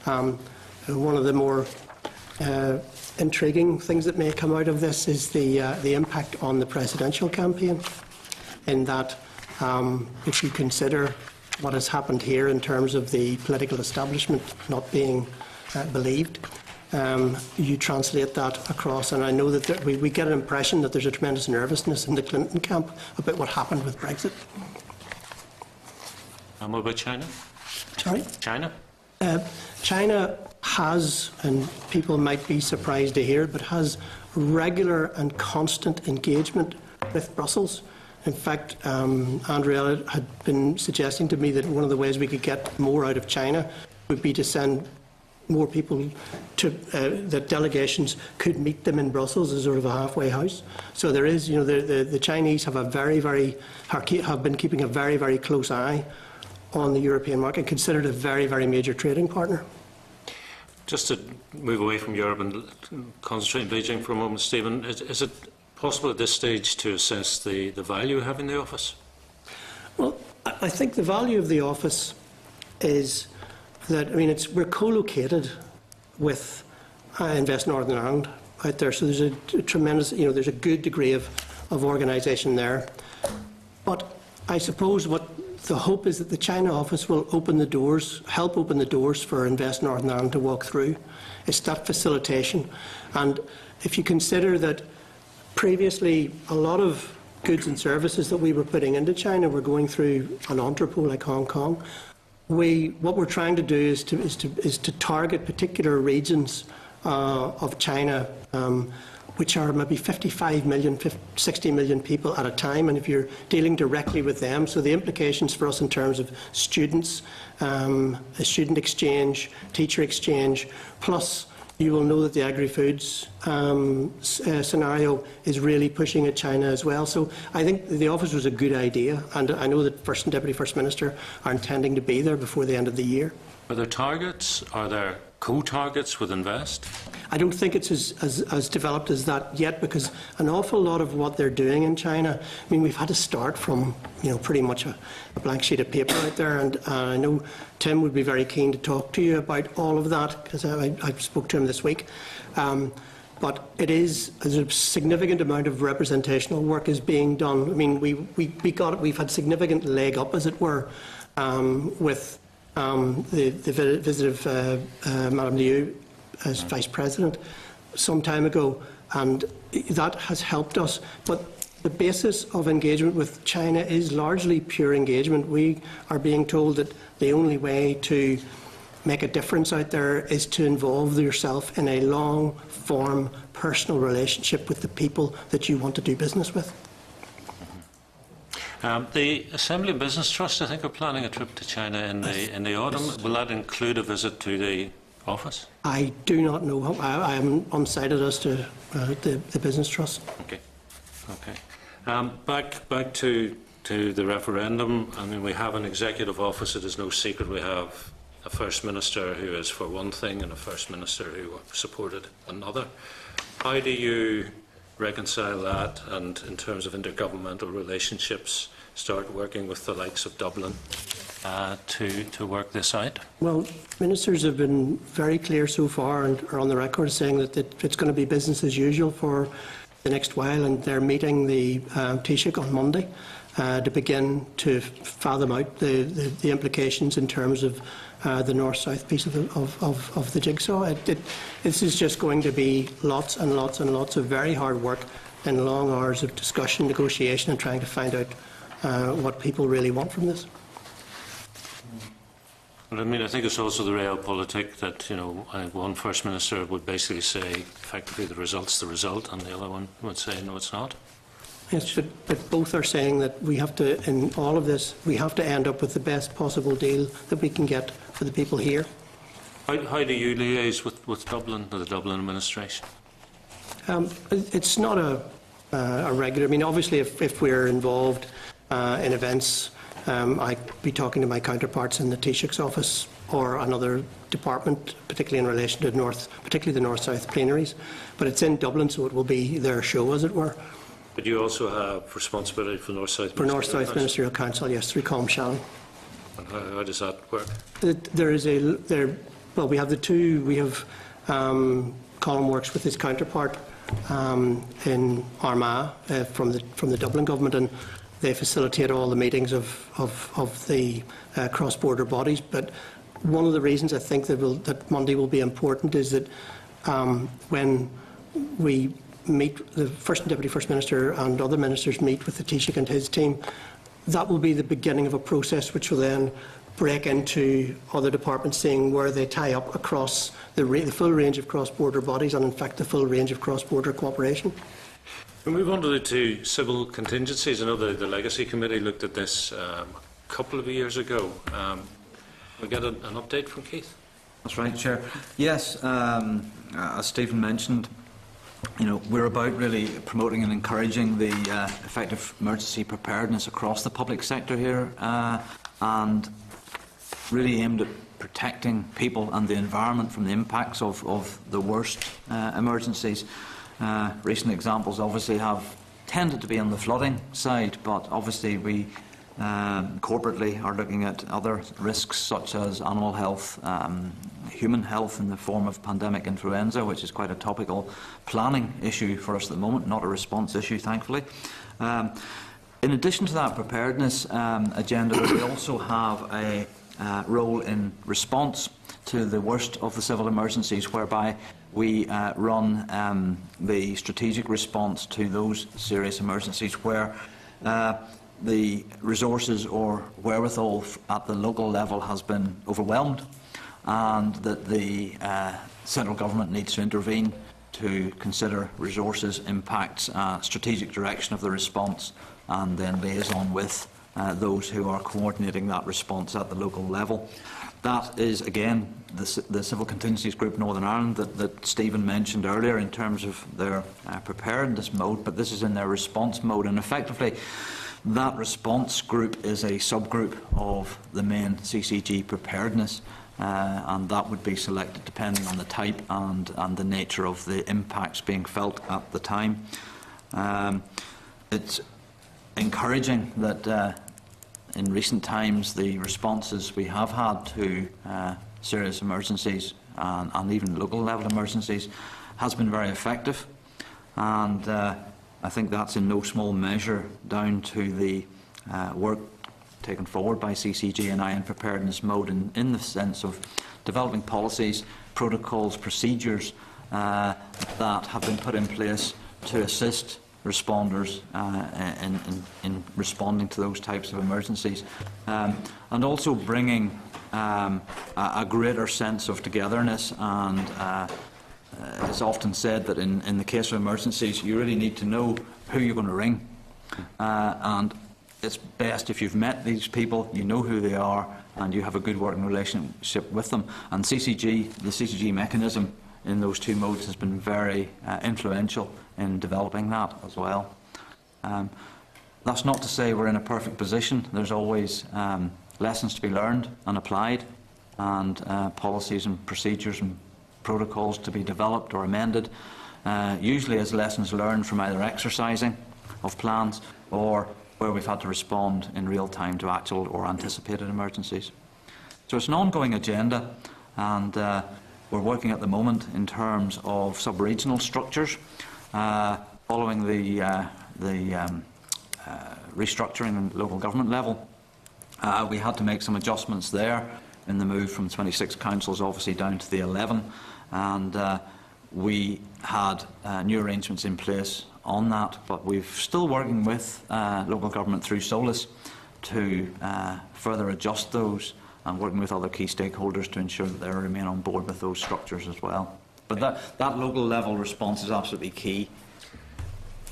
One of the more intriguing things that may come out of this is the impact on the presidential campaign, in that if you consider what has happened here in terms of the political establishment not being believed, you translate that across, and I know that we get an impression that there's a tremendous nervousness in the Clinton camp about what happened with Brexit. And what about China? Sorry? China? China has, and people might be surprised to hear, but has regular and constant engagement with Brussels. In fact, Andrew Elliott had been suggesting to me that one of the ways we could get more out of China would be to send more people to that delegations could meet them in Brussels as sort of a halfway house. So there is, the Chinese have have been keeping a very, very close eye on the European market, considered a very, very major trading partner. Just to move away from Europe and concentrate in Beijing for a moment, Stephen, is it possible at this stage to assess the value of having the office? Well, I think the value of the office is that, we're co-located with Invest Northern Ireland out there, so there's a tremendous, there's a good degree of organisation there. But I suppose what the hope is that the China office will help open the doors for Invest Northern Ireland to walk through. It's that facilitation. And if you consider that previously a lot of goods and services that we were putting into China were going through an entrepot like Hong Kong, what we're trying to do is to target particular regions of China, which are maybe 55 million, 60 million people at a time, and if you're dealing directly with them, so the implications for us in terms of students, a student exchange, teacher exchange, plus you will know that the agri-foods scenario is really pushing at China as well. So I think the office was a good idea, and I know that First and Deputy First Minister are intending to be there before the end of the year. Are there targets? Are there co-targets with Invest? I don't think it's as developed as that yet, because an awful lot of what they're doing in China, we've had to start from pretty much a blank sheet of paper out there, and I know Tim would be very keen to talk to you about all of that, because I spoke to him this week. But there's a significant amount of representational work is being done. We've had significant leg up, as it were, with the visit of Madame Liu as Vice President some time ago, and that has helped us. But the basis of engagement with China is largely pure engagement. We are being told that the only way to make a difference out there is to involve yourself in a long-form personal relationship with the people that you want to do business with. The Assembly and Business Trust, I think, are planning a trip to China in the autumn. Will that include a visit to the office? I do not know. I am unsighted as to the Business Trust. Okay. Back to the referendum. We have an executive office. It is no secret we have a First Minister who is for one thing and a First Minister who supported another. How do you reconcile that, and in terms of intergovernmental relationships, start working with the likes of Dublin to work this out? Well, ministers have been very clear so far and are on the record saying that it's going to be business as usual for the next while, and they're meeting the Taoiseach on Monday to begin to fathom out the implications in terms of the north-south piece of the jigsaw. This is just going to be lots and lots and lots of very hard work and long hours of discussion, negotiation, and trying to find out what people really want from this. But I mean, I think it's also the realpolitik that, you know, I think one First Minister would basically say, effectively, the result's the result, and the other one would say, no, it's not. Yes, but both are saying that we have to, in all of this, we have to end up with the best possible deal that we can get for the people here. How do you liaise with Dublin, the Dublin administration? It's not a regular. I mean, obviously, if we're involved in events, I'd be talking to my counterparts in the Taoiseach's office or another department, particularly in relation to particularly the north-south plenaries. But it's in Dublin, so it will be their show, as it were. But you also have responsibility for North-South For North-South Ministerial Council, yes, through Colm Shannon. And how does that work? Well, we have the two. We have Colm works with his counterpart in Armagh from the Dublin government, and they facilitate all the meetings of the cross-border bodies. But one of the reasons I think that Monday will be important is that when we meet, the First and Deputy First Minister and other ministers meet with the Taoiseach and his team, that will be the beginning of a process which will then break into other departments, seeing where they tie up across the full range of cross-border bodies and, in fact, the full range of cross-border cooperation. We move on to the two civil contingencies. I know the Legacy Committee looked at this a couple of years ago. We get an update from Keith? That's right, Chair. Yes, as Stephen mentioned, you know, we're about really promoting and encouraging the effective emergency preparedness across the public sector here, and really aimed at protecting people and the environment from the impacts of the worst emergencies. Recent examples obviously have tended to be on the flooding side, but obviously we corporately are looking at other risks such as animal health, human health in the form of pandemic influenza, which is quite a topical planning issue for us at the moment, not a response issue, thankfully. In addition to that preparedness agenda, we also have a role in response to the worst of the civil emergencies, whereby we run the strategic response to those serious emergencies where the resources or wherewithal at the local level has been overwhelmed, and that the central government needs to intervene to consider resources, impacts, strategic direction of the response, and then liaison with those who are coordinating that response at the local level. That is, again, the Civil Contingencies Group Northern Ireland that Stephen mentioned earlier in terms of their preparedness mode, but this is in their response mode, and effectively that response group is a subgroup of the main CCG preparedness, and that would be selected depending on the type and the nature of the impacts being felt at the time. It's encouraging that in recent times the responses we have had to serious emergencies and even local level emergencies has been very effective, and I think that's in no small measure down to the work taken forward by CCG and I in preparedness mode in the sense of developing policies, protocols, procedures that have been put in place to assist responders in responding to those types of emergencies, and also bringing a greater sense of togetherness. And it's often said that in the case of emergencies you really need to know who you're going to ring, and it's best if you've met these people, you know who they are, and you have a good working relationship with them. And the CCG mechanism in those two modes has been very influential in developing that as well. That's not to say we're in a perfect position. There's always lessons to be learned and applied, and policies and procedures and protocols to be developed or amended, usually as lessons learned from either exercising of plans or where we've had to respond in real time to actual or anticipated emergencies. So it's an ongoing agenda, and we're working at the moment in terms of sub-regional structures. Following the restructuring at local government level, we had to make some adjustments there in the move from 26 councils obviously down to the 11, and we had new arrangements in place on that, but we're still working with local government through SOLAS to further adjust those, and working with other key stakeholders to ensure that they remain on board with those structures as well. But that local level response is absolutely key.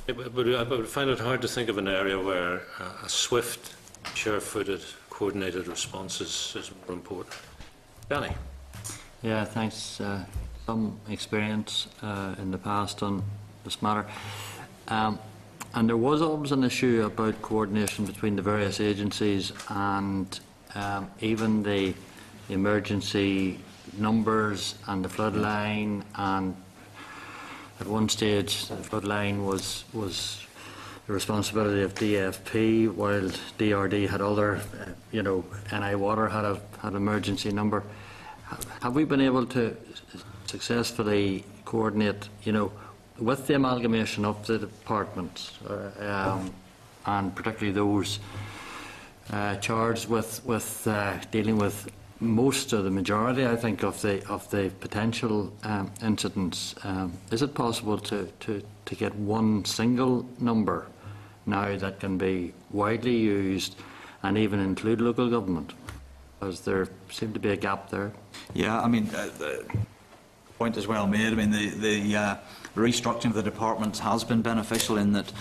I would find it hard to think of an area where a swift, sure-footed, coordinated response is more important. Danny? Yeah, thanks. Some experience in the past on this matter. And there was always an issue about coordination between the various agencies, and even the emergency numbers and the flood line, and at one stage the flood line was the responsibility of DFP, while DRD had other, NI Water had an emergency number. Have we been able to successfully coordinate, with the amalgamation of the departments, and particularly those charged with dealing with most of the majority, I think, of the potential incidents? Is it possible to get one single number now that can be widely used and even include local government? Because there seemed to be a gap there. Yeah, I mean, the point is well made. I mean, the restructuring of the departments has been beneficial in that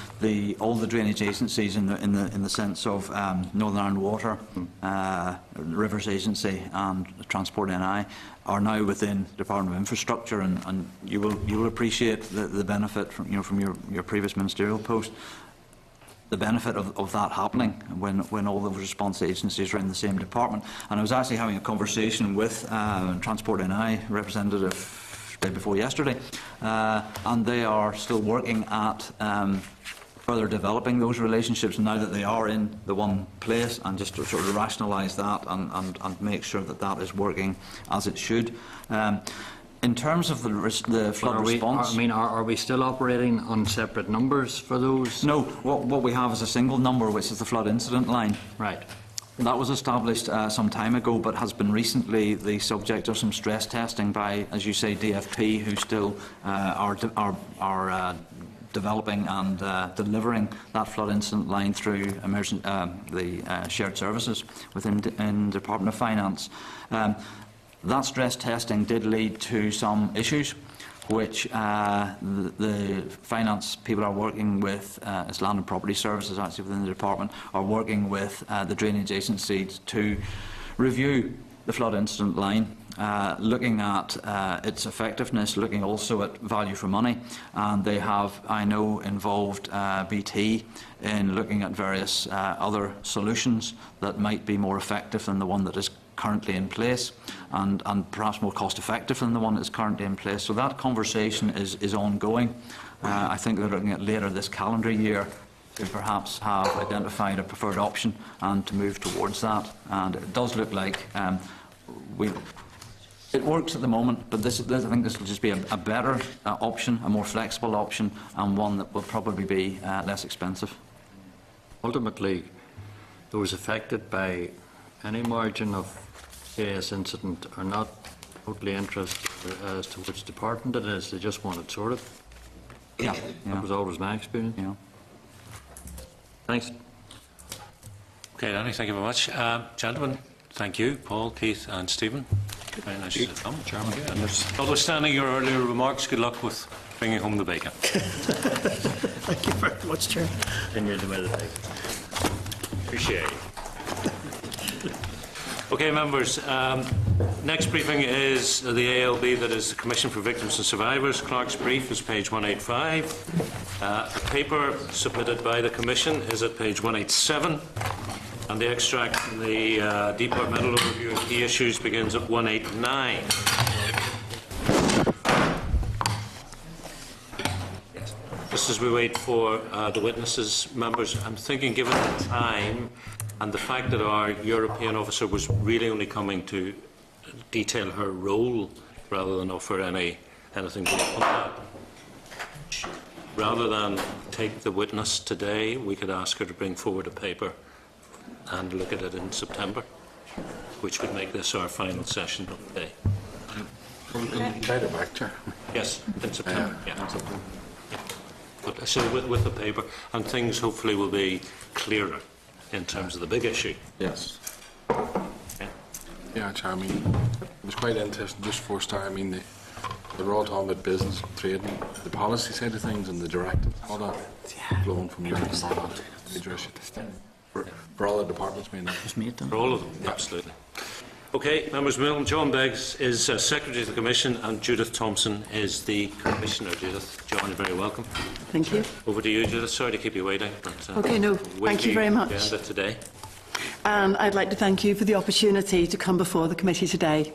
all the drainage agencies, in the sense of Northern Ireland Water, Rivers Agency, and Transport NI, are now within the Department of Infrastructure, and you will appreciate the benefit from your previous ministerial post. The benefit of that happening when all those response agencies are in the same department. And I was actually having a conversation with Transport NI representative day before yesterday, and they are still working at further developing those relationships now that they are in the one place, and just to sort of rationalise that and make sure that is working as it should. In terms of the flood response, are we still operating on separate numbers for those? No. What we have is a single number, which is the flood incident line. Right. That was established some time ago, but has been recently the subject of some stress testing by, as you say, DFP, who still are developing and delivering that flood incident line through the shared services within the Department of Finance. That stress testing did lead to some issues, which the finance people are working with, it's Land and Property Services actually within the department, are working with the drainage agencies to review the flood incident line, looking at its effectiveness, looking also at value for money, and they have, I know, involved BT in looking at various other solutions that might be more effective than the one that is currently in place, and perhaps more cost effective than the one that is currently in place. So that conversation is ongoing. I think they're looking at later this calendar year to perhaps have identified a preferred option and to move towards that. And it does look like it works at the moment, but I think this will just be a better option, a more flexible option, and one that will probably be less expensive. Ultimately, those affected by any margin of serious incident are not totally interested as to which department it is. They just want it sorted. Yeah. That was always my experience. Yeah. Thanks. Okay, Danny, thank you very much. Gentlemen, thank you. Paul, Keith and Stephen. Very nice to come. Chairman. Notwithstanding your earlier remarks, good luck with bringing home the bacon. Thank you very much, Chair. Continue to wear the bacon. Appreciate it. Okay, members, next briefing is the ALB, that is the Commission for Victims and Survivors. Clark's brief is page 185. The paper submitted by the Commission is at page 187, and the extract from the departmental overview of key issues begins at 189. Mr. just as we wait for the witnesses, members, I'm thinking, given the time and the fact that our European officer was really only coming to detail her role rather than offer anything beyond that, rather than take the witness today, we could ask her to bring forward a paper and look at it in September, which would make this our final session of the day. Invite her back, Chair. Yes, in September. Yeah. But so with the paper, and things hopefully will be clearer in terms of the big issue. Yes. Yeah. Yeah, Chair, I mean, it was quite interesting just for start. I mean, they were all talking about business, trade, and the policy side of things and the directives, all that flowing from Europe and all that. Major issue. For all the departments, I mean, For all of them, absolutely. Okay, members, John Beggs is Secretary of the Commission and Judith Thompson is the Commissioner. Judith, John, you're very welcome. Thank you. Over to you, Judith. Sorry to keep you waiting. But, Okay, no, thank you very much. Agenda today. And I'd like to thank you for the opportunity to come before the committee today.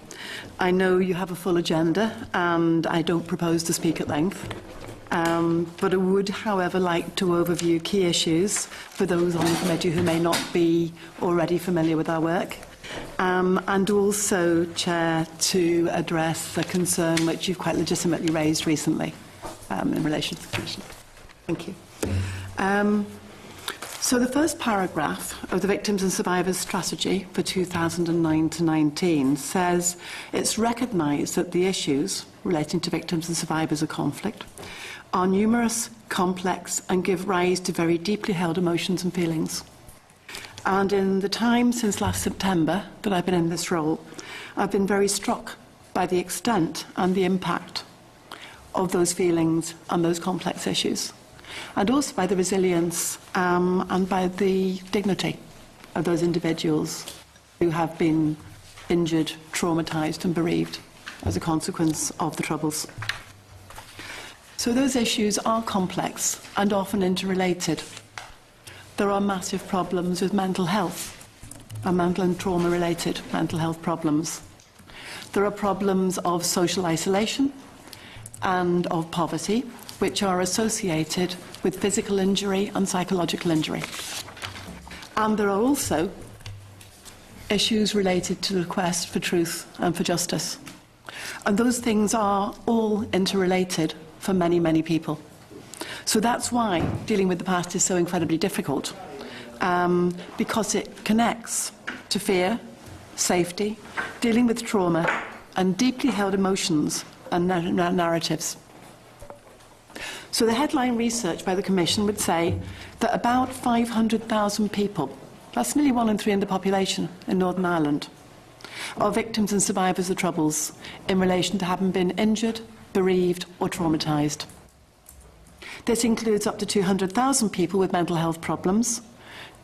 I know you have a full agenda and I don't propose to speak at length. But I would, however, like to overview key issues for those on the committee who may not be already familiar with our work. And also, Chair, to address the concern which you've quite legitimately raised recently in relation to the Commission. Thank you. So the first paragraph of the Victims and Survivors Strategy for 2009 to 19 says it's recognised that the issues relating to victims and survivors of conflict are numerous, complex and give rise to very deeply held emotions and feelings. And in the time since last September that I've been in this role, I've been very struck by the extent and the impact of those feelings and those complex issues, and also by the resilience and by the dignity of those individuals who have been injured, traumatised and bereaved as a consequence of the Troubles. So those issues are complex and often interrelated. There are massive problems with mental health and mental and trauma-related mental health problems. There are problems of social isolation and of poverty, which are associated with physical injury and psychological injury. And there are also issues related to the quest for truth and for justice. And those things are all interrelated for many, many people. So that's why dealing with the past is so incredibly difficult, because it connects to fear, safety, dealing with trauma, and deeply held emotions and narratives. So the headline research by the Commission would say that about 500,000 people, that's nearly 1 in 3 in the population in Northern Ireland, are victims and survivors of Troubles in relation to having been injured, bereaved or traumatised. This includes up to 200,000 people with mental health problems,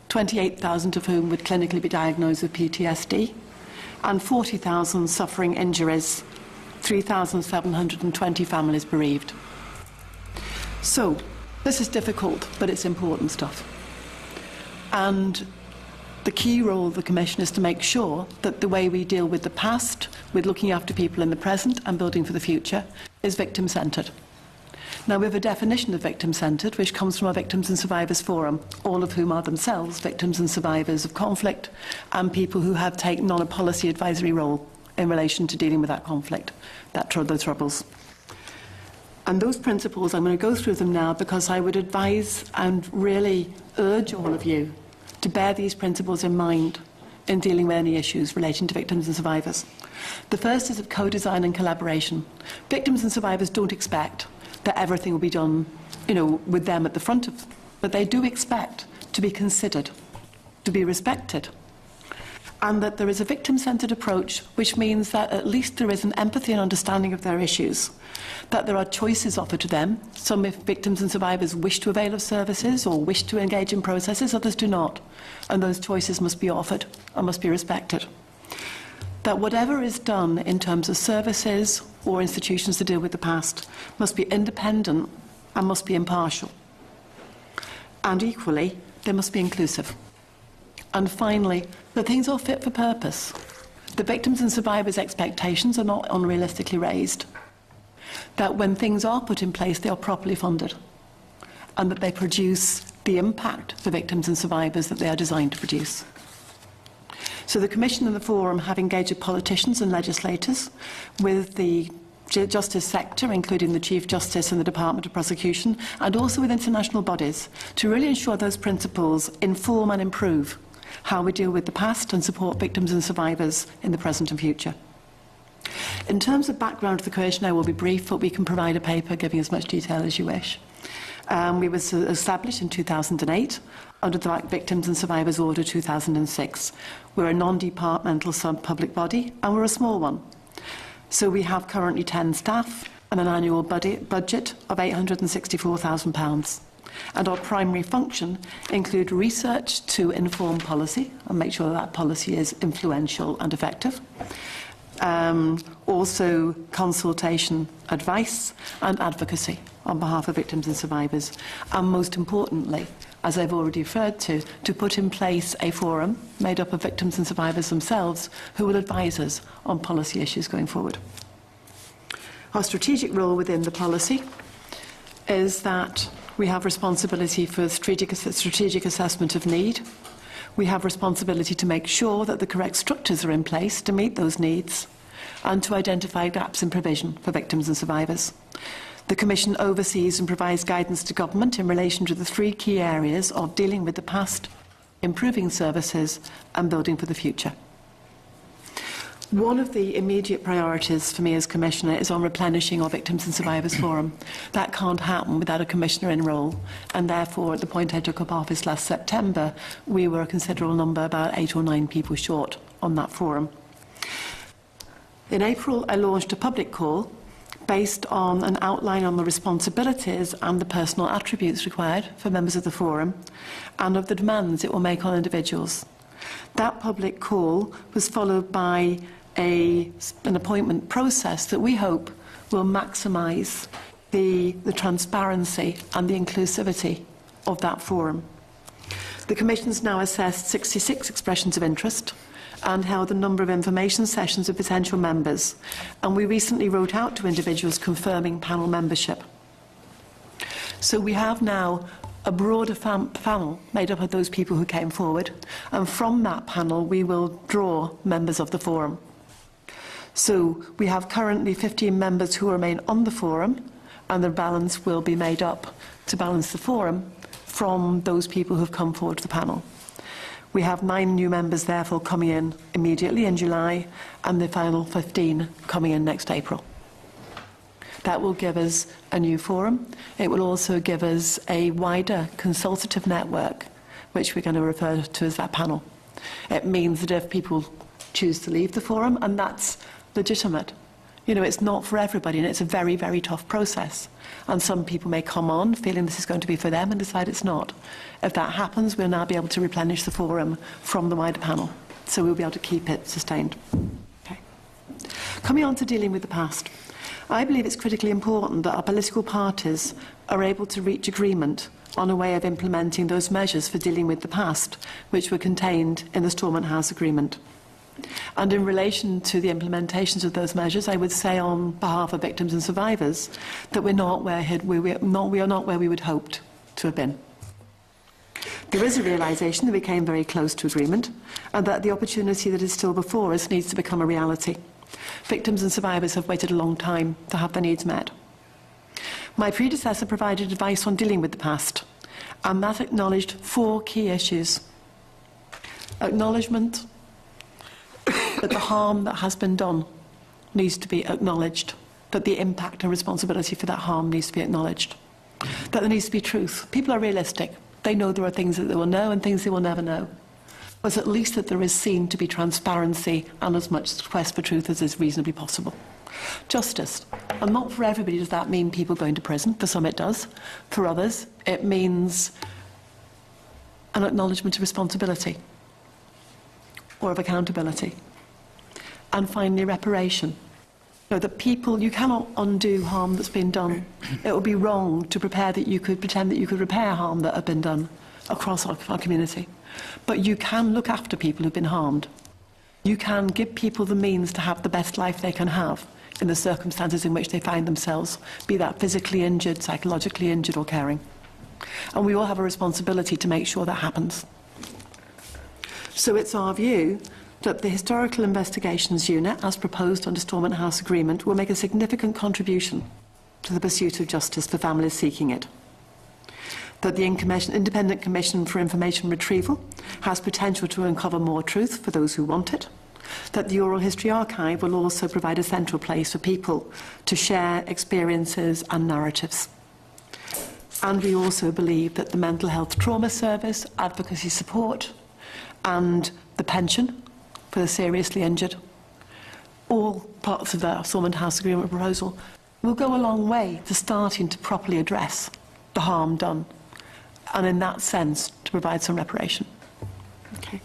28,000 of whom would clinically be diagnosed with PTSD, and 40,000 suffering injuries, 3,720 families bereaved. So, this is difficult, but it's important stuff. And the key role of the Commission is to make sure that the way we deal with the past, with looking after people in the present and building for the future, is victim-centred. Now, we have a definition of victim-centred, which comes from our Victims and Survivors Forum, all of whom are themselves victims and survivors of conflict, and people who have taken on a policy advisory role in relation to dealing with that conflict, those Troubles. And those principles, I'm going to go through them now because I would advise and really urge all of you to bear these principles in mind in dealing with any issues relating to victims and survivors. The first is of co-design and collaboration. Victims and survivors don't expect that everything will be done, with them at the front of them, but they do expect to be considered, to be respected, and that there is a victim-centred approach, which means that at least there is an empathy and understanding of their issues, that there are choices offered to them. Some victims and survivors wish to avail of services or wish to engage in processes, others do not, and those choices must be offered and must be respected. That whatever is done in terms of services or institutions to deal with the past must be independent and must be impartial. And equally, they must be inclusive. And finally, that things are fit for purpose. The victims and survivors' expectations are not unrealistically raised. That when things are put in place, they are properly funded. and that they produce the impact for victims and survivors that they are designed to produce. So the Commission and the Forum have engaged with politicians and legislators, with the justice sector, including the Chief Justice and the Department of Prosecution, and also with international bodies, to really ensure those principles inform and improve how we deal with the past and support victims and survivors in the present and future. In terms of background to the Commission, I will be brief, but we can provide a paper giving as much detail as you wish. We were established in 2008 under the Victims and Survivors Order 2006. We're a non-departmental sub-public body, and we're a small one. So we have currently 10 staff and an annual budget of £864,000. And our primary function include research to inform policy and make sure that policy is influential and effective. Also consultation, advice and advocacy on behalf of victims and survivors. And most importantly, as I've already referred to put in place a forum made up of victims and survivors themselves who will advise us on policy issues going forward. Our strategic role within the policy is that we have responsibility for strategic assessment of need. We have responsibility to make sure that the correct structures are in place to meet those needs and to identify gaps in provision for victims and survivors. The Commission oversees and provides guidance to Government in relation to the 3 key areas of dealing with the past, improving services and building for the future. One of the immediate priorities for me as Commissioner is on replenishing our Victims and Survivors Forum. That can't happen without a Commissioner in role, and therefore at the point I took up office last September, we were a considerable number, about 8 or 9 people short on that forum. In April, I launched a public call based on an outline on the responsibilities and the personal attributes required for members of the forum and of the demands it will make on individuals. That public call was followed by an appointment process that we hope will maximise the transparency and the inclusivity of that forum. The Commission has now assessed 66 expressions of interest and held a number of information sessions with potential members, and we recently wrote out to individuals confirming panel membership. So we have now a broader panel made up of those people who came forward, and from that panel we will draw members of the forum. So we have currently 15 members who remain on the forum, and the balance will be made up to balance the forum from those people who have come forward to the panel. We have 9 new members therefore coming in immediately in July, and the final 15 coming in next April. That will give us a new forum. It will also give us a wider consultative network, which we're going to refer to as that panel. It means that if people choose to leave the forum, and that's legitimate, you know, it's not for everybody, and it's a very, very tough process. And some people may come on feeling this is going to be for them and decide it's not. If that happens, we'll now be able to replenish the forum from the wider panel. So we'll be able to keep it sustained. Okay. Coming on to dealing with the past. I believe it's critically important that our political parties are able to reach agreement on a way of implementing those measures for dealing with the past, which were contained in the Stormont House Agreement. And in relation to the implementations of those measures, I would say on behalf of victims and survivors that we are not where we would hoped to have been. There is a realisation that we came very close to agreement, and that the opportunity that is still before us needs to become a reality. Victims and survivors have waited a long time to have their needs met. My predecessor provided advice on dealing with the past, and that acknowledged 4 key issues. Acknowledgement that the harm that has been done needs to be acknowledged, that the impact and responsibility for that harm needs to be acknowledged, that there needs to be truth. People are realistic. They know there are things that they will know and things they will never know. But at least that there is seen to be transparency and as much quest for truth as is reasonably possible. Justice. And not for everybody does that mean people going to prison. For some it does. For others it means an acknowledgement of responsibility or of accountability. And finally, reparation. You know, that people, you cannot undo harm that's been done. It would be wrong to pretend that you could repair harm that had been done across our community. But you can look after people who've been harmed. You can give people the means to have the best life they can have in the circumstances in which they find themselves, be that physically injured, psychologically injured or caring. And we all have a responsibility to make sure that happens. So it's our view that the Historical Investigations Unit, as proposed under Stormont House Agreement, will make a significant contribution to the pursuit of justice for families seeking it. That the Independent Commission for Information Retrieval has potential to uncover more truth for those who want it. That the Oral History Archive will also provide a central place for people to share experiences and narratives. And we also believe that the Mental Health Trauma Service, advocacy support, and the pension for the seriously injured, all parts of the Stormont House Agreement proposal, will go a long way to starting to properly address the harm done, and in that sense to provide some reparation. Okay.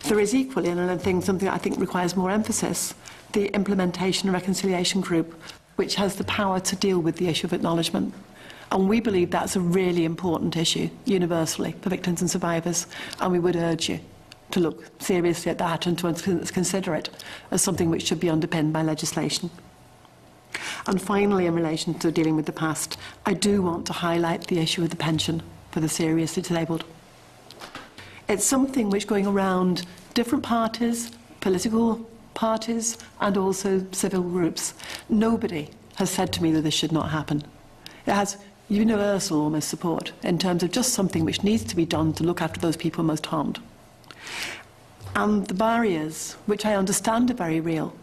There is equally, and I think something I think requires more emphasis, the Implementation and Reconciliation Group, which has the power to deal with the issue of acknowledgement. And we believe that's a really important issue, universally, for victims and survivors, and we would urge you to look seriously at that and to consider it as something which should be underpinned by legislation. And finally, in relation to dealing with the past, I do want to highlight the issue of the pension for the seriously disabled. It's something which, going around different parties, political parties, and also civil groups, nobody has said to me that this should not happen. It has universal almost support in terms of just something which needs to be done to look after those people most harmed. And the barriers, which I understand are very real,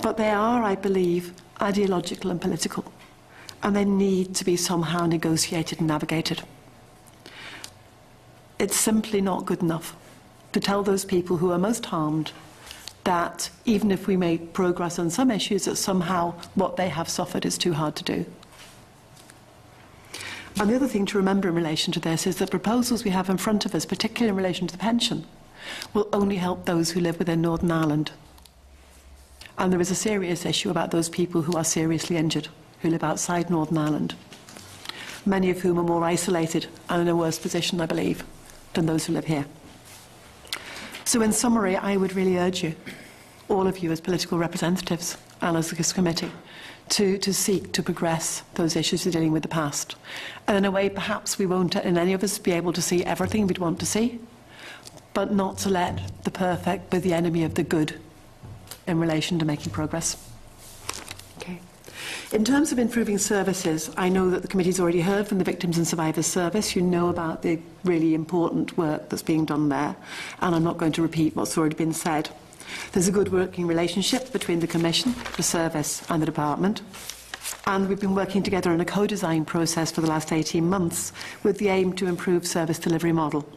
but they are, I believe, ideological and political, and they need to be somehow negotiated and navigated. It's simply not good enough to tell those people who are most harmed that even if we make progress on some issues, that somehow what they have suffered is too hard to do. And the other thing to remember in relation to this is that proposals we have in front of us, particularly in relation to the pension, will only help those who live within Northern Ireland. And there is a serious issue about those people who are seriously injured, who live outside Northern Ireland, many of whom are more isolated and in a worse position, I believe, than those who live here. So in summary, I would really urge you, all of you as political representatives and as this committee, to seek to progress those issues of dealing with the past. And in a way, perhaps we won't, in any of us, be able to see everything we'd want to see, but not to let the perfect be the enemy of the good in relation to making progress. Okay. In terms of improving services, I know that the committee's already heard from the Victims and Survivors Service. You know about the really important work that's being done there, and I'm not going to repeat what's already been said. There's a good working relationship between the Commission, the Service and the Department, and we've been working together in a co-design process for the last 18 months with the aim to improve service delivery model.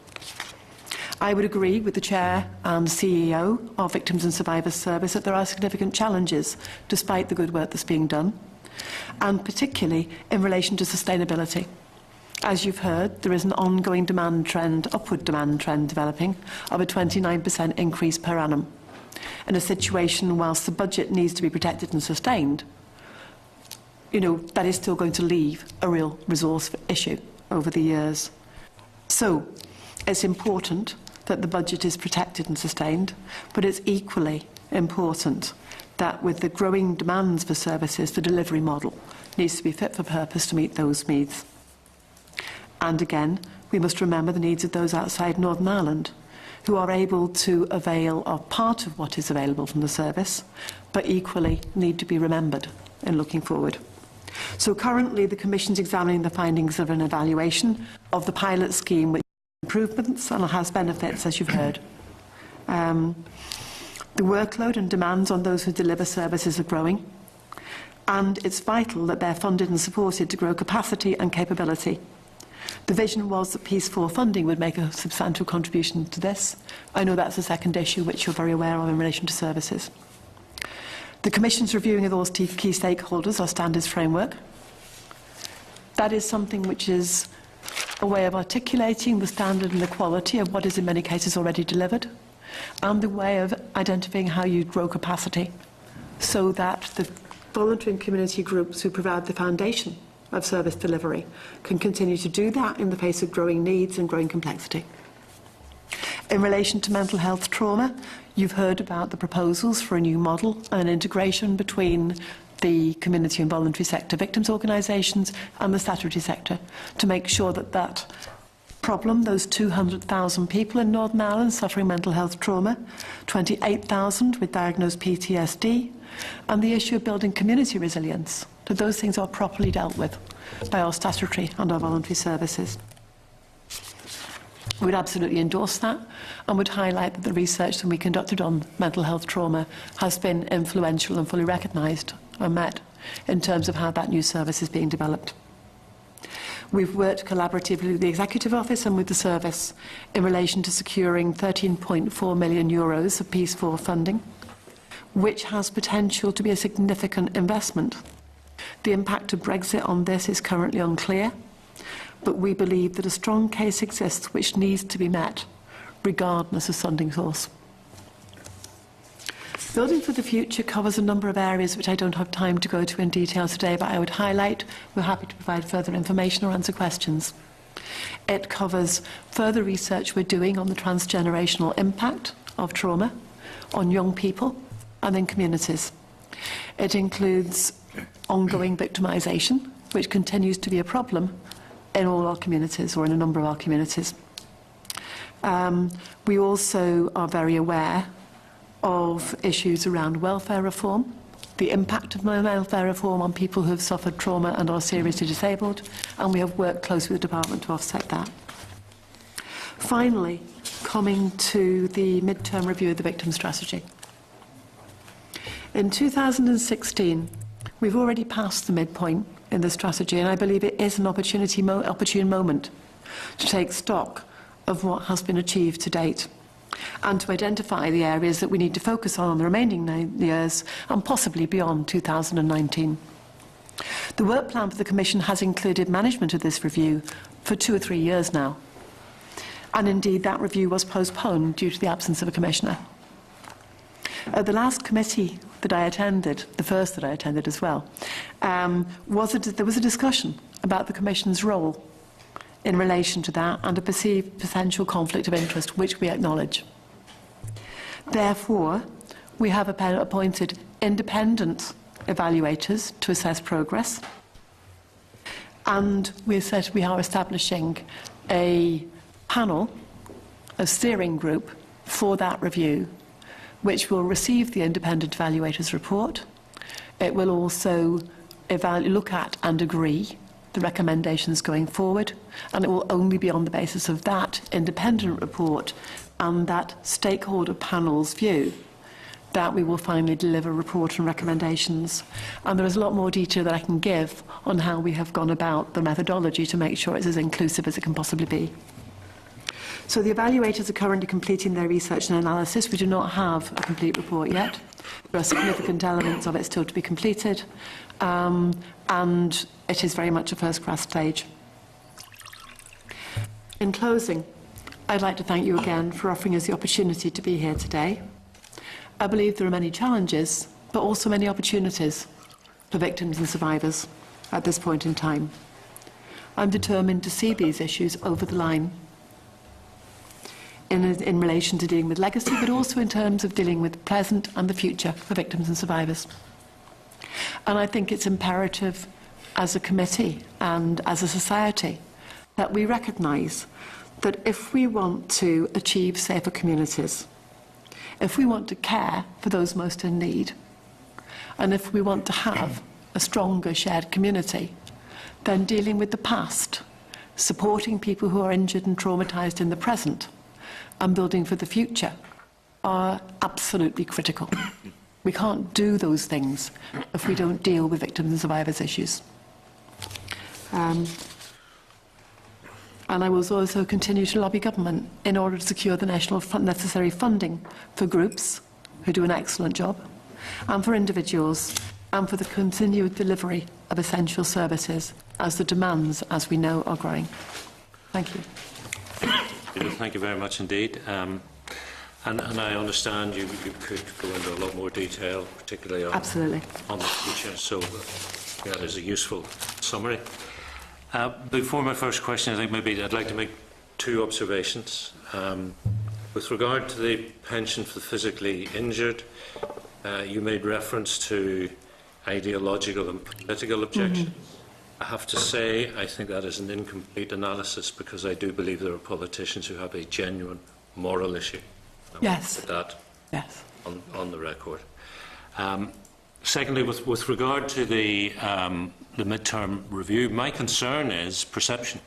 I would agree with the Chair and CEO of Victims and Survivors Service that there are significant challenges despite the good work that's being done, and particularly in relation to sustainability. As you've heard, there is an ongoing demand trend, upward demand trend developing of a 29% increase per annum. In a situation whilst the budget needs to be protected and sustained, that is still going to leave a real resource issue over the years. So it's important that the budget is protected and sustained, but it's equally important that with the growing demands for services, the delivery model needs to be fit for purpose to meet those needs. And again, we must remember the needs of those outside Northern Ireland who are able to avail of part of what is available from the service, but equally need to be remembered in looking forward. So currently the Commission's examining the findings of an evaluation of the pilot scheme with improvements and has benefits, as you've heard. The workload and demands on those who deliver services are growing, and it's vital that they're funded and supported to grow capacity and capability. The vision was that Peace 4 funding would make a substantial contribution to this. I know that's a second issue which you're very aware of in relation to services. The Commission's reviewing of those key stakeholders, our standards framework. That is something which is a way of articulating the standard and the quality of what is in many cases already delivered, and the way of identifying how you grow capacity so that the voluntary and community groups who provide the foundation of service delivery can continue to do that in the face of growing needs and growing complexity. In relation to mental health trauma, you've heard about the proposals for a new model and an integration between the community and voluntary sector victims organisations and the statutory sector to make sure that that problem, those 200,000 people in Northern Ireland suffering mental health trauma, 28,000 with diagnosed PTSD, and the issue of building community resilience, that those things are properly dealt with by our statutory and our voluntary services. We would absolutely endorse that and would highlight that the research that we conducted on mental health trauma has been influential and fully recognised and met in terms of how that new service is being developed. We've worked collaboratively with the Executive Office and with the service in relation to securing €13.4 million of Peace 4 funding, which has potential to be a significant investment. The impact of Brexit on this is currently unclear, but we believe that a strong case exists which needs to be met, regardless of funding source. Building for the Future covers a number of areas which I don't have time to go to in detail today, but I would highlight. We're happy to provide further information or answer questions. It covers further research we're doing on the transgenerational impact of trauma on young people and in communities. It includes ongoing victimisation, which continues to be a problem in all our communities, or in a number of our communities. We also are very aware of issues around welfare reform, the impact of welfare reform on people who have suffered trauma and are seriously disabled, and we have worked closely with the Department to offset that. Finally, coming to the mid-term review of the victim strategy. In 2016, we've already passed the midpoint in the strategy, and I believe it is an opportune moment to take stock of what has been achieved to date and to identify the areas that we need to focus on the remaining 9 years and possibly beyond 2019. The work plan for the Commission has included management of this review for 2 or 3 years now, and indeed that review was postponed due to the absence of a Commissioner. At the last committee that I attended, the first that I attended as well, there was a discussion about the Commission's role in relation to that and a perceived potential conflict of interest, which we acknowledge. Therefore, we have appointed independent evaluators to assess progress, and we are establishing a panel, a steering group for that review, which will receive the independent evaluators' report. It will also look at and agree the recommendations going forward, and it will only be on the basis of that independent report and that stakeholder panel's view that we will finally deliver a report and recommendations. And there is a lot more detail that I can give on how we have gone about the methodology to make sure it's as inclusive as it can possibly be. So the evaluators are currently completing their research and analysis. We do not have a complete report yet. There are significant elements of it still to be completed, and it is very much a first-class stage. In closing, I'd like to thank you again for offering us the opportunity to be here today. I believe there are many challenges, but also many opportunities for victims and survivors at this point in time. I'm determined to see these issues over the line in relation to dealing with legacy, but also in terms of dealing with the present and the future for victims and survivors. And I think it's imperative as a committee and as a society that we recognise that if we want to achieve safer communities, if we want to care for those most in need, and if we want to have a stronger shared community, then dealing with the past, supporting people who are injured and traumatised in the present, and building for the future are absolutely critical. We can't do those things if we don't deal with victims and survivors' issues. And I will also continue to lobby government in order to secure the necessary funding for groups who do an excellent job, and for individuals, and for the continued delivery of essential services as the demands, as we know, are growing. Thank you. Thank you very much indeed. And I understand you could go into a lot more detail, particularly on the future, so that is a useful summary. Before my first question, I think maybe I'd like to make 2 observations. With regard to the pension for the physically injured, you made reference to ideological and political objections. I have to say, I think that is an incomplete analysis, because I do believe there are politicians who have a genuine moral issue. Yes. Put that Yes. on the record. Secondly, with regard to the mid-term review, my concern is perception,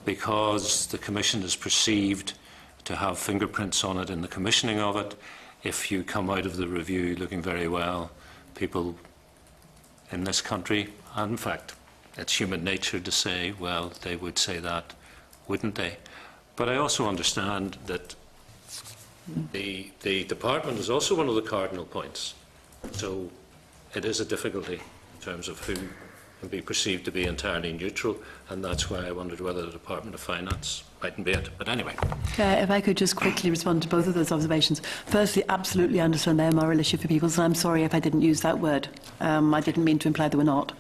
because the Commission is perceived to have fingerprints on it in the commissioning of it. If you come out of the review looking very well, people in this country, and in fact, it's human nature to say, well, they would say that, wouldn't they? But I also understand that the department is also one of the cardinal points. So it is a difficulty in terms of who can be perceived to be entirely neutral, and that's why I wondered whether the Department of Finance mightn't be it. But anyway. If I could just quickly respond to both of those observations. Firstly, absolutely understand they're a moral issue for people, and I'm sorry if I didn't use that word. I didn't mean to imply they were not.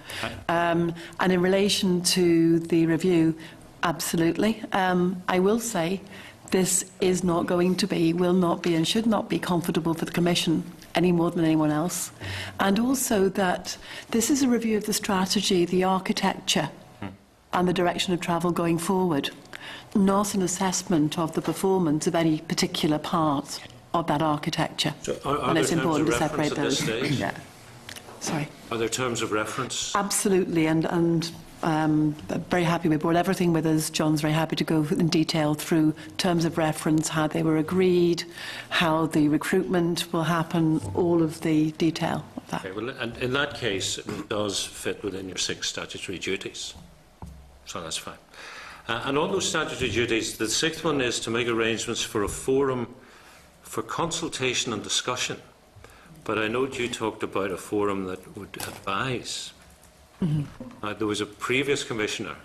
And in relation to the review, absolutely. I will say this is not going to be, will not be and should not be comfortable for the Commission any more than anyone else. And also that this is a review of the strategy, the architecture and the direction of travel going forward, not an assessment of the performance of any particular part of that architecture. So are And there it's terms important of to separate reference at those. this stage? Yeah. Sorry. Are there terms of reference? Absolutely, and very happy we brought everything with us. John's very happy to go in detail through terms of reference, how they were agreed, how the recruitment will happen, all of the detail of that. Okay, well, and in that case, it does fit within your 6 statutory duties. So that's fine. And on those statutory duties, the 6th one is to make arrangements for a forum for consultation and discussion. But I note you talked about a forum that would advise. There was a previous commissioner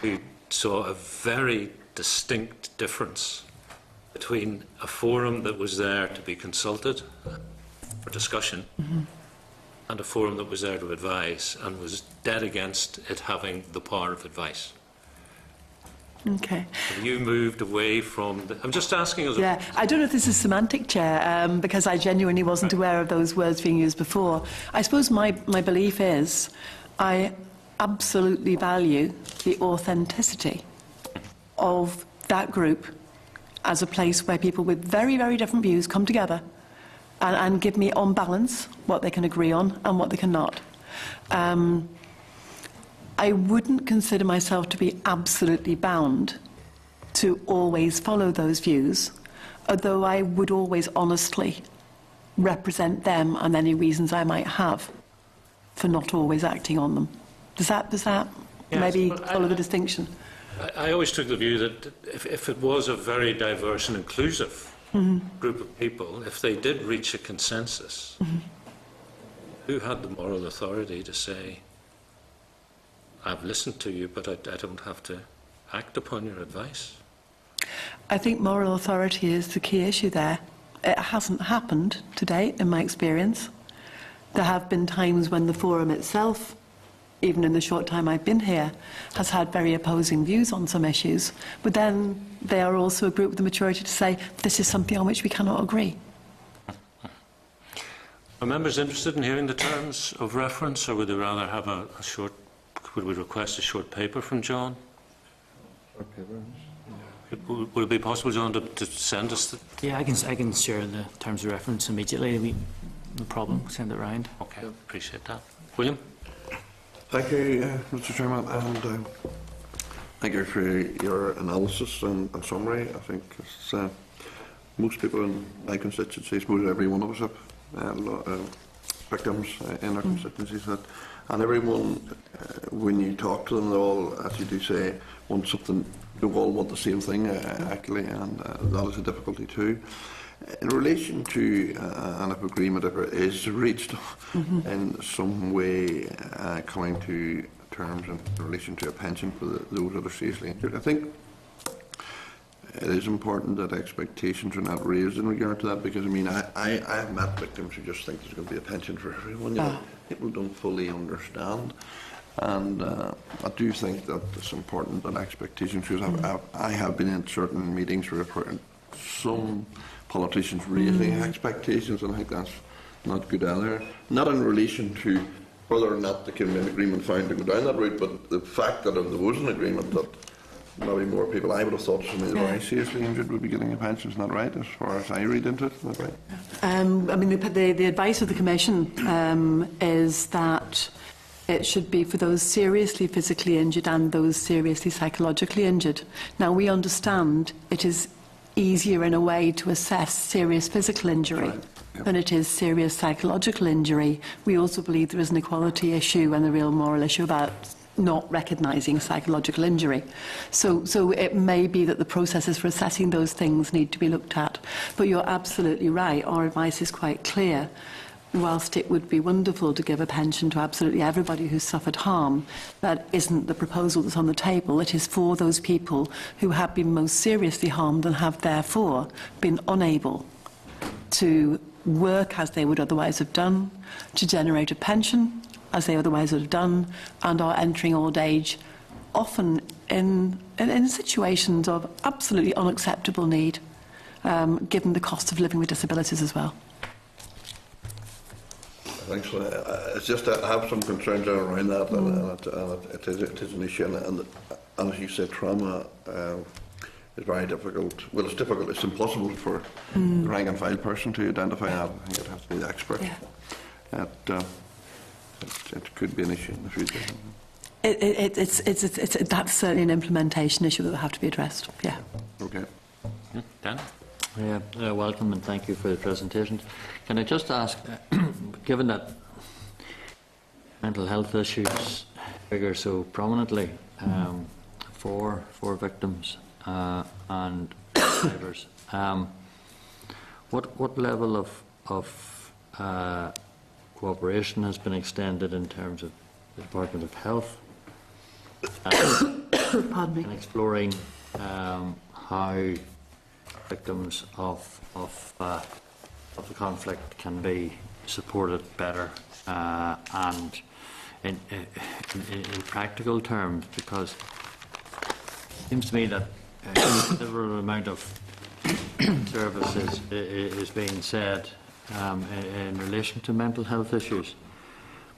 who saw a very distinct difference between a forum that was there to be consulted for discussion and a forum that was there to advise, and was dead against it having the power of advice. Okay. Have you moved away from I'm just asking as Yeah, I don't know if this is semantic, Chair, because I genuinely wasn't aware of those words being used before. I suppose my belief is I absolutely value the authenticity of that group as a place where people with very, very different views come together and give me, on balance, what they can agree on and what they cannot. I wouldn't consider myself to be absolutely bound to always follow those views, although I would always honestly represent them and any reasons I might have for not always acting on them. Does that Yes, maybe but follow the distinction? I always took the view that if it was a very diverse and inclusive group of people, if they did reach a consensus, who had the moral authority to say, I've listened to you, but I don't have to act upon your advice? I think moral authority is the key issue there. It hasn't happened to date, in my experience. There have been times when the forum itself, even in the short time I've been here, has had very opposing views on some issues, but then they are also a group with the maturity to say, this is something on which we cannot agree. Are members interested in hearing the terms of reference, or would they rather have a short, would we request a short paper from John? Short paper. Would it be possible, John, to send us the... Yeah, I can share the terms of reference immediately. No problem. Send it round. Okay, appreciate that. William? Thank you, Mr. Chairman, and thank you for your analysis and summary. I think it's, most people in my constituency, suppose every one of us have victims in our constituencies, and everyone, when you talk to them, they all, as you do say, want something. They all want the same thing, actually, and that is a difficulty too. In relation to an agreement, if it is reached in some way, coming to terms in relation to a pension for those that are seriously injured, I think it is important that expectations are not raised in regard to that, because I mean, I have met victims who just think there's going to be a pension for everyone. You know, people don't fully understand. And I do think that it's important that expectations, because I have been in certain meetings where I've heard some politicians raising expectations, and I think not good either. Not in relation to whether or not there can be an agreement found to go down that route, but the fact that if there was an agreement that maybe more people, I would have thought somebody very seriously injured would be getting a pension. Is not right, as far as I read into it. Is that right? I mean, the advice of the Commission is that it should be for those seriously physically injured and those seriously psychologically injured. Now, we understand it is easier in a way to assess serious physical injury than it is serious psychological injury. We also believe there is an equality issue and a real moral issue about not recognising psychological injury. So it may be that the processes for assessing those things need to be looked at. But you're absolutely right. Our advice is quite clear. Whilst it would be wonderful to give a pension to absolutely everybody who's suffered harm, that isn't the proposal that's on the table. It is for those people who have been most seriously harmed and have therefore been unable to work as they would otherwise have done, to generate a pension as they otherwise would have done, and are entering old age, often in situations of absolutely unacceptable need, given the cost of living with disabilities as well. Thanks. It's just that I have some concerns around that, and it is an issue. And as you said, trauma is very difficult. Well, it's difficult. It's impossible for the rank and file person to identify that. I think it has to be the expert. Yeah. It could be an issue in the future. That's certainly an implementation issue that will have to be addressed. Yeah. Okay. Dan? Yeah, welcome and thank you for the presentation. Can I just ask, given that mental health issues figure so prominently for victims and survivors, what level of cooperation has been extended in terms of the Department of Health in exploring how victims of the conflict can be supported better and in practical terms, because it seems to me that a considerable amount of services is being said in relation to mental health issues,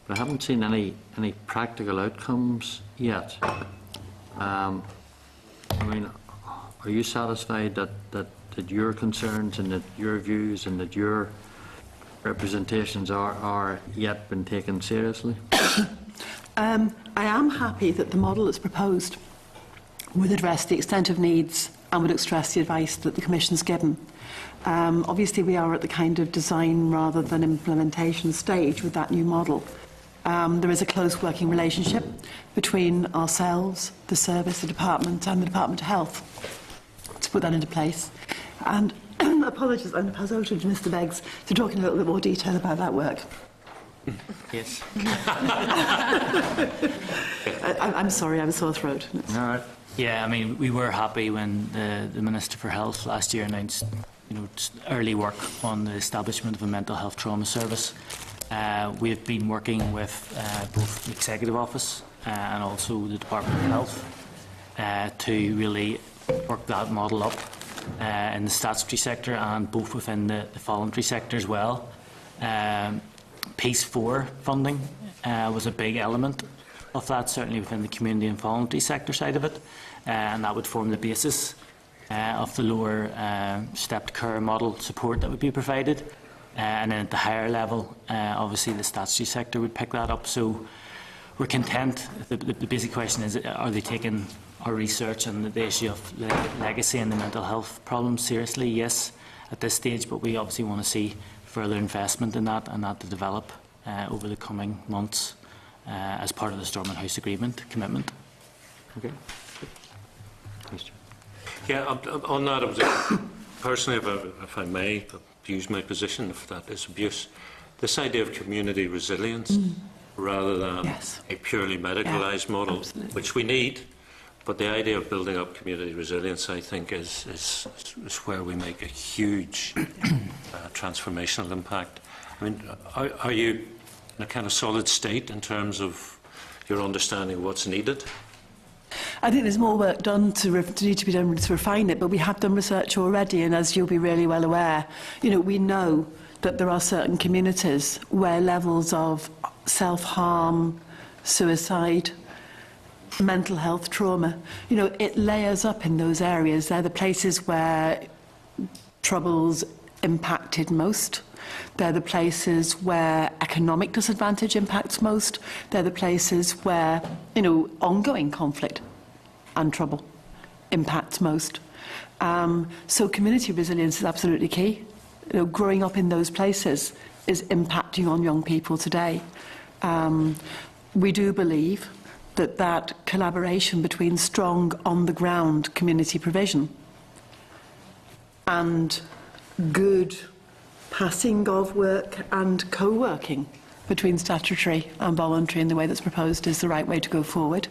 but I haven't seen any practical outcomes yet. I mean, are you satisfied that your concerns and that your views and that your representations are yet been taken seriously? I am happy that the model that's proposed would address the extent of needs and would express the advice that the Commission's given. Obviously, we are at the kind of design rather than implementation stage with that new model. There is a close working relationship between ourselves, the service, the department and the Department of Health to put that into place. And apologies, I'm going to pass over to Mr Beggs to talk in a little bit more detail about that work. Yes. I'm sorry, I have a sore throat. All right. Yeah, I mean, we were happy when the Minister for Health last year announced, early work on the establishment of a mental health trauma service. We've been working with both the Executive Office and also the Department of Health to really work that model up in the statutory sector and both within the voluntary sector as well. Piece 4 funding was a big element of that, certainly within the community and voluntary sector side of it, and that would form the basis of the lower stepped care model support that would be provided. And then at the higher level, obviously the statutory sector would pick that up. So we're content. The basic question is, are they taking our research and the issue of legacy and the mental health problems seriously? Yes, at this stage, but we obviously want to see further investment in that and that to develop over the coming months as part of the Stormont House Agreement commitment. Okay. Yeah, on that, I was, personally, if I may use my position, if that is abuse, this idea of community resilience rather than a purely medicalised model, which we need, but the idea of building up community resilience, I think, is where we make a huge transformational impact. I mean, are you in a kind of solid state in terms of your understanding of what's needed? I think there's more work done to need to be done to refine it, but we have done research already, and as you'll be really well aware, we know that there are certain communities where levels of self-harm, suicide, mental health trauma, it layers up in those areas. They're the places where troubles impacted most. They're the places where economic disadvantage impacts most. They're the places where, ongoing conflict and trouble impacts most. So community resilience is absolutely key. Growing up in those places is impacting on young people today. We do believe that collaboration between strong on-the-ground community provision and good passing of work and co-working between statutory and voluntary in the way that's proposed is the right way to go forward.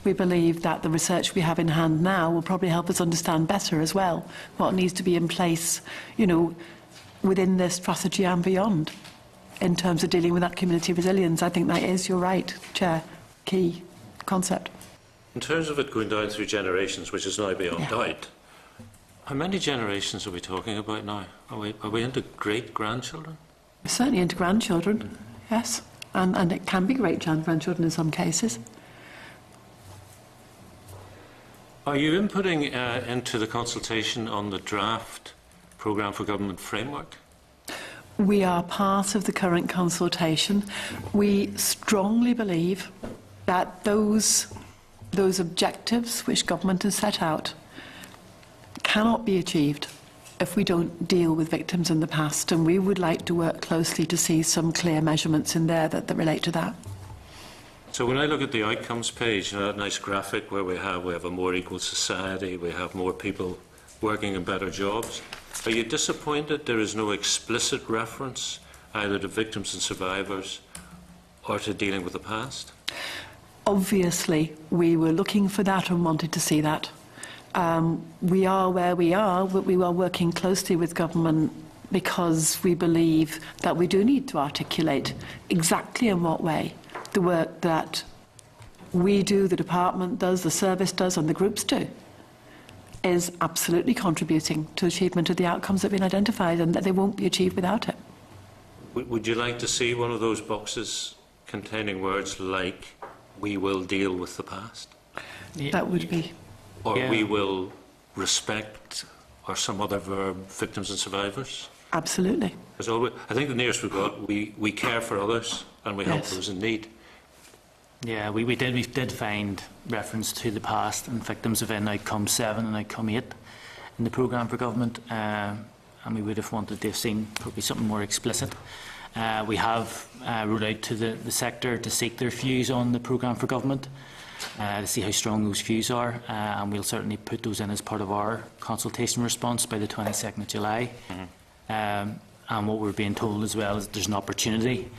We believe that the research we have in hand now will probably help us understand better as well what needs to be in place, within this strategy and beyond in terms of dealing with that community resilience. I think that is, you're right, Chair, key concept. In terms of it going down through generations, which is now beyond doubt, how many generations are we talking about now? Are we into great-grandchildren? We're certainly into grandchildren, yes. And it can be great-grandchildren in some cases. Are you inputting into the consultation on the draft Programme for Government Framework? We are part of the current consultation. We strongly believe that those objectives which government has set out cannot be achieved if we don't deal with victims in the past, and we would like to work closely to see some clear measurements in there that relate to that. So when I look at the outcomes page, that nice graphic where we have a more equal society, we have more people working in better jobs, are you disappointed there is no explicit reference either to victims and survivors or to dealing with the past? Obviously, we were looking for that and wanted to see that. We are where we are, but we are working closely with government because we believe that we do need to articulate exactly in what way the work that we do, the department does, the service does, and the groups do is absolutely contributing to achievement of the outcomes that have been identified, and that they won't be achieved without it. Would you like to see one of those boxes containing words like, we will deal with the past? That would be... Or we will respect, or some other verb, victims and survivors? Absolutely. Because I think the nearest we've got, we care for others and we help those in need. Yeah, we did find reference to the past and victims within Outcome 7 and Outcome 8 in the Programme for Government, and we would have wanted to have seen probably something more explicit. We have rolled out to the sector to seek their views on the Programme for Government, to see how strong those views are, and we'll certainly put those in as part of our consultation response by the 22nd of July. And what we're being told as well is that there's an opportunity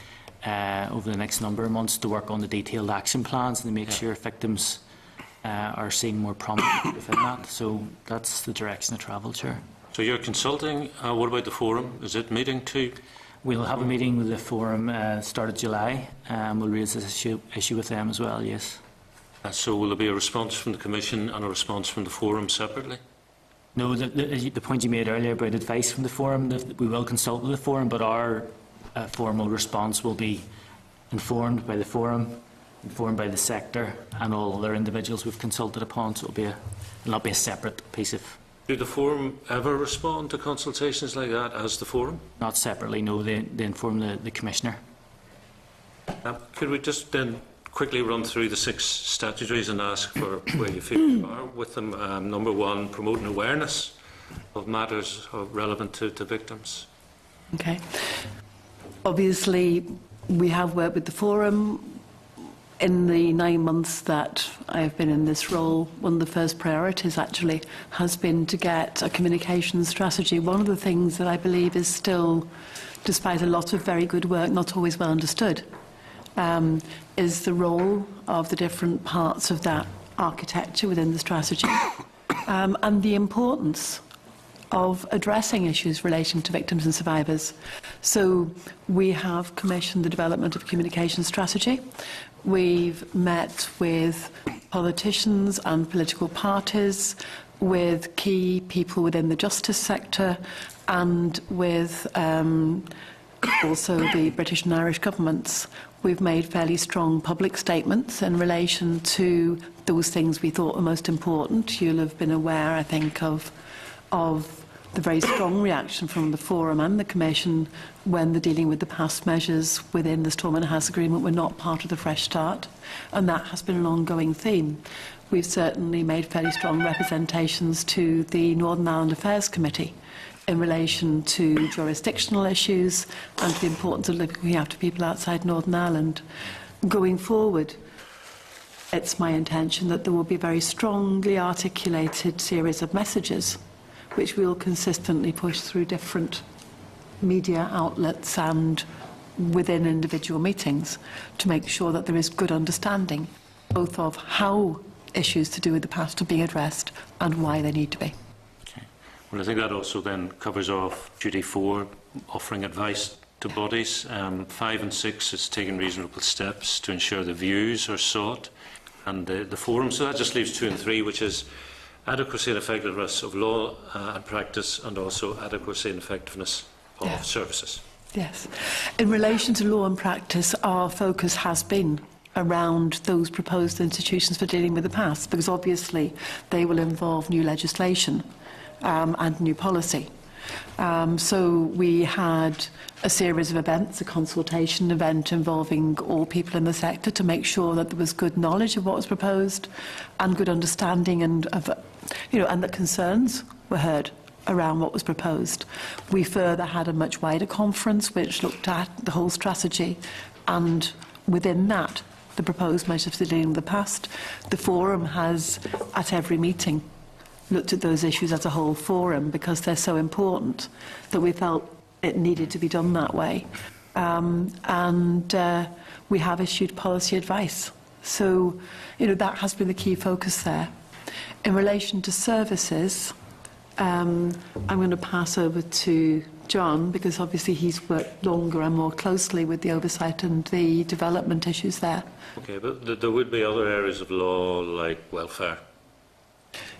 over the next number of months to work on the detailed action plans and to make sure victims are seen more prominently within that. So that's the direction of travel, Chair. So you're consulting. What about the forum? Is it meeting too? We'll have a meeting with the forum start of July, and we'll raise this issue with them as well, yes. So will there be a response from the Commission and a response from the forum separately? No, the point you made earlier about advice from the forum, we will consult with the forum, but our formal response will be informed by the forum, informed by the sector and all other individuals we've consulted upon, so it'll not be a separate piece of... Do the forum ever respond to consultations like that as the forum? Not separately, no, they inform the Commissioner. Could we just then quickly run through the 6 statutories and ask for where you feel you are with them? Number 1, promoting awareness of matters relevant to victims. Okay. Obviously, we have worked with the forum. In the 9 months that I have been in this role, one of the first priorities actually has been to get a communications strategy. One of the things that I believe is still, despite a lot of very good work, not always well understood, is the role of the different parts of that architecture within the strategy and the importance of addressing issues relating to victims and survivors. So we have commissioned the development of a communication strategy. We've met with politicians and political parties, with key people within the justice sector, and with also the British and Irish governments, we've made fairly strong public statements in relation to those things we thought were most important. You'll have been aware, I think, of the very strong reaction from the Forum and the Commission when the dealing with the past measures within the Stormont House Agreement were not part of the Fresh Start, and that has been an ongoing theme. We've certainly made fairly strong representations to the Northern Ireland Affairs Committee in relation to jurisdictional issues and to the importance of looking after people outside Northern Ireland. Going forward, it's my intention that there will be a very strongly articulated series of messages which we will consistently push through different media outlets and within individual meetings to make sure that there is good understanding both of how issues to do with the past are being addressed and why they need to be. Okay. Well, I think that also then covers off duty 4, offering advice to bodies. 5 and 6 is taking reasonable steps to ensure the views are sought, and the Forum. So that just leaves 2 and 3, which is adequacy and effectiveness of law and practice, and also adequacy and effectiveness of services. Yes. In relation to law and practice, our focus has been around those proposed institutions for dealing with the past, because obviously they will involve new legislation and new policy. So we had a series of events, a consultation event involving all people in the sector to make sure that there was good knowledge of what was proposed and good understanding and that concerns were heard around what was proposed. We further had a much wider conference which looked at the whole strategy, and within that the proposed measures for dealing with the past. The Forum has, at every meeting, looked at those issues as a whole forum because they're so important that we felt it needed to be done that way. We have issued policy advice. So, that has been the key focus there. In relation to services, I'm going to pass over to John because obviously he's worked longer and more closely with the oversight and the development issues there. Okay, but there would be other areas of law like welfare.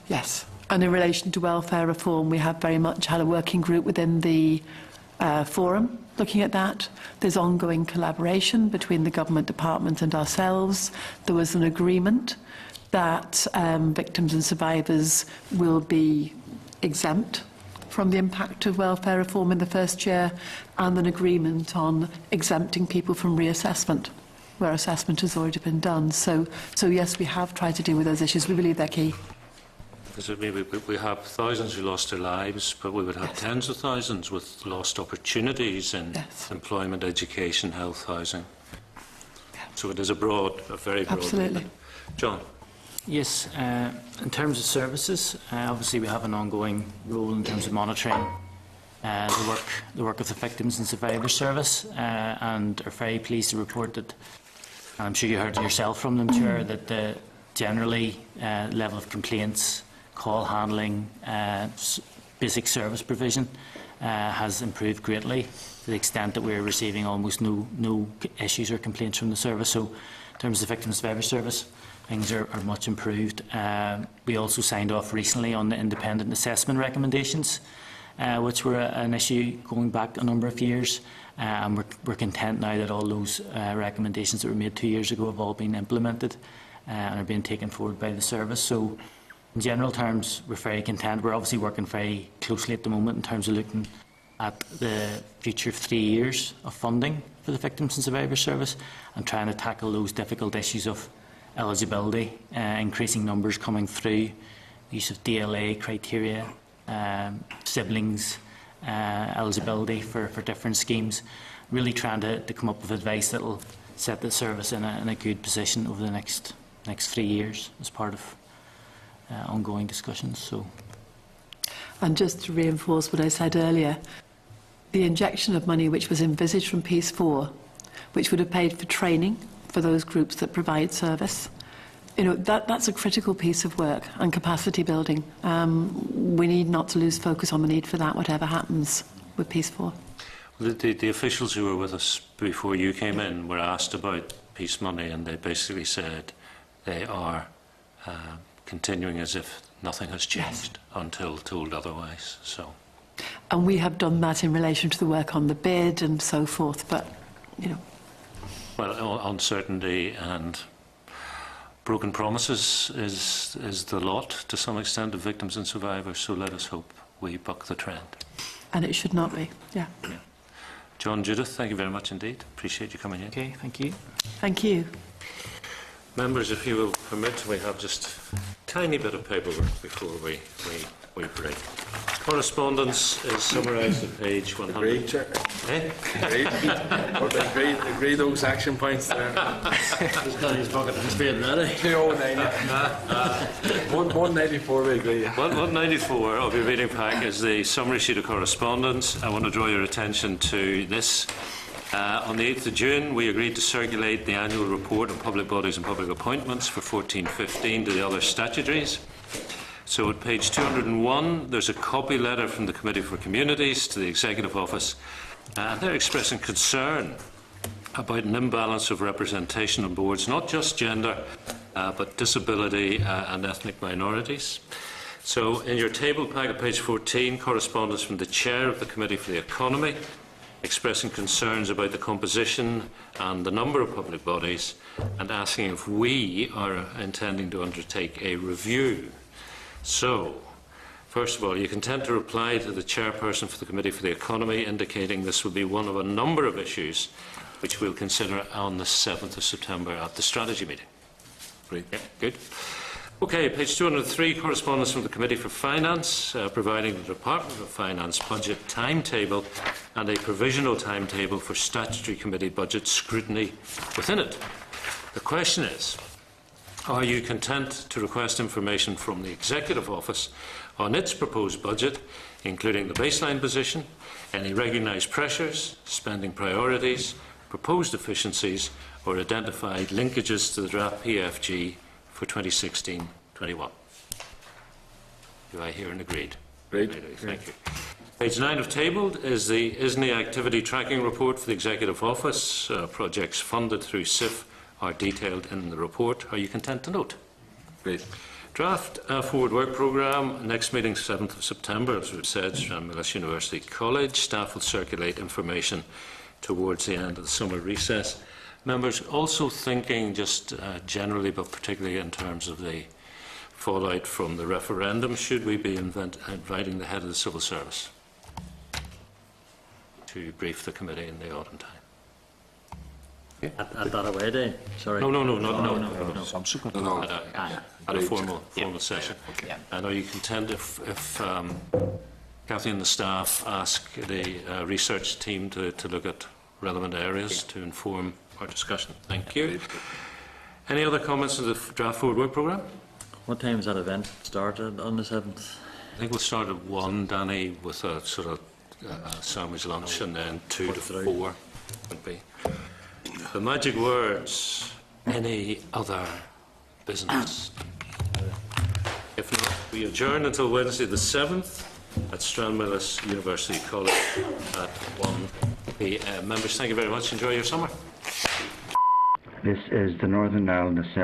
Yes, and in relation to welfare reform, we have very much had a working group within the Forum looking at that. There's ongoing collaboration between the government department and ourselves. There was an agreement that victims and survivors will be exempt from the impact of welfare reform in the first year, and an agreement on exempting people from reassessment, where assessment has already been done. So yes, we have tried to deal with those issues. We believe they're key. Because we have thousands who lost their lives, but we would have tens of thousands with lost opportunities in employment, education, health, housing. So it is a very broad. Absolutely. John. Yes, in terms of services, obviously we have an ongoing role in terms of monitoring the work of the Victims and Survivors Service, and are very pleased to report that, and I'm sure you heard it yourself from them, Chair, that the generally level of complaints, call handling, basic service provision has improved greatly to the extent that we're receiving almost no issues or complaints from the service. So in terms of the Victims and Survivors Service, things are much improved. We also signed off recently on the independent assessment recommendations, which were an issue going back a number of years, and we're content now that all those recommendations that were made 2 years ago have all been implemented and are being taken forward by the service. So in general terms, we're very content. We're obviously working very closely at the moment in terms of looking at the future 3 years of funding for the Victims and Survivors Service and trying to tackle those difficult issues of eligibility, increasing numbers coming through, use of DLA criteria, siblings eligibility for different schemes, really trying to come up with advice that will set the service in a good position over the next 3 years as part of ongoing discussions. So, and just to reinforce what I said earlier, the injection of money which was envisaged from Piece 4, which would have paid for training for those groups that provide service, that's a critical piece of work and capacity building. We need not to lose focus on the need for that, whatever happens with Piece 4. The officials who were with us before you came in were asked about peace money, and they basically said they are continuing as if nothing has changed until told otherwise. So, And we have done that in relation to the work on the bid and so forth, but, you know. Well, uncertainty and broken promises is the lot, to some extent, of victims and survivors, so let us hope we buck the trend. And it should not be, yeah. John, Judith, thank you very much indeed. Appreciate you coming in. Okay, thank you. Thank you. Members, if you will permit, we have just a tiny bit of paperwork before we break. Correspondence is summarised at page 100. Agreed, Chair. Eh? Agree those action points there. He's got his bucket and spade ready. 194 we agree. 194 of your reading pack is the summary sheet of correspondence. I want to draw your attention to this. On the 8th of June, we agreed to circulate the annual report on public bodies and public appointments for 14-15 to the other statutories. So at page 201, there's a copy letter from the Committee for Communities to the Executive Office, and they're expressing concern about an imbalance of representation on boards, not just gender, but disability and ethnic minorities. So in your table pack at page 14, correspondence from the Chair of the Committee for the Economy, expressing concerns about the composition and the number of public bodies, and asking if we are intending to undertake a review. So, first of all, you can tend to reply to the chairperson for the Committee for the Economy, indicating this will be one of a number of issues which we'll consider on the 7th of September at the strategy meeting. Great. Yeah, good. Okay, page 203, correspondence from the Committee for Finance, providing the Department of Finance budget timetable and a provisional timetable for statutory committee budget scrutiny within it. The question is, are you content to request information from the Executive Office on its proposed budget, including the baseline position, any recognised pressures, spending priorities, proposed efficiencies, or identified linkages to the draft PFG for 2016-21? Do I hear an agreed? Agreed. Thank you. Page 9 of tabled is the ISNI activity tracking report for the Executive Office. Projects funded through SIF are detailed in the report. Are you content to note? Great. Draft forward work programme. Next meeting 7th of September, as we've said, Stranmillis University College. Staff will circulate information towards the end of the summer recess. Members, also thinking just generally, but particularly in terms of the fallout from the referendum, should we be inviting the head of the civil service to brief the committee in the autumn time? At that away day? Sorry. No. Subsequent. No. At a formal session. Yeah. And are you content if Kathy and the staff ask the research team to look at relevant areas to inform our discussion? Thank you. Any other comments on the draft forward work programme? What time is that event started on the 7th? I think we'll start at 1, Danny, with a sort of sandwich lunch, and then 2 to 4 would be. The magic words, any other business? If not, we adjourn until Wednesday the 7th at Stranmillis University College at 1 p.m. Members, thank you very much. Enjoy your summer. This is the Northern Ireland Assembly.